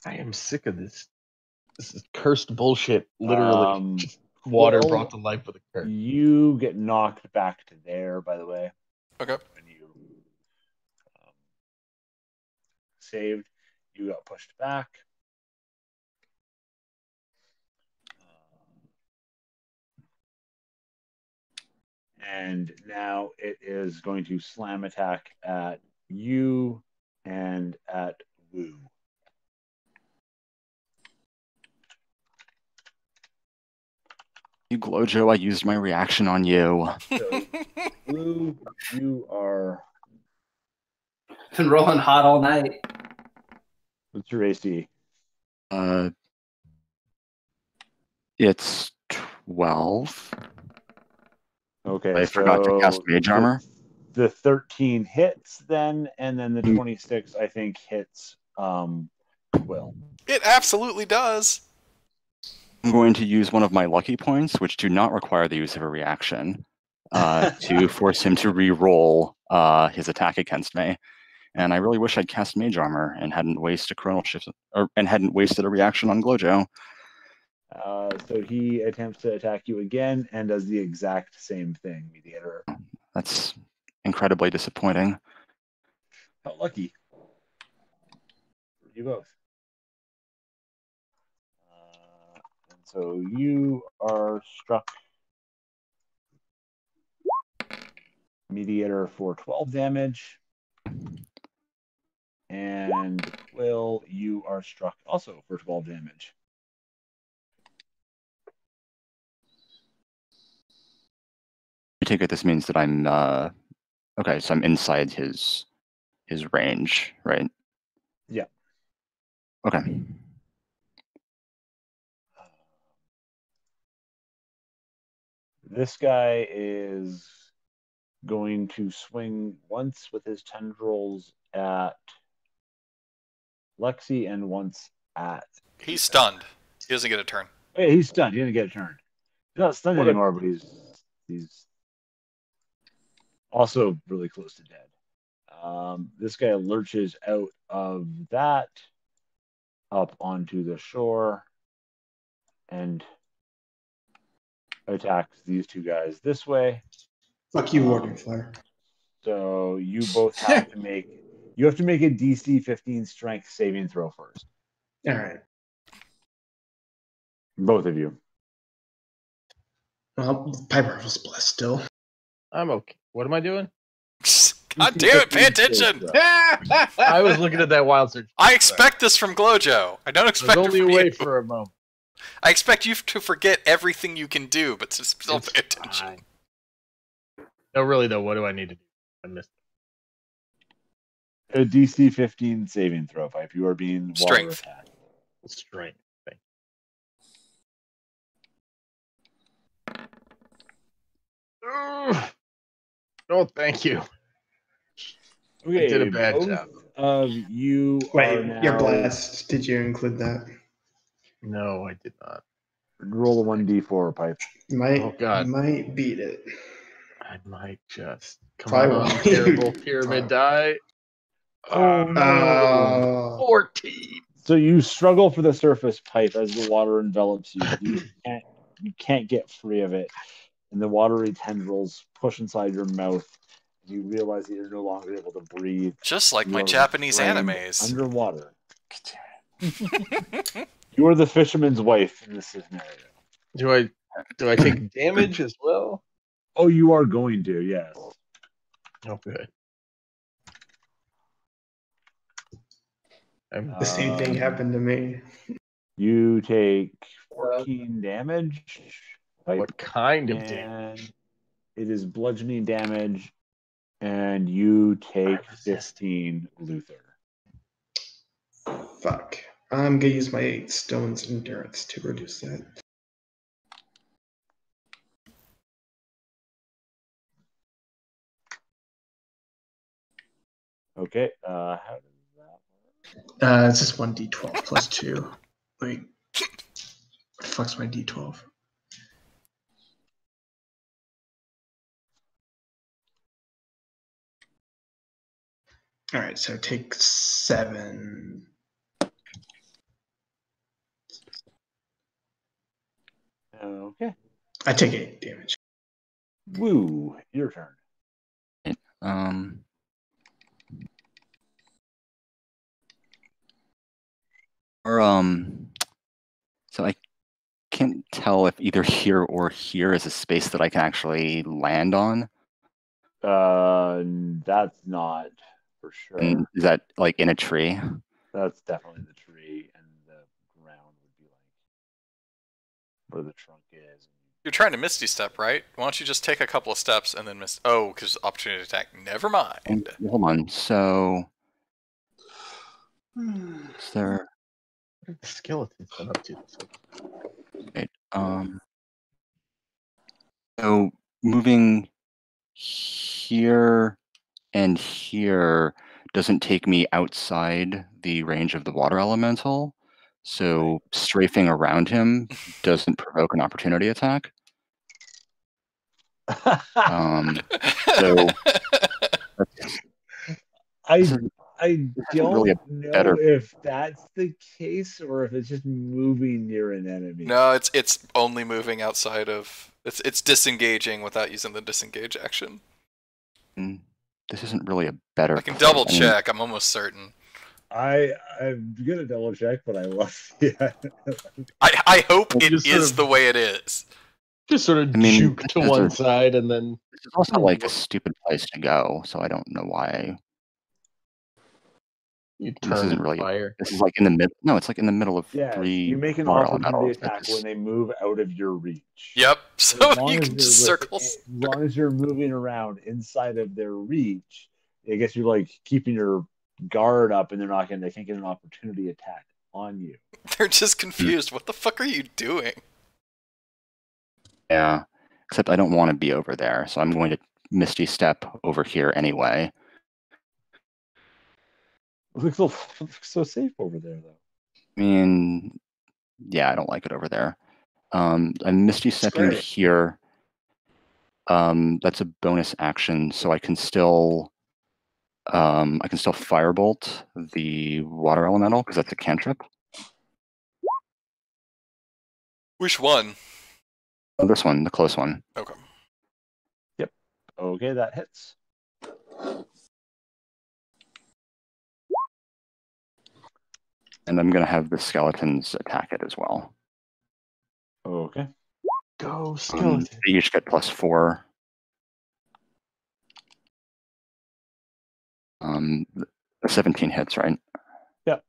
S5: I am sick of this. This is cursed bullshit. Literally, just water
S1: Quill,
S5: brought to life with a curse.
S1: You get knocked back to there, by the way.
S4: Okay.
S1: When you saved, you got pushed back. And now it is going to slam attack at you and at Woo.
S2: You Glojo, I used my reaction on you.
S1: So, Woo, you are.
S6: Been rolling hot all night.
S1: What's your AC?
S2: It's 12.
S1: Okay,
S2: I forgot to cast Mage Armor.
S1: The 13 hits then, and then the 26 I think hits Quill.
S4: It absolutely does.
S2: I'm going to use one of my lucky points, which do not require the use of a reaction, to force him to re-roll his attack against me. And I really wish I'd cast Mage Armor and hadn't wasted a Chronal Shift, and hadn't wasted a reaction on Glojo.
S1: So he attempts to attack you again and does the exact same thing, Mediator.
S2: That's incredibly disappointing.
S1: How lucky. You both. And so you are struck, Mediator, for 12 damage. And Quill, you are struck also for 12 damage.
S2: I take it this means that I'm okay, so I'm inside his range, right?
S1: Yeah.
S2: Okay.
S1: This guy is going to swing once with his tendrils at Lexi and once at.
S4: He's stunned. He doesn't get a turn.
S1: Hey, he's stunned. He didn't get a turn. He's not stunned anymore, but he's also really close to dead. This guy lurches out of that up onto the shore and attacks these two guys this way.
S7: Fuck you, Warden Flare.
S1: So you both have to make a DC 15 strength saving throw first.
S7: All right.
S1: Both of you.
S7: Well, Piper was blessed still.
S5: I'm okay. What am I doing?
S4: God damn it, pay attention!
S5: I was looking at that wild search.
S4: I expect this from Glojo. I don't
S5: I
S4: expect
S5: was
S4: it
S5: only
S4: from
S5: away
S4: you.
S5: for a moment.
S4: I expect you to forget everything you can do, but to still
S5: It's
S4: pay attention.
S5: fine. No, really though, what do I need to do? I missed
S1: A DC 15 saving throw, Pipe. You are being water
S4: Strength.
S1: attacked.
S5: strength. Thank you. No, thank you.
S1: Okay,
S5: I did a bad
S1: both
S5: job.
S1: of you are
S7: Wait,
S1: now...
S7: you're blessed. Did you include that?
S5: No, I did not.
S1: Roll a 1d4, Pipe.
S5: Oh, God.
S7: Might beat it.
S5: I might just. Come
S7: Probably
S5: on,
S7: won't.
S5: terrible pyramid die.
S1: Oh, no.
S5: 14.
S1: So you struggle for the surface, Pipe, as the water envelops you. You can't get free of it. And the watery tendrils push inside your mouth. You realize that you're no longer able to breathe.
S4: Just like
S1: You
S4: my
S1: are
S4: Japanese
S1: restrained
S4: animes.
S1: Underwater. You are the fisherman's wife in this scenario.
S5: Do I take damage as well?
S1: Oh, you are going to, yes.
S5: Oh, good.
S7: The same thing happened to me.
S1: You take 14 damage. Pipe,
S5: What kind of damage?
S1: and it is bludgeoning damage, and you take 15 Luther.
S7: Fuck. I'm gonna use my stone's endurance to reduce that.
S1: Okay, how does that work?
S7: It's just 1d12 plus 2. Wait. What the fuck's my d12? Alright, so take 7.
S1: Okay.
S7: I take 8 damage.
S1: Woo, your turn.
S2: So I can't tell if either here or here is a space that I can actually land on.
S1: That's not for sure.
S2: And is that like in a tree?
S1: That's definitely the tree, and the ground would be like where the trunk is.
S4: You're trying to Misty Step, right? Why don't you just take a couple of steps and then miss? Oh, because opportunity attack. Never mind.
S2: Hold on. So, is there?
S5: What have the skeletons been up to this week?
S2: Wait, so moving here and here doesn't take me outside the range of the water elemental. So strafing around him doesn't provoke an opportunity attack. So
S1: I don't
S2: really
S1: know
S2: better-
S1: if that's the case or if it's just moving near an enemy.
S4: No, it's only moving outside of. It's disengaging without using the disengage action.
S2: This isn't really a better.
S4: I can double
S2: I mean,
S4: check. I'm almost certain.
S1: I'm gonna double check, but I love
S4: I hope it
S5: just sort
S4: is
S5: of-
S4: the way it is.
S5: Just sort of
S2: I mean,
S5: juke to
S2: this is
S5: one
S2: a-
S5: side and then.
S2: This is also like a stupid place to go, so I don't know why.
S5: You
S2: This
S5: turn
S2: isn't really.
S5: fire.
S2: This is like in the middle. No, it's like in the middle of
S1: Yeah,
S2: three.
S1: you make an
S2: water
S1: opportunity
S2: elementals.
S1: attack
S2: It's-
S1: when they move out of your reach.
S4: Yep.
S1: As
S4: So
S1: long
S4: you
S1: as
S4: can just
S1: you're
S4: circle.
S1: As long as you're moving around inside of their reach, I guess you're like keeping your guard up, and they can't get an opportunity attack on you.
S4: They're just confused. What the fuck are you doing?
S2: Yeah, except I don't want to be over there, so I'm going to Misty Step over here anyway.
S1: It looks so safe over there, though.
S2: I mean, yeah, I don't like it over there. I'm Misty Stepping
S7: great.
S2: here. That's a bonus action, so I can still firebolt the water elemental because that's a cantrip.
S4: Which one?
S2: Oh, this one, the close one.
S4: Okay.
S1: Yep. Okay, that hits.
S2: And I'm going to have the skeletons attack it as well.
S1: Okay.
S5: Go skeleton.
S2: They each get +4. The 17 hits, right?
S1: Yep.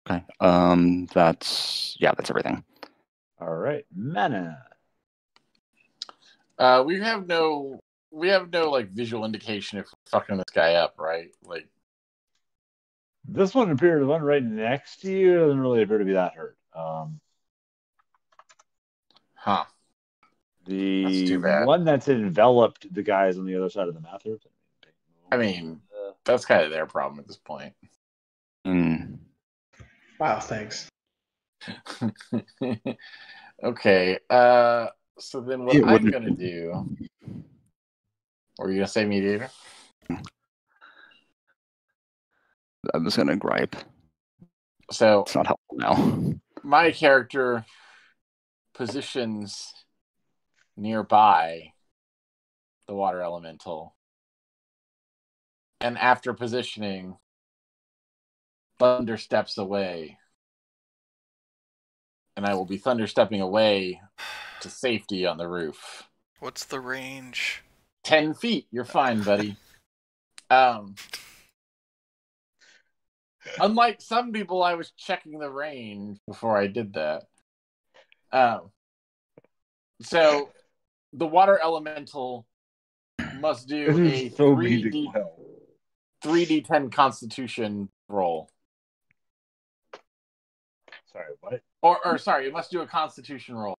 S2: Okay. That's everything.
S1: All right, mana.
S8: We have no like visual indication if we're fucking this guy up, right? Like
S1: This one appeared, the one right next to you doesn't really appear to be that hurt.
S8: huh. That's
S1: The
S8: too bad.
S1: one that's enveloped the guys on the other side of the map here.
S8: I mean, that's kind of their problem at this point.
S2: Mm.
S7: Wow, thanks.
S8: Okay. So then what
S2: It
S8: I'm
S2: wouldn't-
S8: gonna do? Or are you gonna say mediator?
S2: I was going to gripe.
S8: So
S2: It's not helpful now.
S8: my character positions nearby the water elemental, and after positioning, thunder steps away, and I will be thunder stepping away to safety on the roof.
S4: What's the range?
S8: 10 feet. You're fine, buddy. Unlike some people, I was checking the range before I did that. So the water elemental must do
S1: This
S8: a
S1: is so meaning well.
S8: 3d10 Constitution roll.
S1: Sorry, what?
S8: Or sorry, it must do a Constitution roll,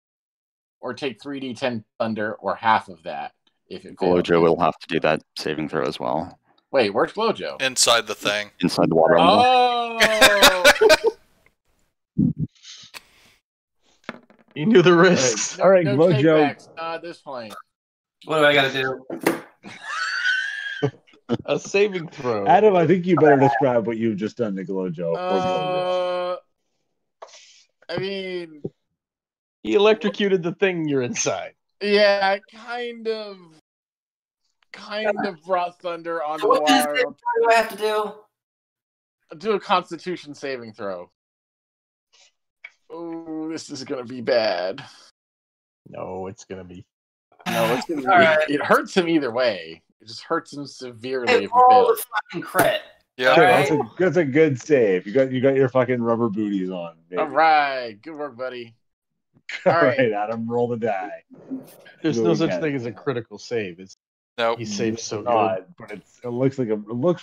S8: or take 3d10 thunder, or half of that if it fails.
S2: Glojo will have to do that saving throw as well.
S8: Wait, where's Glojo?
S4: Inside the thing.
S2: Inside the water elemental.
S8: Oh,
S5: He knew the risks.
S1: All right,
S8: no
S1: Glojo.
S8: takebacks at this point.
S6: What do I gotta do?
S5: A saving throw.
S1: Adam, I think you better describe what you've just done to Glojo.
S8: I mean,
S5: He electrocuted the thing you're inside.
S8: yeah, kind of brought thunder onto the
S6: What
S8: water.
S6: do I have to do?
S8: Do a Constitution saving throw. Oh, this is gonna be bad.
S5: No, it's gonna be.
S8: No, it's gonna be.
S6: Alright.
S8: It hurts him either way. It just hurts him severely
S6: Hey,
S8: if he
S6: roll
S8: fails.
S6: the fucking crit.
S4: Yeah.
S6: All right.
S1: That's a good save. You got your fucking rubber booties on. Baby.
S8: All right, good work, buddy.
S1: All
S8: all right.
S1: right, Adam, roll the die.
S5: There's
S1: Really
S5: no such
S1: bad.
S5: thing as a critical save. It's
S4: Nope.
S5: he saves so good.
S1: Odd, but it looks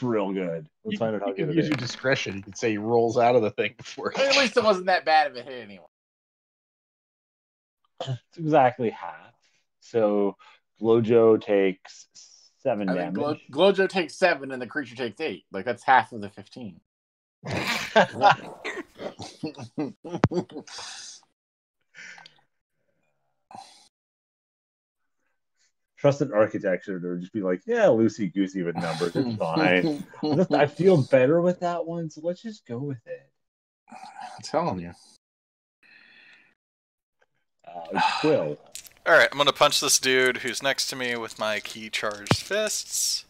S1: real good. Let's find out how
S5: You
S1: good
S5: can
S1: it
S5: use
S1: is.
S5: your discretion. You can say he rolls out of the thing before.
S8: At least it wasn't that bad of a hit anyway.
S1: It's exactly half. So Glojo takes 7
S8: I think
S1: damage.
S8: Glojo takes 7 and the creature takes 8. Like that's half of the 15.
S1: Trusted architecture to just be like, yeah, loosey goosey with numbers. It's fine. I feel better with that one, so let's just go with it.
S8: I'm telling you.
S1: Quill.
S4: All right, I'm gonna punch this dude who's next to me with my key charged fists.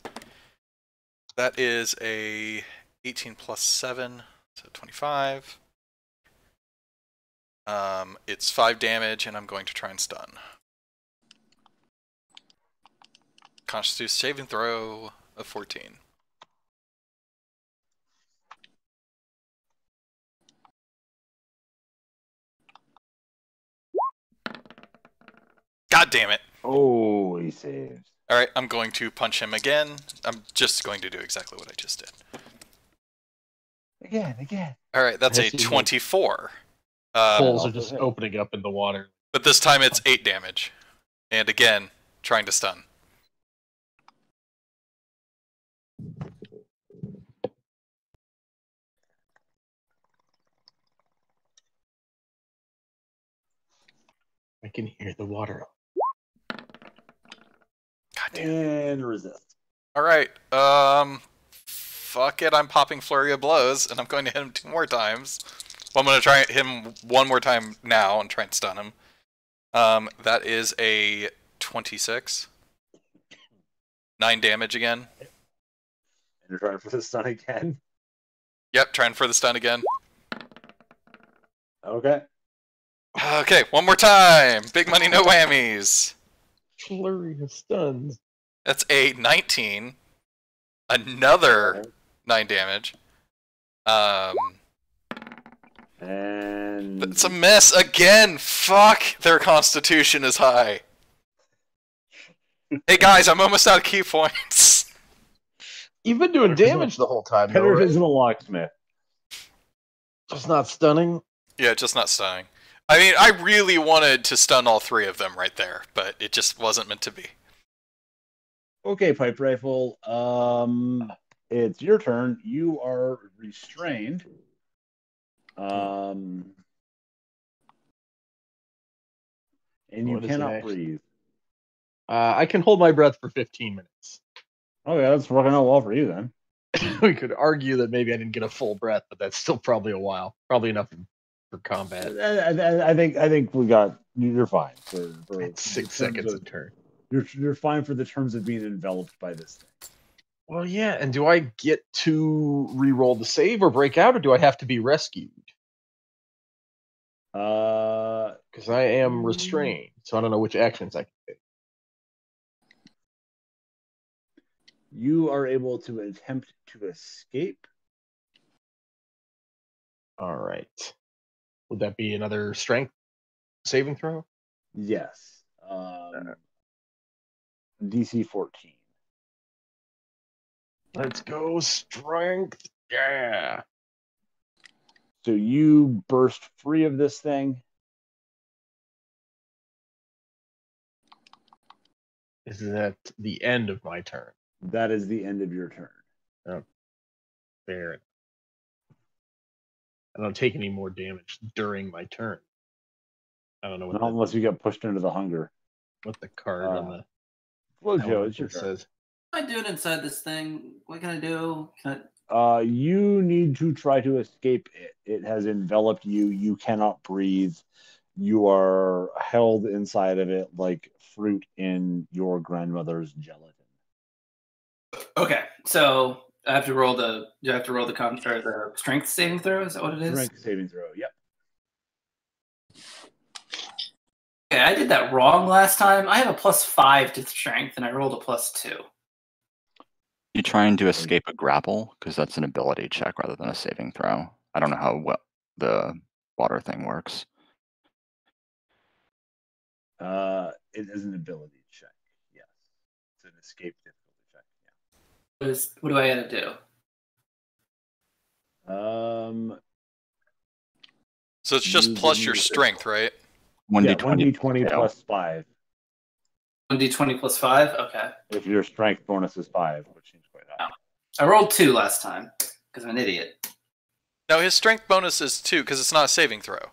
S4: That is a 18 plus 7, so 25. It's 5 damage, and I'm going to try and stun. Constitution saving throw of 14. God damn it!
S1: Oh, he saves.
S4: All right, I'm going to punch him again. I'm just going to do exactly what I just did.
S1: Again.
S4: All right, that's a
S5: Yes, you will.
S4: 24.
S5: Holes are
S1: also
S5: just
S1: hit.
S5: opening up in the water.
S4: But this time it's 8 damage. And again, trying to stun.
S5: I can hear the water.
S4: God damn.
S1: And resist.
S4: All right. Fuck it. I'm popping Flurry of Blows, and I'm going to hit him 2 more times. Well, I'm going to try and hit him 1 more time now and try and stun him. That is a 26. 9 damage again.
S1: And you're trying for the stun again.
S4: Yep, trying for the stun again.
S1: Okay.
S4: Okay, 1 more time. Big money, no whammies.
S5: Flurry of stuns.
S4: That's a 19. Another 9 damage.
S1: And
S4: It's a miss again. Fuck, their constitution is high. Hey guys, I'm almost out of key points.
S5: You've been doing damage the whole time, though,
S1: Better
S5: right?
S1: visible locksmith.
S5: Just not stunning.
S4: Yeah, just not stunning. I mean, I really wanted to stun all 3 of them right there, but it just wasn't meant to be.
S1: Okay, pipe rifle. It's your turn. You are restrained. And you
S5: What is
S1: cannot
S5: it actually?
S1: breathe.
S5: I can hold my breath for 15 minutes.
S1: Okay, that's working out well for you then.
S5: We could argue that maybe I didn't get a full breath, but that's still probably a while. Probably enough for combat.
S1: I think we got. You're fine for
S5: It's 6
S1: the
S5: seconds
S1: terms
S5: a
S1: of-
S5: turn.
S1: You're fine for the terms of being enveloped by this thing.
S5: Well, yeah, and do I get to re-roll the save or break out, or do I have to be rescued? Because I am restrained, so I don't know which actions I can take.
S1: You are able to attempt to escape.
S5: All right. Would that be another strength saving throw?
S1: Yes. DC 14.
S5: Let's go strength. Yeah.
S1: So you burst free of this thing.
S5: Is that the end of my turn?
S1: That is the end of your turn.
S5: Fair. I don't take any more damage during my turn. I don't know
S1: Not unless you get pushed into the hunger.
S5: what the card on the
S1: Well, Joe, it's your turn.
S5: says.
S6: What am I doing inside this thing? What can I do?
S1: You need to try to escape it. It has enveloped you. You cannot breathe. You are held inside of it like fruit in your grandmother's gelatin.
S6: Okay, so I have to roll the. You have to roll the strength saving throw. Is that what it is?
S1: Strength saving throw. Yep.
S6: Okay, I did that wrong last time. I have a +5 to strength, and I rolled a +2.
S2: You trying to escape a grapple? Because that's an ability check rather than a saving throw. I don't know how well the water thing works.
S1: It is an ability check. Yes, it's an escape difficulty check.
S6: What do I got to do?
S1: Yeah.
S4: So it's just plus your strength, right?
S2: 1d20.
S1: 1d20 plus 5.
S6: 1d20 plus 5? Okay.
S1: If your strength bonus is 5, which seems quite high.
S6: I rolled 2 last time, because I'm an idiot.
S4: No, his strength bonus is 2 because it's not a saving throw.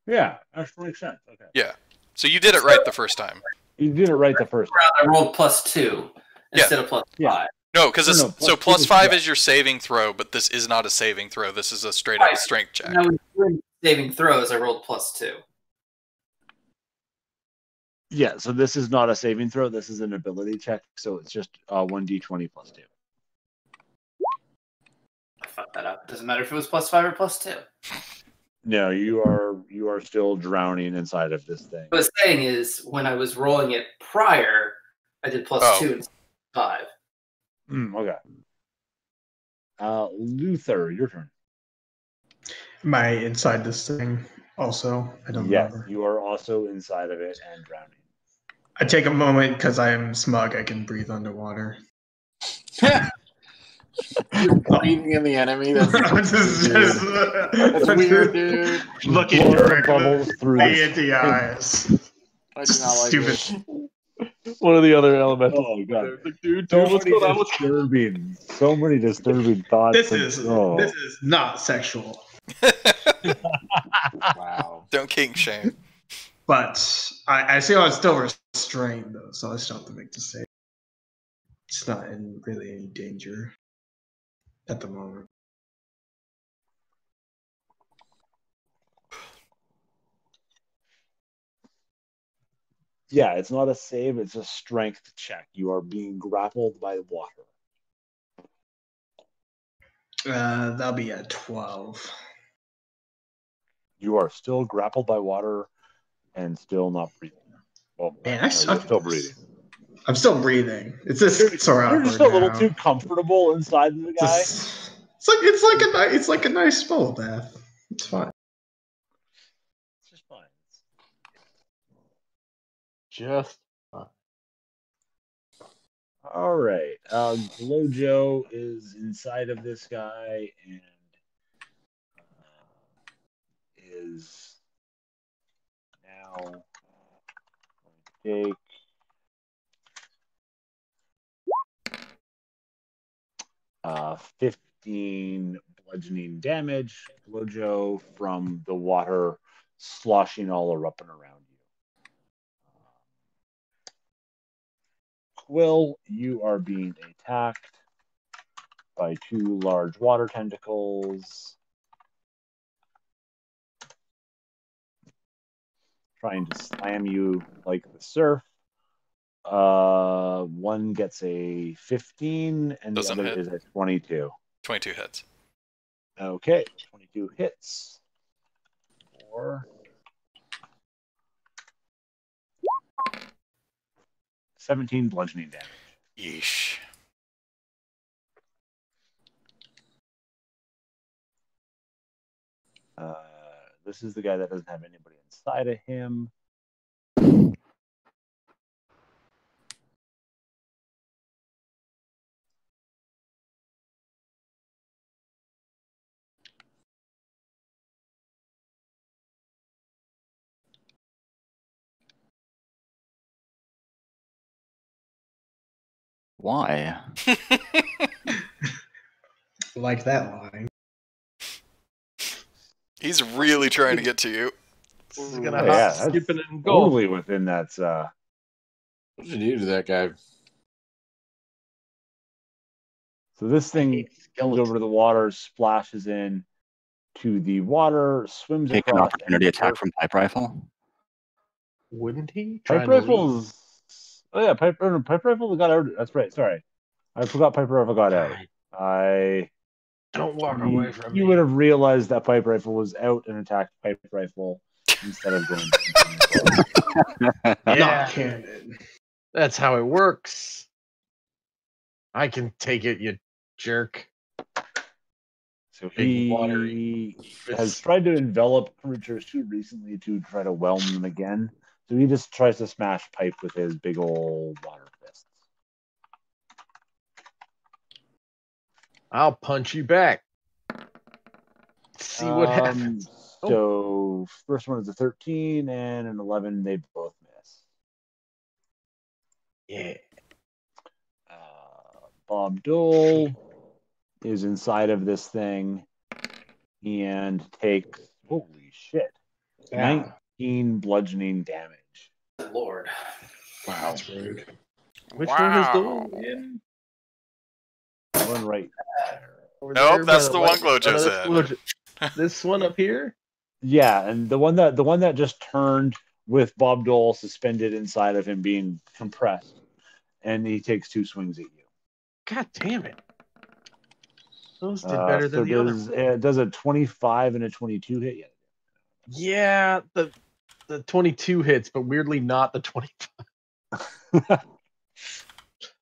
S1: Yeah, actually makes sense. Okay.
S4: Yeah. So you did it right the first time.
S1: You did it right the first time.
S6: I rolled +2 instead of +5.
S1: Yeah.
S4: No, because
S1: No,
S4: it's
S1: no, plus
S4: so plus
S1: two is
S4: 5
S1: correct.
S4: is your saving throw, but this is not a saving throw. This is a straight up
S6: Right.
S4: strength check.
S6: When I was doing saving throws, I rolled +2.
S1: Yeah, so this is not a saving throw. This is an ability check. So it's just 1d20 plus 2.
S6: I fucked that up. Doesn't matter if it was +5 or +2.
S1: No, you are still drowning inside of this thing.
S6: What I was saying is, when I was rolling it prior, I did +2 instead of 5.
S1: Okay. Luther, your turn.
S7: Am I inside this thing also? I don't
S1: Yes,
S7: remember.
S1: you are also inside of it and drowning.
S7: I take a moment because I am smug. I can breathe underwater.
S3: Just breathing in the enemy. That's weird, dude.
S7: Looking
S1: Blood
S7: directly
S1: bubbles through
S7: into
S1: the
S7: the eyes.
S3: I do not like
S7: Stupid.
S3: it.
S5: One of the other elementals.
S1: Oh god.
S5: Like, dude,
S1: So
S5: what's
S1: many
S5: going on?
S1: disturbing, so many disturbing thoughts.
S7: This is not sexual.
S3: Wow.
S4: Don't kink shame.
S7: But I see how it's still restrained though, so I still have to make the save. It's not in really any danger at the moment.
S1: Yeah, it's not a save, it's a strength check. You are being grappled by water.
S7: That'll be at 12.
S1: You are still grappled by water and still not breathing. Well,
S7: Man,
S1: you're still breathing.
S7: I'm still breathing. It's just sort
S1: You're
S7: of
S1: just a little too comfortable inside the guy.
S7: It's like a nice bubble bath. It's fine.
S1: It's just fine.
S5: Just
S1: All right. Glojo is inside of this guy and is now going to take 15 bludgeoning damage. Glojo from the water sloshing all up and around you. Quill, you are being attacked by 2 large water tentacles. Trying to slam you like the surf. One gets a 15 and
S4: Doesn't
S1: the other
S4: hit.
S1: is a 22.
S4: 22 hits.
S1: Okay, 22 hits. 4. 17 bludgeoning damage.
S4: Yeesh.
S1: This is the guy that doesn't have anybody inside of him.
S2: Why?
S7: Like that line.
S4: He's really trying to get to you.
S5: This is gonna
S1: Oh,
S5: hop,
S1: yeah, that's
S5: skipping, and go.
S1: totally within that.
S3: What did you do to that guy?
S1: So this thing comes over to the water, splashes in to the water, swims
S2: Take an
S1: across.
S2: opportunity attack from pipe rifle.
S5: Wouldn't he?
S1: Pipe
S5: Trying to leave.
S1: rifles. Oh yeah, pipe rifle got out. That's right. Sorry, I forgot pipe rifle got out.
S5: Don't walk away from
S1: You
S5: me.
S1: would have realized that pipe rifle was out and attacked pipe rifle instead of going.
S5: Yeah,
S7: Not canon.
S5: that's how it works. I can take it, you jerk.
S1: So
S5: Big
S1: he has tried to envelop creatures too recently to try to whelm them again. So he just tries to smash pipe with his big old water fists.
S5: I'll punch you back. See what happens.
S1: So first one is a 13 and an 11. They both miss.
S5: Yeah.
S1: Bob Dole is inside of this thing and takes, holy shit, 19 bludgeoning damage.
S6: Lord.
S7: Wow, that's rude.
S5: Which
S4: Wow.
S5: one is the one in?
S1: One right there.
S5: Over
S4: Nope,
S5: there
S4: that's
S5: by
S4: the one
S5: light?
S4: Glojo
S5: Oh,
S4: said.
S5: that's this one up here?
S1: Yeah, and the one that just turned with Bob Dole suspended inside of him being compressed, and he takes 2 swings at you.
S5: God damn it. Those did better than the other.
S1: Does a 25 and a 22 hit yet?
S5: Yeah, the 22 hits, but weirdly not the 25.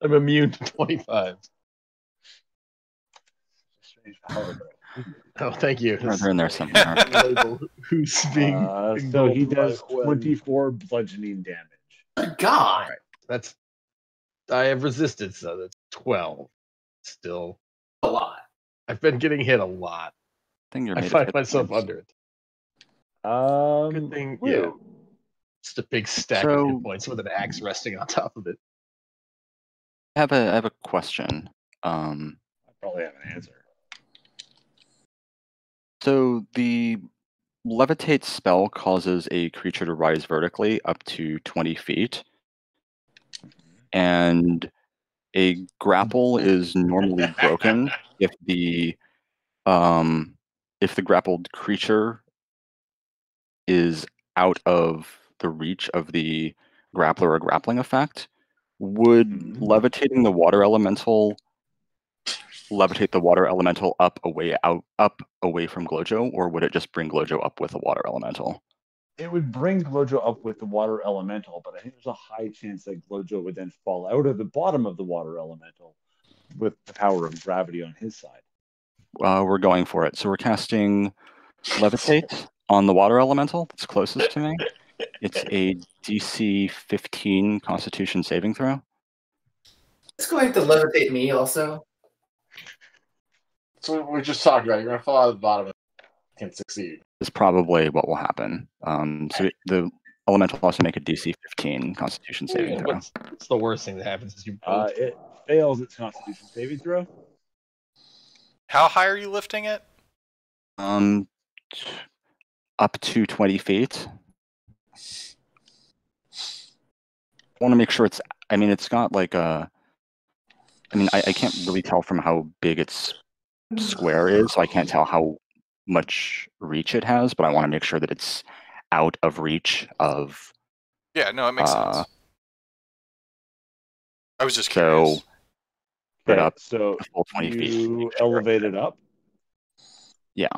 S5: I'm immune to 25. Oh, thank you.
S2: They're in there somewhere.
S5: Label who's being
S1: So he
S5: engulfed by
S1: does
S5: web.
S1: 24 bludgeoning damage.
S6: God.
S5: That's I have resisted, so that's 12. Still. I've been getting hit a lot. I find myself under it. Good thing, yeah. Just a big stack of hit points with an axe resting on top of it.
S2: I have a question.
S1: I probably have an answer.
S2: So the levitate spell causes a creature to rise vertically up to 20 feet, and a grapple is normally broken if the grappled creature is out of the reach of the grappler or grappling effect. Would levitating the water elemental levitate the water elemental up away from Glojo, or would it just bring Glojo up with the water elemental?
S1: It would bring Glojo up with the water elemental, but I think there's a high chance that Glojo would then fall out of the bottom of the water elemental with the power of gravity on his side.
S2: We're going for it. So we're casting Levitate on the water elemental that's closest to me. It's a DC 15 Constitution saving throw.
S6: It's going to levitate me also.
S8: So we're just talking about. You're going to fall out of the bottom and can succeed.
S2: Is probably what will happen. So the elemental also make a DC 15 Constitution saving throw.
S5: What's the worst thing that happens is you both
S1: it fails its Constitution saving throw.
S4: How high are you lifting it?
S2: Up to 20 feet. I want to make sure it's. I mean, it's got like a. I mean, I can't really tell from how big its square is, so I can't tell how much reach it has, but I want to make sure that it's out of reach of.
S4: Yeah, no, it makes sense. I was just curious.
S1: So
S2: full 20 feet.
S1: You elevate it up?
S2: Yeah.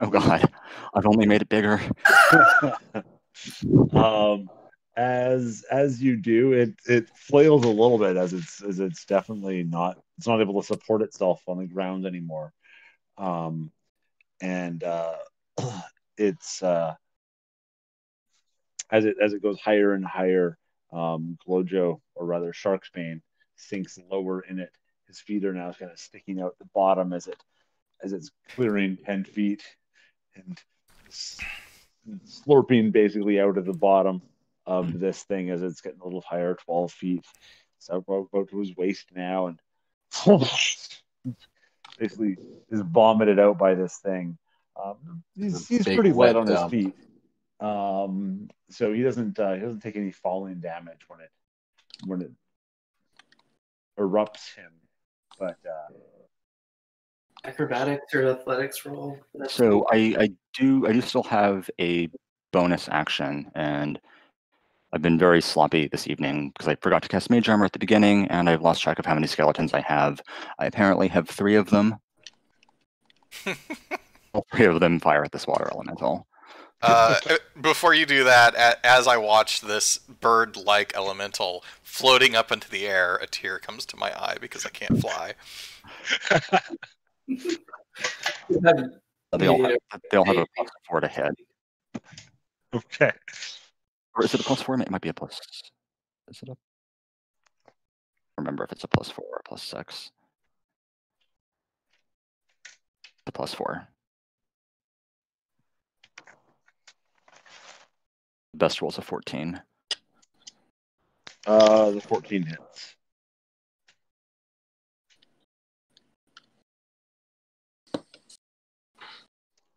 S2: Oh god, I've only made it bigger.
S1: As you do, it flails a little bit as it's definitely not able to support itself on the ground anymore. It's as it goes higher and higher, Glojo, or rather Sharksbane, sinks lower in it. His feet are now kind of sticking out the bottom as it's clearing 10 feet and slurping basically out of the bottom of this thing as it's getting a little higher, 12 feet. So about to his waist now, and basically is vomited out by this thing. He's pretty light on his feet. So he doesn't take any falling damage when it erupts him. But
S6: acrobatics or athletics roll.
S2: So I do still have a bonus action, and I've been very sloppy this evening because I forgot to cast Mage Armor at the beginning, and I've lost track of how many skeletons I have. I apparently have 3 of them. All 3 of them fire at this water elemental.
S4: Before you do that, as I watch this bird-like elemental floating up into the air, a tear comes to my eye because I can't fly.
S2: They all have a +4 to hit.
S1: Okay.
S2: Or is it a +4? It might be a plus. Is it a? Remember if it's a +4 or a +6. The +4. The best roll's a 14.
S1: The 14 hits.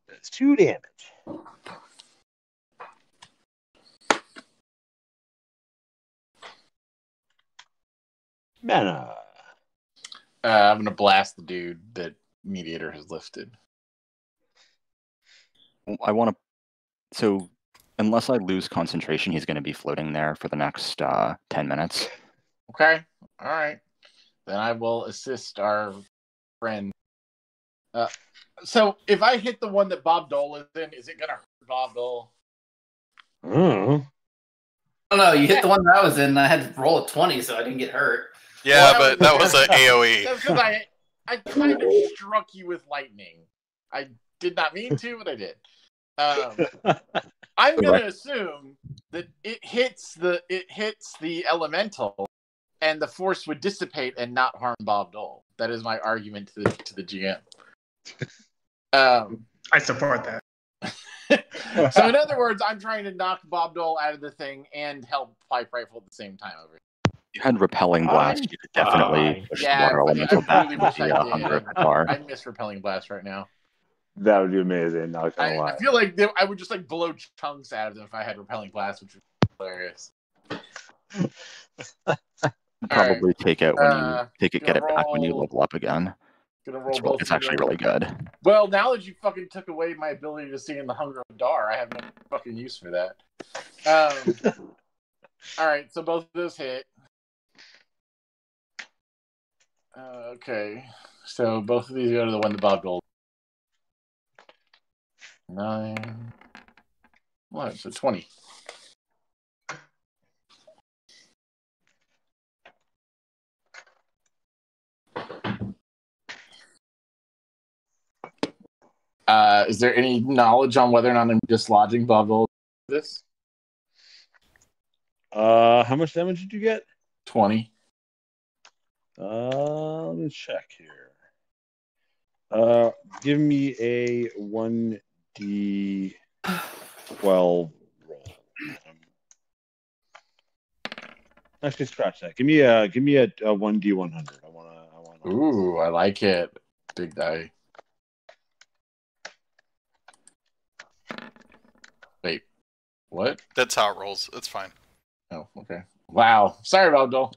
S1: That's 2 damage. Mana.
S8: I'm gonna blast the dude that Mediator has lifted.
S2: I want to. So, unless I lose concentration, he's going to be floating there for the next 10 minutes.
S8: Okay. All right. Then I will assist our friend. So, if I hit the one that Bob Dole is in, is it gonna hurt Bob Dole?
S6: Oh no, you hit the one that I was in. And I had to roll a 20, so I didn't get hurt.
S4: Yeah, but that was an AOE.
S8: That's because I kind of struck you with lightning. I did not mean to, but I did. I'm going to assume that it hits the elemental, and the force would dissipate and not harm Bob Dole. That is my argument to the GM.
S7: I support that.
S8: So in other words, I'm trying to knock Bob Dole out of the thing and help Pipe Rifle at the same time over here.
S2: You had Repelling Blast. You could definitely push the water elemental
S8: I
S2: back
S8: really wish I
S2: the
S8: did.
S2: hunger of Hadar.
S8: I miss Repelling Blast right now.
S1: That would be amazing. Not gonna lie.
S8: I feel like I would just like blow chunks out of them if I had Repelling Blast, which would be hilarious.
S2: Probably take it when you get it back when you
S8: roll-
S2: level up again.
S8: Gonna roll both.
S2: It's actually really good.
S8: Well, now that you fucking took away my ability to see in the Hunger of Hadar, I have no fucking use for that. All right, so both of those hit. Okay, so both of these go to the one that Bob Gold. 9. What? So 20. Is there any knowledge on whether or not I'm dislodging Bob Gold this?
S1: How much damage did you get?
S8: 20.
S1: Let me check here. Give me a 1d12 roll. Actually, scratch that. Give me a 1d100. I want.
S8: Ooh, I like it. Big die. Wait, what?
S4: That's how it rolls. It's fine.
S8: Oh, okay. Wow. Sorry about Dole.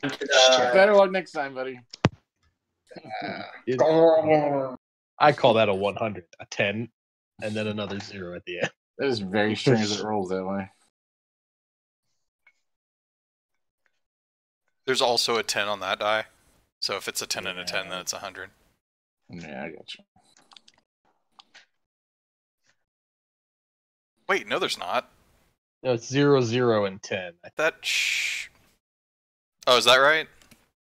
S8: Better luck next time, buddy.
S5: I call that a 100, a 10, and then another 0 at the end.
S8: That is very strange that it rolls that way.
S4: There's also a 10 on that die. So if it's a 10 and a 10, then it's 100.
S8: Yeah, I got you.
S4: Wait, no, there's not.
S5: No, it's 0, 0, and 10.
S4: Oh, is that right?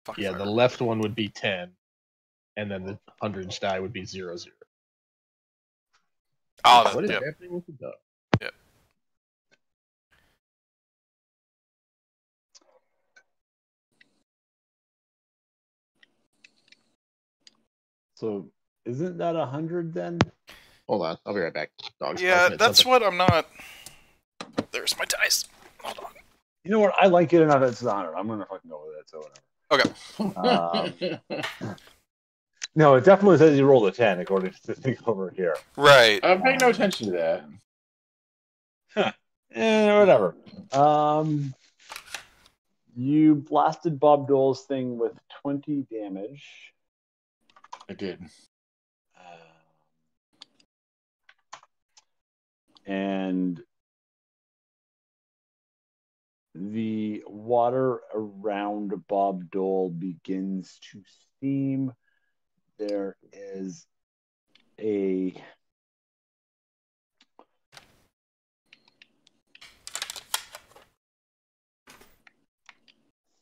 S4: Fuck
S5: Yeah, the left one would be 10, and then the 100 die would be 0, 0.
S4: Oh,
S5: what is happening with the dog?
S4: Yep.
S1: So, isn't that 100 then?
S5: Hold on, I'll be right back. Dog's
S4: Yeah,
S5: barking at
S4: that's
S5: something.
S4: what I'm not. There's my dice. Hold on.
S1: You know what? I like it enough. It's 100. I'm gonna fucking go with it. So whatever.
S4: Okay.
S1: No, it definitely says you rolled a 10 according to the thing over here.
S4: Right.
S8: I'm paying no attention to that.
S1: Whatever. You blasted Bob Dole's thing with 20 damage.
S8: I did.
S1: And the water around Bob Dole begins to steam. There is a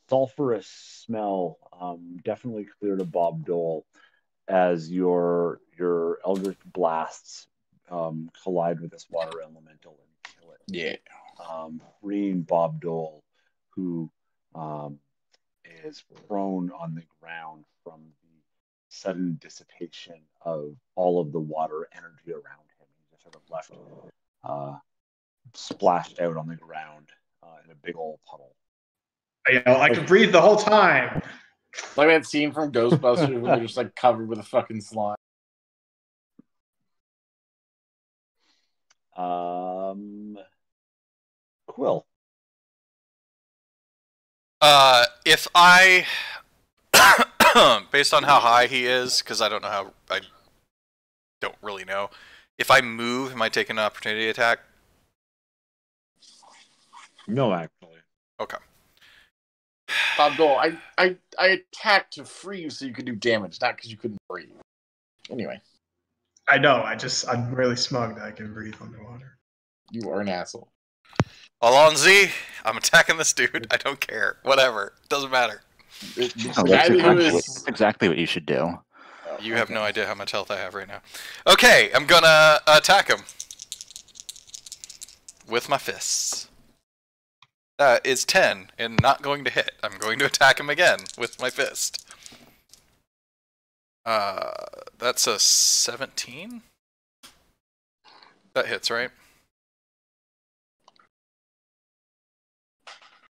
S1: sulfurous smell, definitely clear to Bob Dole, as your Eldritch blasts collide with this water elemental and kill it.
S8: Yeah.
S1: Freeing Bob Dole, who is prone on the ground from the sudden dissipation of all of the water energy around him. He's just sort of left splashed out on the ground in a big old puddle.
S7: I could breathe the whole time.
S8: Like that scene from Ghostbusters where they're just like covered with a fucking slime.
S1: Quill.
S4: If I, based on how high he is, because I don't really know. If I move, am I taking an opportunity attack?
S1: No, actually.
S4: Okay.
S8: Bob Dole, I attacked to free you so you could do damage, not because you couldn't breathe. Anyway.
S7: I know. I'm really smug that I can breathe underwater.
S8: You are an asshole.
S4: Alonzi, I'm attacking this dude. I don't care. Whatever. Doesn't matter.
S2: That's exactly what you should do.
S4: You have no idea how much health I have right now. Okay, I'm gonna attack him. With my fists. That is 10 and not going to hit. I'm going to attack him again with my fist. That's a 17. That hits, right?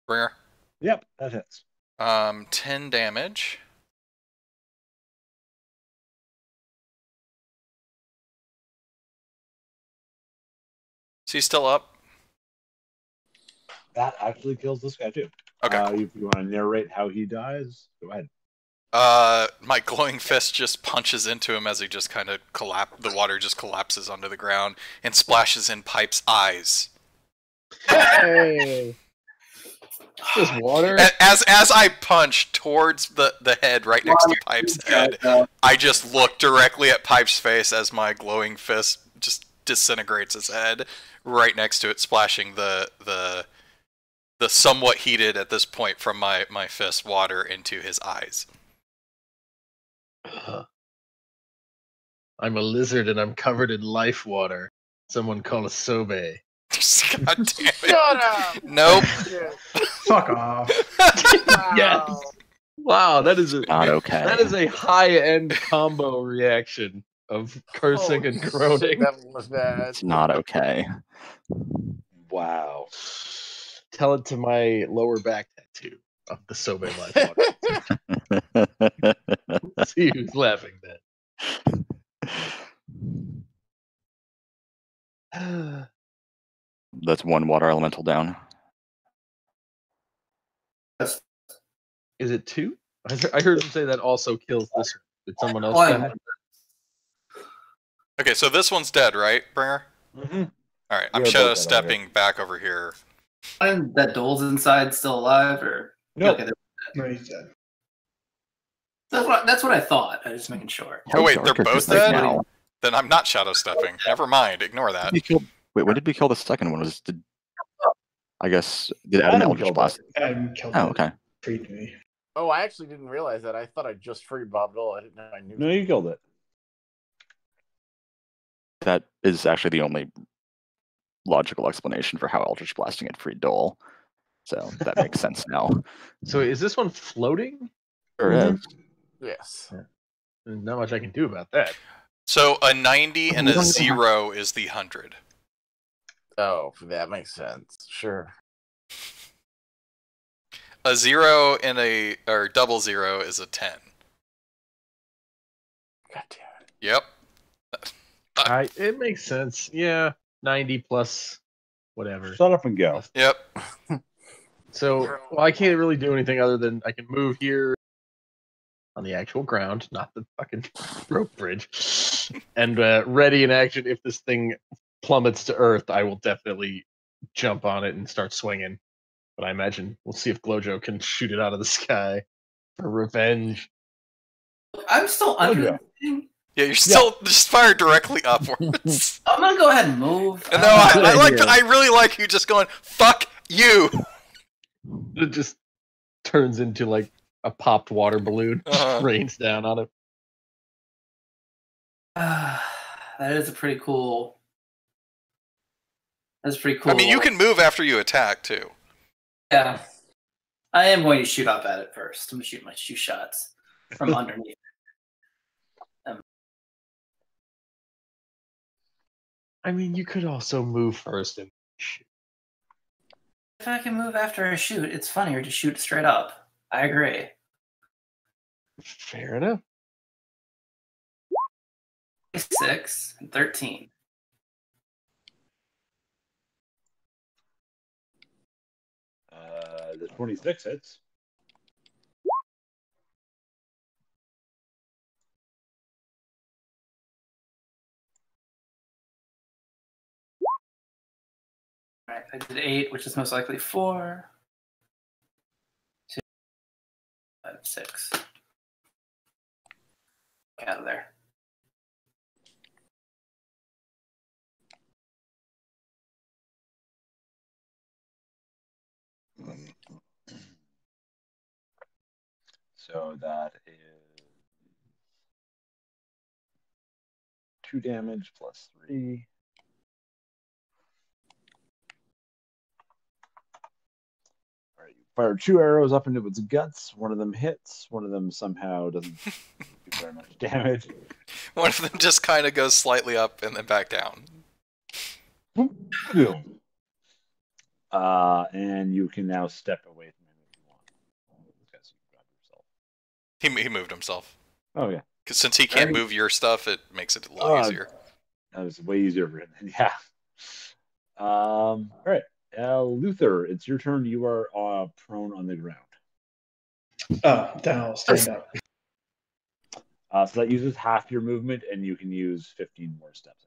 S4: Bringer.
S1: Yep, that hits.
S4: 10 damage. Is he still up?
S1: That actually kills this guy too.
S4: Okay.
S1: If you want to narrate how he dies, go ahead.
S4: My glowing fist just punches into him as he just kind of the water just collapses onto the ground and splashes in Pipe's eyes.
S5: Hey. Just water.
S4: As I punch towards the head right next to Pipe's head, I just look directly at Pipe's face as my glowing fist just disintegrates his head right next to it, splashing the somewhat heated at this point from my fist water into his eyes.
S5: I'm a lizard and I'm covered in life water. Someone call a sobe.
S4: God damn it.
S3: Shut up!
S4: Nope.
S7: Fuck off.
S5: Yes. Wow, that is
S2: Not okay.
S5: That is a high-end combo reaction of cursing and groaning.
S3: That was bad.
S2: It's not okay.
S1: Wow.
S5: Tell it to my lower back tattoo of the sobe life water. See who's laughing then.
S2: That's one water elemental down.
S5: Is it 2? I heard him say that also kills this one. Did someone else
S6: Oh,
S5: die?
S4: Okay, so this one's dead, right, Bringer?
S1: Mm-hmm.
S4: Alright, I'm
S1: Yeah,
S4: shadow
S1: both dead
S4: stepping back over here.
S6: And that Dole's inside still alive, or
S1: Nope.
S6: okay,
S7: No, he's dead.
S6: that's what I thought. I was just making sure.
S4: Oh, wait,
S2: How
S4: they're
S2: dark is
S4: both
S2: this
S4: dead?
S2: now?
S4: Then I'm not shadow stepping. Never mind, ignore that.
S2: Wait, when did we kill the second one? I guess did Adam
S1: Adam
S2: Eldritch
S1: killed
S2: Blast?
S7: Adam killed
S2: Oh,
S7: him.
S2: okay.
S7: Freed me.
S3: Oh, I actually didn't realize that. I thought I just freed Bob Dole. I didn't know I knew.
S1: No, you killed it.
S2: That is actually the only logical explanation for how Eldritch Blasting had freed Dole. So that makes sense now.
S5: So is this one floating?
S2: Sure is.
S3: Yes.
S5: There's not much I can do about that.
S4: So a 90 and a 0 is the 100.
S3: Oh, that makes sense. Sure.
S4: A 0 and or double 0 is a 10.
S3: God damn it.
S4: Yep.
S5: It makes sense. Yeah, 90 plus whatever.
S1: Shut up and go.
S4: Yep.
S5: So, well, I can't really do anything other than I can move here on the actual ground, not the fucking rope bridge, and ready in action. If this thing plummets to earth, I will definitely jump on it and start swinging. But I imagine we'll see if Glojo can shoot it out of the sky for revenge.
S6: I'm still under.
S1: Okay.
S6: the thing.
S4: Yeah, you're still just fire directly upwards.
S6: I'm gonna go ahead and move.
S4: And no, I really like you just going, fuck you.
S5: It just turns into like a popped water balloon,
S4: Uh-huh.
S5: rains down on it.
S6: That is a pretty cool. That's pretty cool.
S4: I mean, you can move after you attack, too.
S6: Yeah, I am going to shoot up at it first. I'm gonna shoot my 2 shots from underneath.
S5: I mean, you could also move first and shoot.
S6: If I can move after I shoot, it's funnier to shoot straight up. I agree.
S5: Fair enough.
S6: 6 and 13.
S1: The 26 hits.
S6: All right, I did 8, which is most likely 4. 2, 5, 6. Get out of there.
S1: So that is 2 damage plus 3. All right, you fire 2 arrows up into its guts. One of them hits. One of them somehow doesn't do very much damage.
S4: One of them just kind of goes slightly up and then back down.
S1: And you can now step away from him if you want. Because you grabbed yourself.
S4: He moved himself.
S1: Oh yeah.
S4: Because since he can't move your stuff, it makes it a little easier.
S1: That was way easier for him. Yeah. All right. Luther, it's your turn. You are prone on the ground.
S7: Oh, then I'll stand up.
S1: So that uses half your movement, and you can use 15 more steps,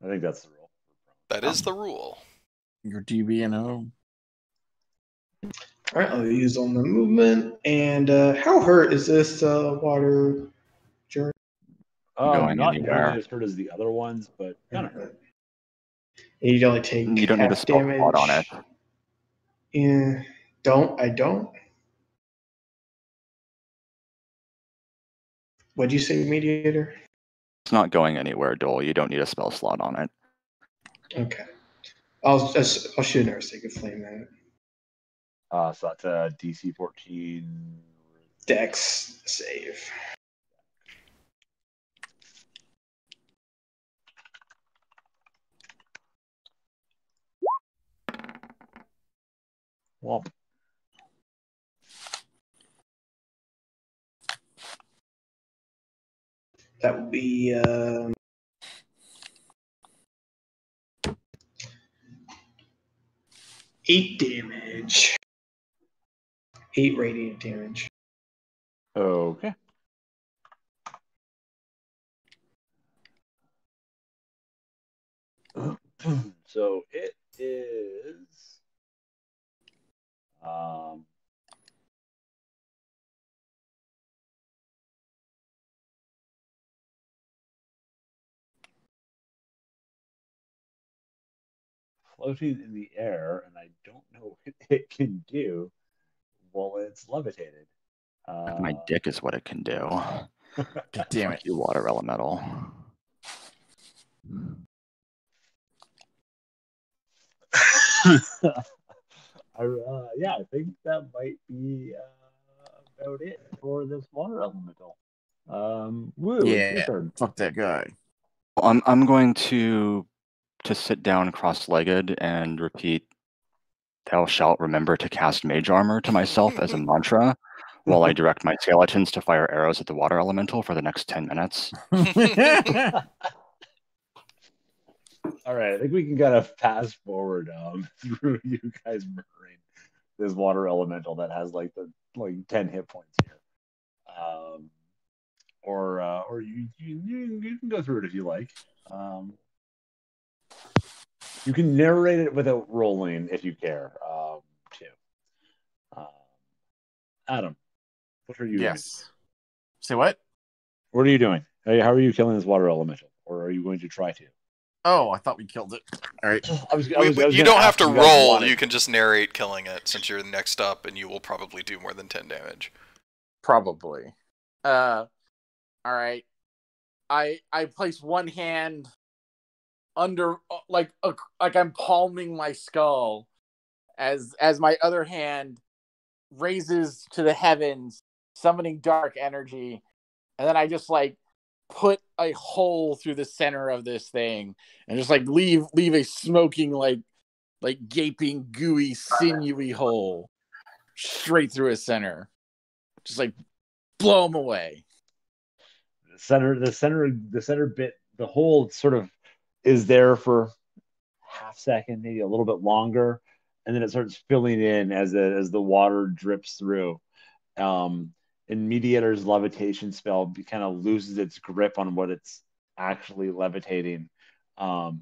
S1: I think that's the rule.
S4: That is the rule.
S8: Your DB&O.
S7: All right, I'll use on the movement. And how hurt is this water journey?
S2: Going
S1: Not
S2: anywhere.
S1: nearly as hurt as the other ones, but kind of hurt.
S7: You only take
S2: You don't need to
S7: half
S2: spell
S7: damage.
S2: slot on it.
S7: Yeah, I don't. What'd you say, mediator?
S2: It's not going anywhere, Dole. You don't need a spell slot on it.
S7: Okay. I'll shoot another Sacred Flame that.
S1: So that's a DC 14.
S7: Dex save.
S1: Womp.
S7: That would be 8 damage. 8 radiant damage.
S1: Okay. So it is floating in the air, and I don't know what it can do while it's levitated.
S2: My dick is what it can do.
S8: God damn it.
S2: You water elemental.
S1: I think that might be about it for this water elemental. Woo, it's your turn.
S8: Fuck that guy.
S2: I'm going to sit down cross-legged and repeat, "Thou shalt remember to cast mage armor" to myself as a mantra, while I direct my skeletons to fire arrows at the water elemental for the next 10 minutes.
S1: All right, I think we can kind of fast forward through you guys murdering this water elemental that has like 10 hit points here. Or you can go through it if you like. You can narrate it without rolling if you care, too. Adam, what are you doing?
S8: Say what?
S1: What are you doing? How are you killing this water elemental? Or are you going to try to?
S8: Oh, I thought we killed it. All right.
S4: You don't have to roll. You can just narrate killing it since you're next up, and you will probably do more than 10 damage.
S8: Probably. All right. I place one hand under, like I'm palming my skull, as my other hand raises to the heavens, summoning dark energy, and then I just put a hole through the center of this thing, and just leave a smoking like gaping, gooey, sinewy hole straight through his center, just blow him away.
S1: The center bit, the hole sort of is there for half second, maybe a little bit longer, and then it starts filling in as the water drips through. And Mediator's levitation spell kind of loses its grip on what it's actually levitating. There's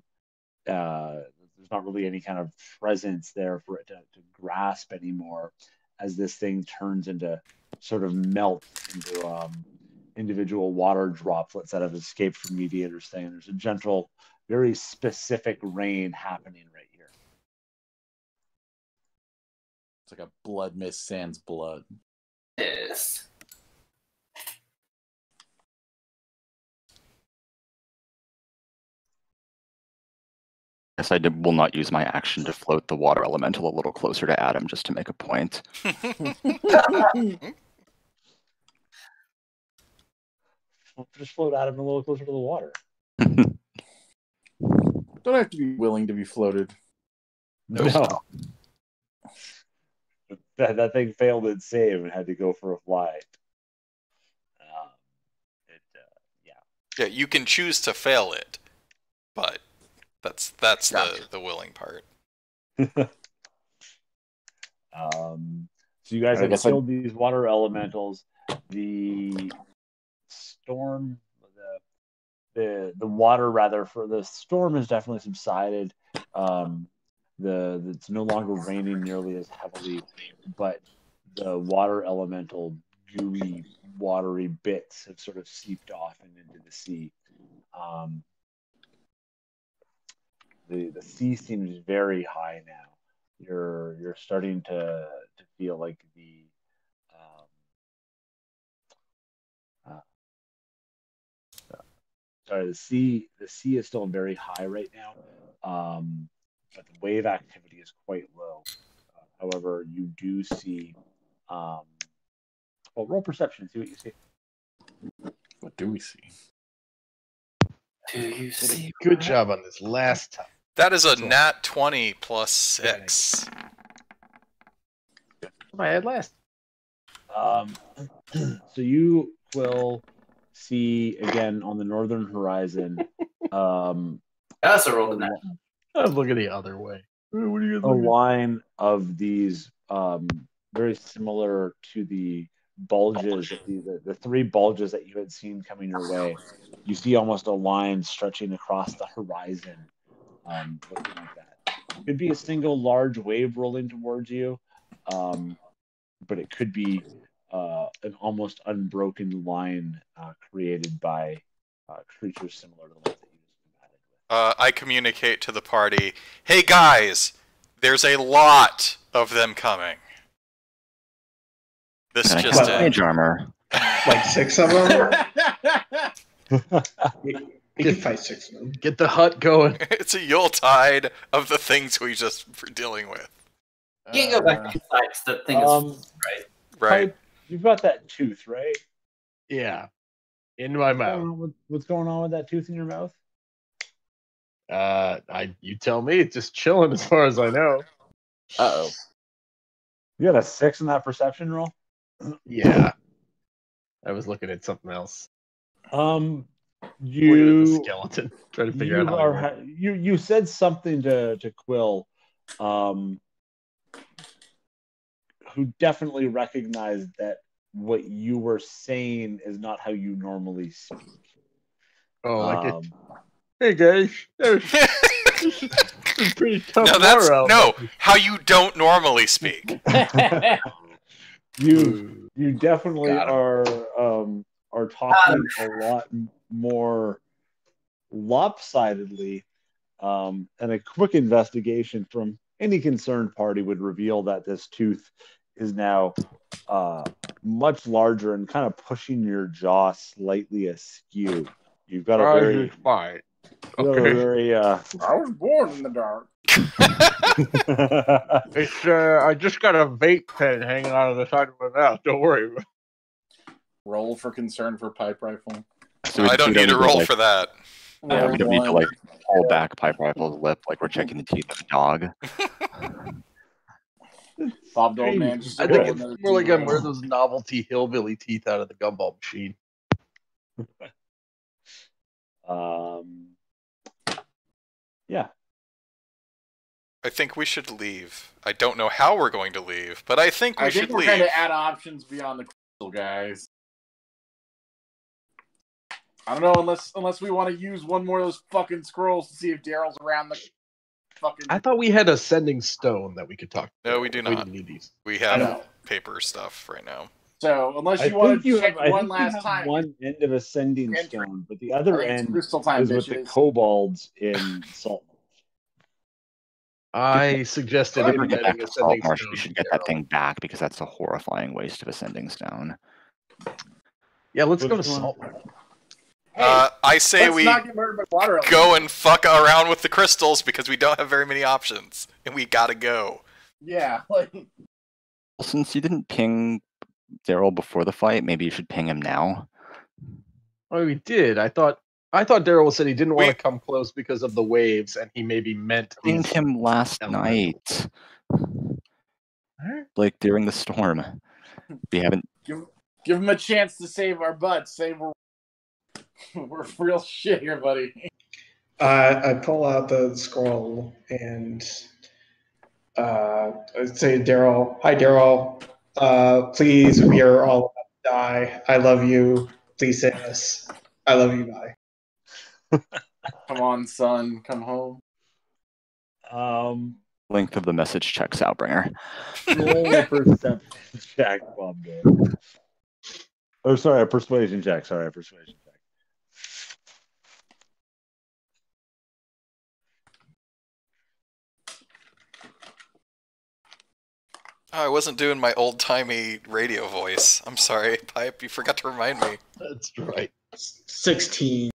S1: not really any kind of presence there for it to grasp anymore, as this thing turns into sort of melt into individual water droplets that have escaped from Mediator's thing. And there's a gentle, very specific rain happening right here.
S8: It's like a blood mist sans blood.
S6: Yes.
S2: Yes, I will not use my action to float the water elemental a little closer to Adam just to make a point.
S1: Just float Adam a little closer to the water.
S8: Don't have to be willing to be floated.
S1: No. That thing failed its save and had to go for a flight.
S4: Yeah, you can choose to fail it, but that's
S8: Gotcha.
S4: the willing part.
S1: So you guys
S8: I
S1: have
S8: guess
S1: killed these water elementals. The storm, the water rather for the storm has definitely subsided. It's no longer raining nearly as heavily, but the water elemental gooey watery bits have sort of seeped off and into the sea. The sea seems very high now. You're starting to feel like the sea is still very high right now, but the wave activity is quite low. However, you do see roll perception, see what you see.
S8: What do we see?
S6: Do you see?
S5: Good job on this last time.
S4: That is a nat 20 plus 6.
S5: I had last.
S1: So you will see again on the northern horizon.
S6: That's a roll in that.
S5: I'm looking the other way. What are you
S1: A
S5: looking?
S1: line of these very similar to the bulges, the three bulges that you had seen coming your way. You see almost a line stretching across the horizon, looking like that. It could be a single large wave rolling towards you, but it could be an almost unbroken line created by creatures similar to the ones that you just combated with.
S4: I communicate to the party, hey guys, there's a lot of them coming. This
S2: And
S4: just
S2: I have mage armor.
S7: Like 6 of them? You can fight 6 of them.
S5: Get the hut going.
S4: It's a Yuletide of the things we just were dealing with.
S6: You can go back inside because the thing is right.
S4: Right.
S1: Pipe, you've got that tooth, right?
S5: Yeah. In my mouth.
S1: What's going on with that tooth in your mouth?
S5: You tell me. It's just chilling as far as I know.
S8: Uh-oh.
S1: You got a 6 in that perception roll?
S5: Yeah. I was looking at something else. Looking at the skeleton, trying to figure out how
S1: you said something to Quill, who definitely recognized that what you were saying is not how you normally speak.
S5: Oh, like it. Hey guys, there's pretty tough.
S4: No, how you don't normally speak.
S1: You definitely are talking a lot more lopsidedly, and a quick investigation from any concerned party would reveal that this tooth is now much larger and kind of pushing your jaw slightly askew. You've got a very
S8: I was born in the dark.
S5: It's I just got a vape pen hanging out of the side of my mouth. Don't worry.
S8: Roll for concern for pipe rifle.
S2: So
S4: I don't need to roll for that.
S2: Yeah, we don't need to pull back pipe rifle's lip like we're checking the teeth of a dog.
S8: Bob the old man.
S5: I think it's more like I'm wearing those novelty hillbilly teeth out of the gumball machine.
S1: Yeah.
S4: I think we should leave. I don't know how we're going to leave, but I think we should leave.
S8: We're going to add options beyond the crystal, guys. I don't know, unless we want to use one more of those fucking scrolls to see if Daryl's around the fucking...
S5: I thought we had a sending stone that we could talk to.
S4: No, we do not.
S5: We didn't need these.
S4: We have paper stuff right now.
S8: So, unless you want to check one last time...
S1: one end of a sending stone, but the other end is with the kobolds in Salt.
S5: I suggested
S2: If we get back
S5: embedding a
S2: to Salt
S5: sending
S2: Marsh,
S5: stone.
S2: we should get that thing back because that's a horrifying waste of a sending stone.
S5: Yeah, let's go to Salt Marsh.
S4: I say we go and fuck around with the crystals because we don't have very many options, and we gotta go.
S8: Yeah.
S2: Well, since you didn't ping Daryl before the fight, maybe you should ping him now.
S5: Oh, we did. I thought Daryl said he didn't want to come close because of the waves, and he maybe meant
S2: Cleaned him last night, like during the storm. We haven't.
S8: Give him a chance to save our butts. Say we're real shit here, buddy.
S7: I pull out the scroll and I say, Daryl, hi, Daryl. Please, we are all about to die. I love you. Please save us. I love you. Bye.
S8: Come on, son. Come home.
S2: Length of the message checks out, Bringer.
S1: Roll a perception check, Bob. Oh, sorry, a persuasion check. Sorry, a persuasion check.
S4: Oh, I wasn't doing my old-timey radio voice. I'm sorry, Pipe. You forgot to remind me.
S5: That's right.
S7: 16.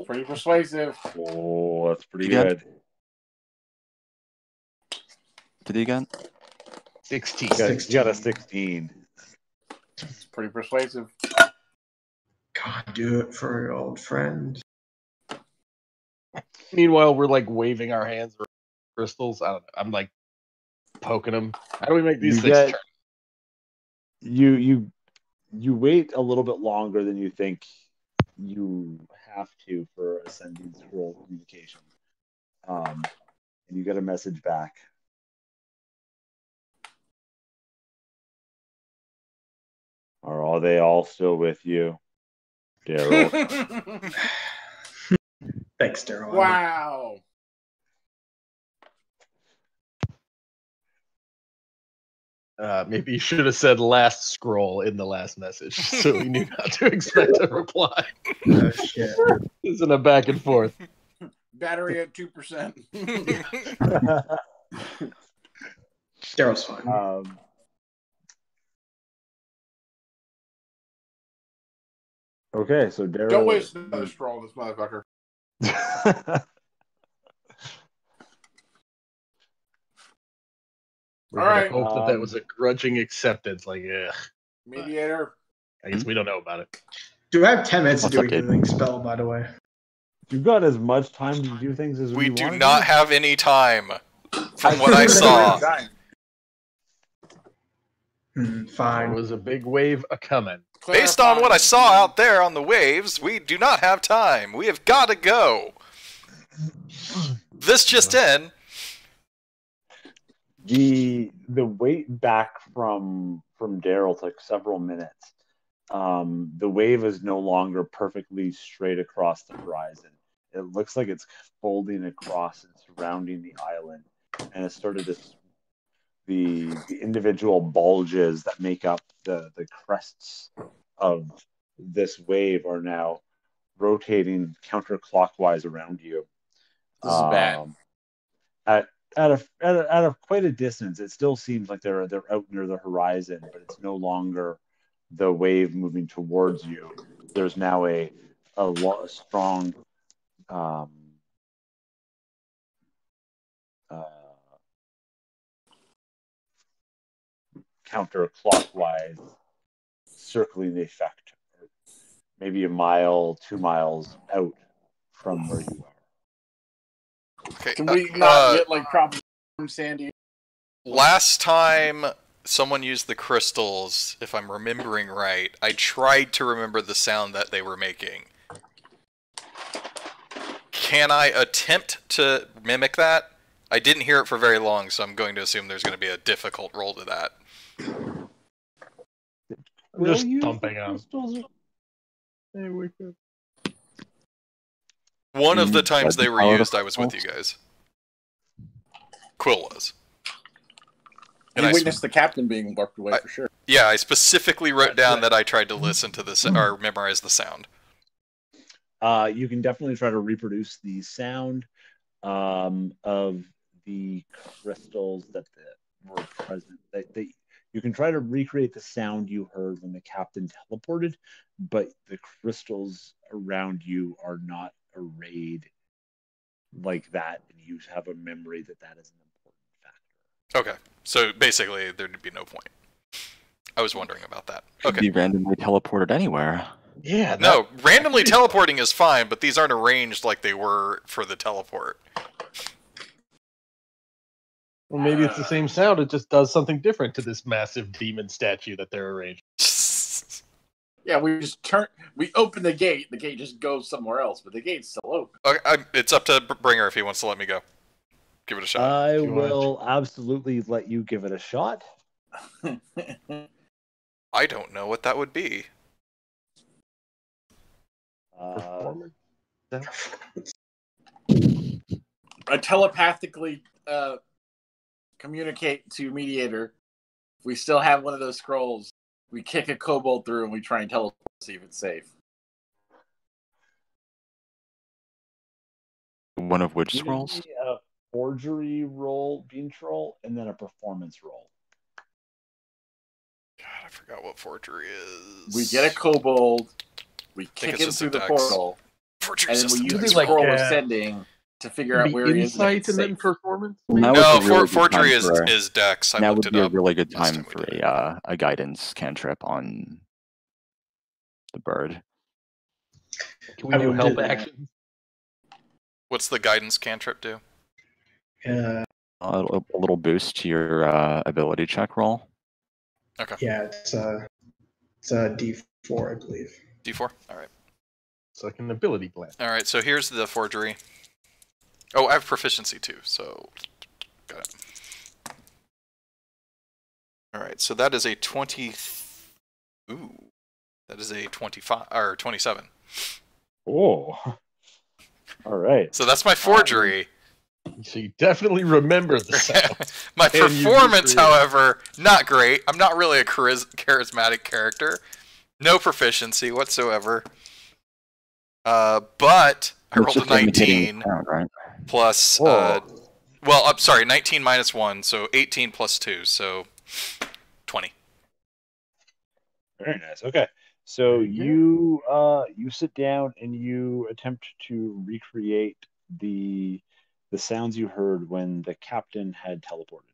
S8: Pretty persuasive.
S1: Oh, that's pretty
S2: You got-
S1: good.
S2: Did he get?
S5: 16.
S1: You got a 16.
S8: It's pretty persuasive.
S7: God, do it for your old friend.
S5: Meanwhile, we're like waving our hands around crystals. I don't know. I'm like poking them. How do we make these things turn?
S1: You wait a little bit longer than you think you have to for a sending scroll communication, and you get a message back. Are they all still with you, Daryl?
S7: Thanks, Daryl.
S8: Wow.
S5: Maybe you should have said last scroll in the last message so we knew not to expect a reply.
S7: Oh, shit.
S5: Isn't a back and forth.
S8: Battery at 2%.
S7: Daryl's fine.
S1: Okay, so Daryl.
S8: Don't waste another straw on this motherfucker.
S5: We're
S8: All
S5: gonna
S8: right.
S5: hope that was a grudging acceptance. Like, ugh.
S8: Mediator.
S5: I guess we don't know about it.
S7: Do I have 10 minutes to
S2: What's
S7: do
S2: up, dude?
S7: anything spell, by the way?
S1: You've got as much time to do things as
S4: We
S1: we
S4: do
S1: want
S4: not
S1: to.
S4: have any time, from what I saw.
S5: There
S7: Fine.
S5: was a big wave a coming.
S4: Based on what I saw out there on the waves, we do not have time. We have got to go. This just in.
S1: The wait back from Daryl took several minutes. The wave is no longer perfectly straight across the horizon. It looks like it's folding across and surrounding the island, and it started to. The individual bulges that make up the crests of this wave are now rotating counterclockwise around you.
S8: This is bad.
S1: At a quite a distance, it still seems like they're out near the horizon, but it's no longer the wave moving towards you. There's now a strong counterclockwise circling the effect, maybe a mile, 2 miles out from where you are.
S4: Okay.
S8: Can we not get like proper from Sandy?
S4: Last time someone used the crystals, if I'm remembering right, I tried to remember the sound that they were making. Can I attempt to mimic that? I didn't hear it for very long, so I'm going to assume there's going to be a difficult roll to that.
S5: We're just thumping on.
S4: One of the times they were used, I was with you guys. Quill was.
S8: And you witnessed the captain being warped away for sure.
S4: Yeah, I specifically wrote down that I tried to listen to this or memorize the sound.
S1: You can definitely try to reproduce the sound of the crystals that were present. You can try to recreate the sound you heard when the captain teleported, but the crystals around you are not arrayed like that, and you have a memory that is an important factor.
S4: Okay, so basically there'd be no point. I was wondering about that.
S2: Could
S4: Okay.
S2: be randomly teleported anywhere.
S5: Yeah.
S4: No, randomly teleporting is fine, but these aren't arranged like they were for the teleport.
S5: Well, maybe it's the same sound. It just does something different to this massive demon statue that they're arranging.
S3: Yeah, we open the gate just goes somewhere else, but the gate's still open.
S4: Okay, it's up to Bringer if he wants to let me go. Give it a shot.
S1: I will absolutely let you give it a shot.
S4: I don't know what that would be.
S3: I telepathically communicate to Mediator. If we still have one of those scrolls, we kick a kobold through and we try and teleport to see if it's safe.
S2: One of which
S1: Give
S2: scrolls?
S1: me a forgery roll, bean troll, and then a performance roll.
S4: God, I forgot what forgery is.
S3: We get a kobold, we kick
S4: it's
S3: him
S4: just
S3: through
S4: a
S3: the
S4: dex.
S3: portal,
S4: Forgery
S3: and then we
S4: system
S3: use the
S4: dex.
S3: scroll of sending to figure out where he is.
S5: Insight and then performance.
S2: Now
S4: No,
S2: would be a really good
S4: forgery
S2: time for a-
S4: is dex. I
S2: now
S4: looked
S2: would
S4: it
S2: be a
S4: up
S2: really good
S4: last
S2: time
S4: we
S2: for
S4: did it.
S2: a guidance cantrip on the bird.
S5: Can we do
S7: would
S5: help
S7: do that.
S5: action?
S4: What's the guidance cantrip do?
S2: A little boost to your ability check roll.
S4: Okay.
S7: Yeah, it's a D4, I believe.
S4: D4? Alright.
S5: It's like an ability blast.
S4: Alright, so here's the forgery. Oh, I have proficiency too, so got it. Alright, so that is a 20. Ooh. That is a 25 or 27.
S1: Oh. All right.
S4: So that's my forgery.
S5: So you definitely remember the sound.
S4: My
S5: And you
S4: performance,
S5: recreate.
S4: however, not great. I'm not really a charismatic character. No proficiency whatsoever. But I rolled a 19
S2: sound, right?
S4: plus.
S1: Whoa.
S4: Well, I'm sorry, 19 minus 1, so 18 plus 2, so 20.
S1: Very nice. Okay. So you sit down and you attempt to recreate the sounds you heard when the captain had teleported.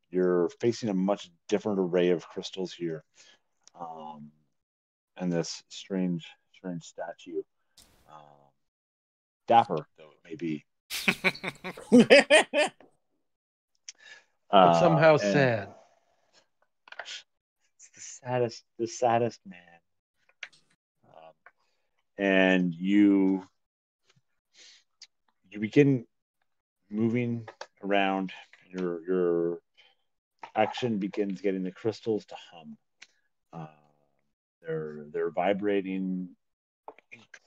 S1: You're facing a much different array of crystals here, and this strange statue. Dapper though it may be,
S5: But somehow
S1: and
S5: sad.
S1: it's the saddest man. And you begin moving around. Your action begins getting the crystals to hum. They're vibrating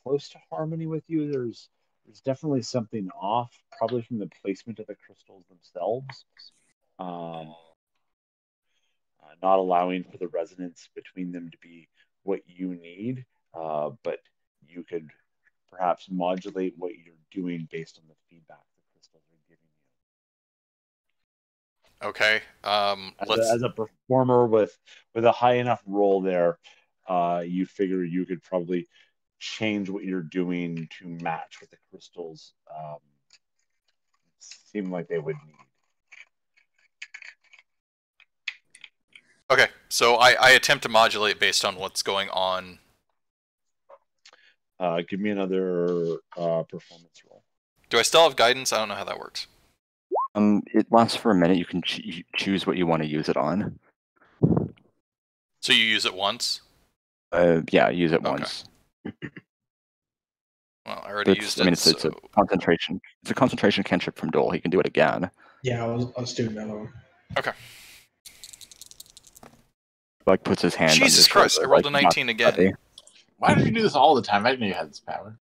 S1: close to harmony with you. There's definitely something off, probably from the placement of the crystals themselves. Not allowing for the resonance between them to be what you need, but you could perhaps modulate what you're doing based on the feedback the crystals are giving you.
S4: Okay.
S1: As a performer with a high enough roll there, you figure you could probably change what you're doing to match what the crystals seem like they would need.
S4: Okay, so I attempt to modulate based on what's going on.
S1: Give me another performance roll.
S4: Do I still have guidance? I don't know how that works.
S2: It lasts for a minute. You can choose what you want to use it on.
S4: So you use it once?
S2: Yeah, use it once.
S4: Well, I already used it.
S2: I mean, it's a concentration. It's a concentration cantrip from Dole. He can do it again.
S7: Yeah, let's do another one.
S4: Okay.
S2: Like puts his hand.
S4: Jesus
S2: on
S4: Christ!
S2: shoulder,
S4: I rolled
S2: like,
S4: a 19 again.
S2: Buddy.
S3: Why did you do this all the time? I didn't know you had this power.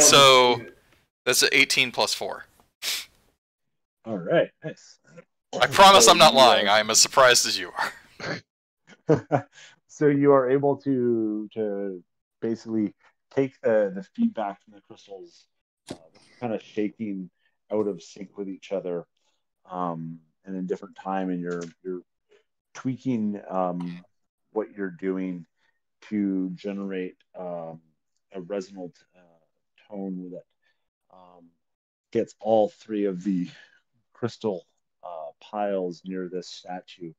S4: So that's an 18 plus 4.
S1: All right, nice.
S4: I promise I'm not lying. I am as surprised as you are.
S1: So you are able to basically take the feedback from the crystals, kind of shaking out of sync with each other, and in different time, and you're tweaking what you're doing to generate a resonant tone that gets all three of the crystal piles near this statue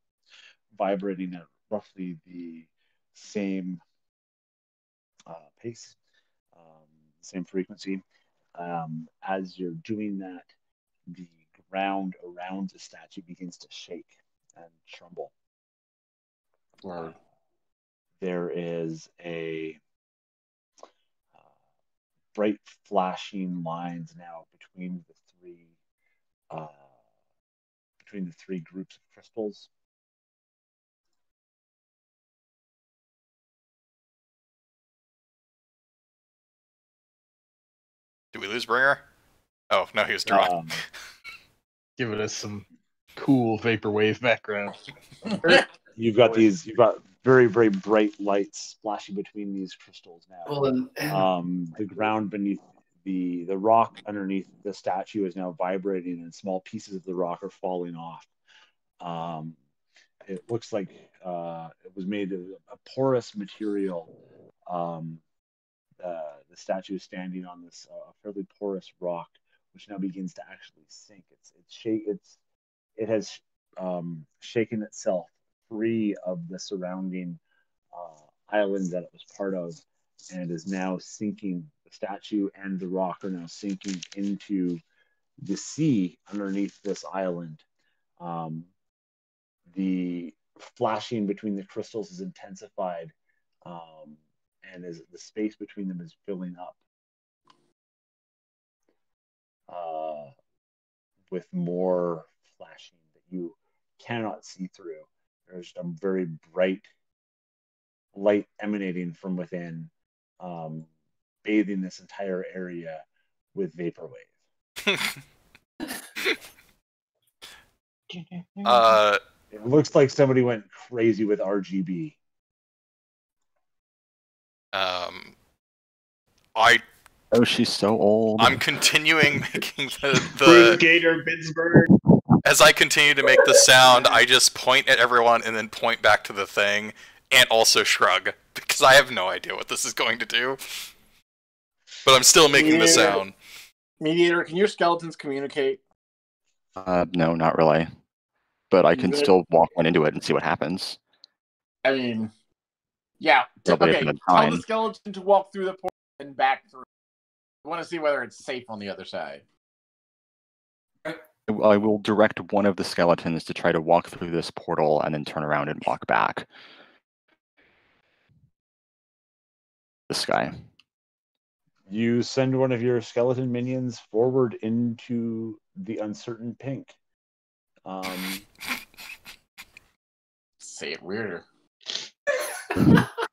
S1: vibrating at roughly the same pace, same frequency. As you're doing that, the ground around the statue begins to shake and tremble. There is a bright flashing lines now between the three groups of crystals.
S4: Did we lose Bringer? Oh no, he was drawn.
S5: Giving us some cool vaporwave background.
S1: You've got very, very bright lights splashing between these crystals now. The ground beneath the rock underneath the statue is now vibrating, and small pieces of the rock are falling off. It looks like it was made of a porous material. The statue is standing on this fairly porous rock, which now begins to actually sink. It has shaken itself free of the surrounding island that it was part of, and is now sinking. The statue and the rock are now sinking into the sea underneath this island. The flashing between the crystals is intensified, and the space between them is filling up with more flashing that you cannot see through. There's a very bright light emanating from within, bathing this entire area with vaporwave. It looks like somebody went crazy with RGB.
S2: Oh, she's so old.
S4: I'm continuing making the
S7: Gator Pittsburgh.
S4: As I continue to make the sound, I just point at everyone and then point back to the thing, and also shrug, because I have no idea what this is going to do. But I'm still making the sound.
S3: Mediator, can your skeletons communicate?
S2: No, not really. But I can still walk one into it and see what happens.
S3: I mean, yeah. Okay, tell the skeleton to walk through the portal and back through. I want to see whether it's safe on the other side.
S2: I will direct one of the skeletons to try to walk through this portal and then turn around and walk back. This guy.
S1: You send one of your skeleton minions forward into the uncertain pink.
S3: Say it weirder.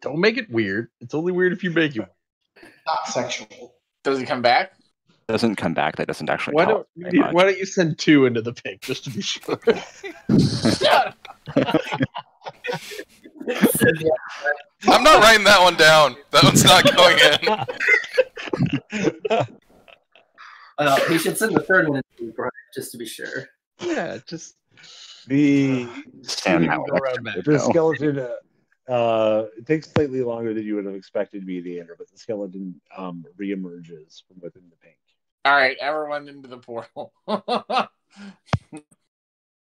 S5: Don't make it weird. It's only weird if you make it.
S7: Not sexual.
S3: Does he come back?
S2: Doesn't come back. That doesn't actually.
S5: Why don't you send two into the pink just to be sure?
S4: I'm not writing that one down. That one's not going in.
S6: He should send the third one in, just to be sure.
S5: Yeah, just
S1: the
S2: the
S1: skeleton. It takes slightly longer than you would have expected, Mediator, but the skeleton reemerges from within the pink.
S3: All right, everyone into the portal.
S5: All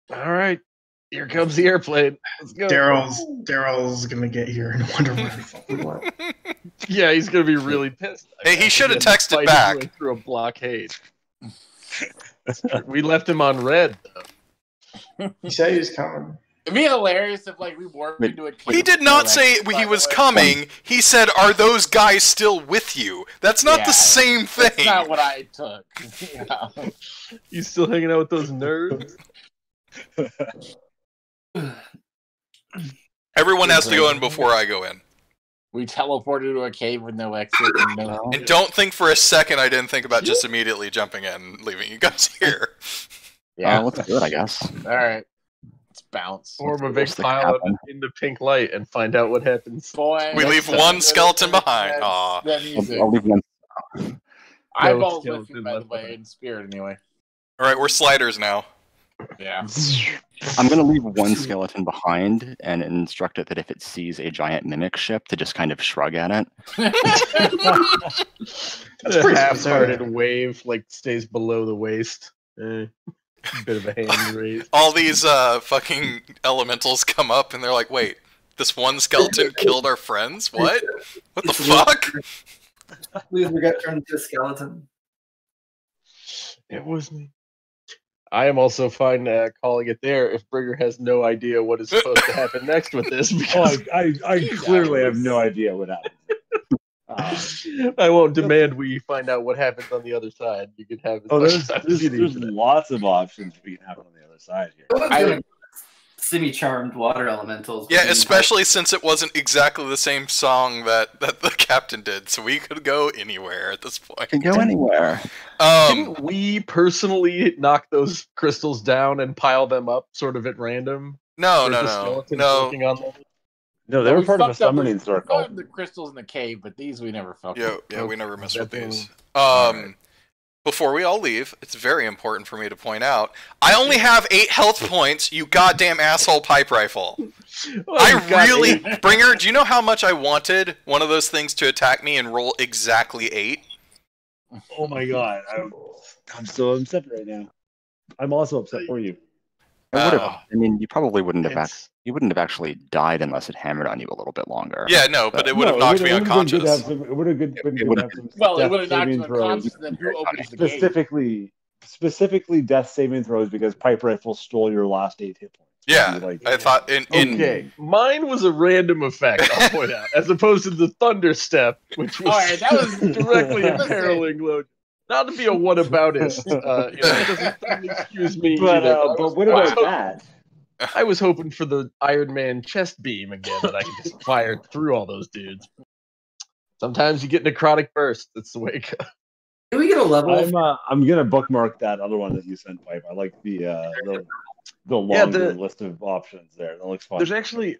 S5: right, here comes the airplane. Let's go.
S7: Daryl's gonna get here and wonder where the fuck we went.
S5: Yeah, he's gonna be really pissed.
S4: Hey, he should have texted back.
S5: Through a blockade. We left him on red, though.
S7: He said he was coming.
S3: It'd be hilarious if, like, we warped into a cave.
S4: He did not say he was coming. He said, "Are those guys still with you?" That's not the same thing.
S3: That's not what I took.
S5: You still hanging out with those nerds?
S4: Everyone has to go in before I go in.
S3: We teleported to a cave with no exit and no.
S4: And don't think for a second I didn't think about just immediately jumping in and leaving you guys here.
S2: Yeah, let's do it, I guess.
S3: All right. Let's bounce.
S5: Form a big pile in the pink light and find out what happens.
S3: Boy,
S4: we leave one skeleton behind. Aw.
S2: I'll leave one.
S3: Eyeballs with you, by the way, in spirit anyway.
S4: All right, we're sliders now.
S3: Yeah.
S2: I'm going to leave one skeleton behind and instruct it that if it sees a giant mimic ship to just kind of shrug at it.
S5: That's pretty half-hearted wave, like stays below the waist. Bit of a hand raise.
S4: All these fucking elementals come up and they're like, wait, This one skeleton killed our friends? What? What the fuck?
S6: Please, we got turned into a skeleton.
S5: It was me. I am also fine calling it there if Brigger has no idea what is supposed to happen next with this. Because
S1: I clearly have no idea what happened.
S5: I won't demand we find out what happens on the other side. You can have.
S1: There's lots of options we can have on the other side here.
S6: Semi-charmed water elementals.
S4: Yeah, especially since it wasn't exactly the same song that the captain did, so we could go anywhere at this point.
S2: Can go anywhere.
S5: Didn't we personally knock those crystals down and pile them up, sort of at random?
S4: No.
S5: Working on them?
S1: No, they were part of a summoning circle.
S8: We found the crystals in the cave, but these we never fucked with.
S4: Yeah, we never messed with these. Before we all leave, it's very important for me to point out, I only have 8 health points, you goddamn asshole pipe rifle. Bringer, do you know how much I wanted one of those things to attack me and roll exactly 8?
S1: Oh my god, I'm so upset right now. I'm also upset for you.
S2: I mean, you probably wouldn't have actually died unless it hammered on you a little bit longer.
S4: Yeah, no, but it would have knocked me unconscious.
S1: It would have been good to have some
S8: it would have knocked you unconscious, then who opens the gate?
S1: Specifically death saving throws because pipe rifle stole your last 8 hit points.
S4: Yeah, I thought
S5: Okay, mine was a random effect, I'll point out, as opposed to the thunder step, which was,
S8: that was
S5: directly imperiling load. Not to be a whataboutist, it doesn't excuse me.
S1: But what about that?
S5: I was hoping for the Iron Man chest beam again that I could just fire through all those dudes. Sometimes you get necrotic burst. That's the way it goes.
S6: Can we get a level?
S1: I'm gonna bookmark that other one that you sent, Pipe. I like the longer list of options there. That looks fun.
S5: There's actually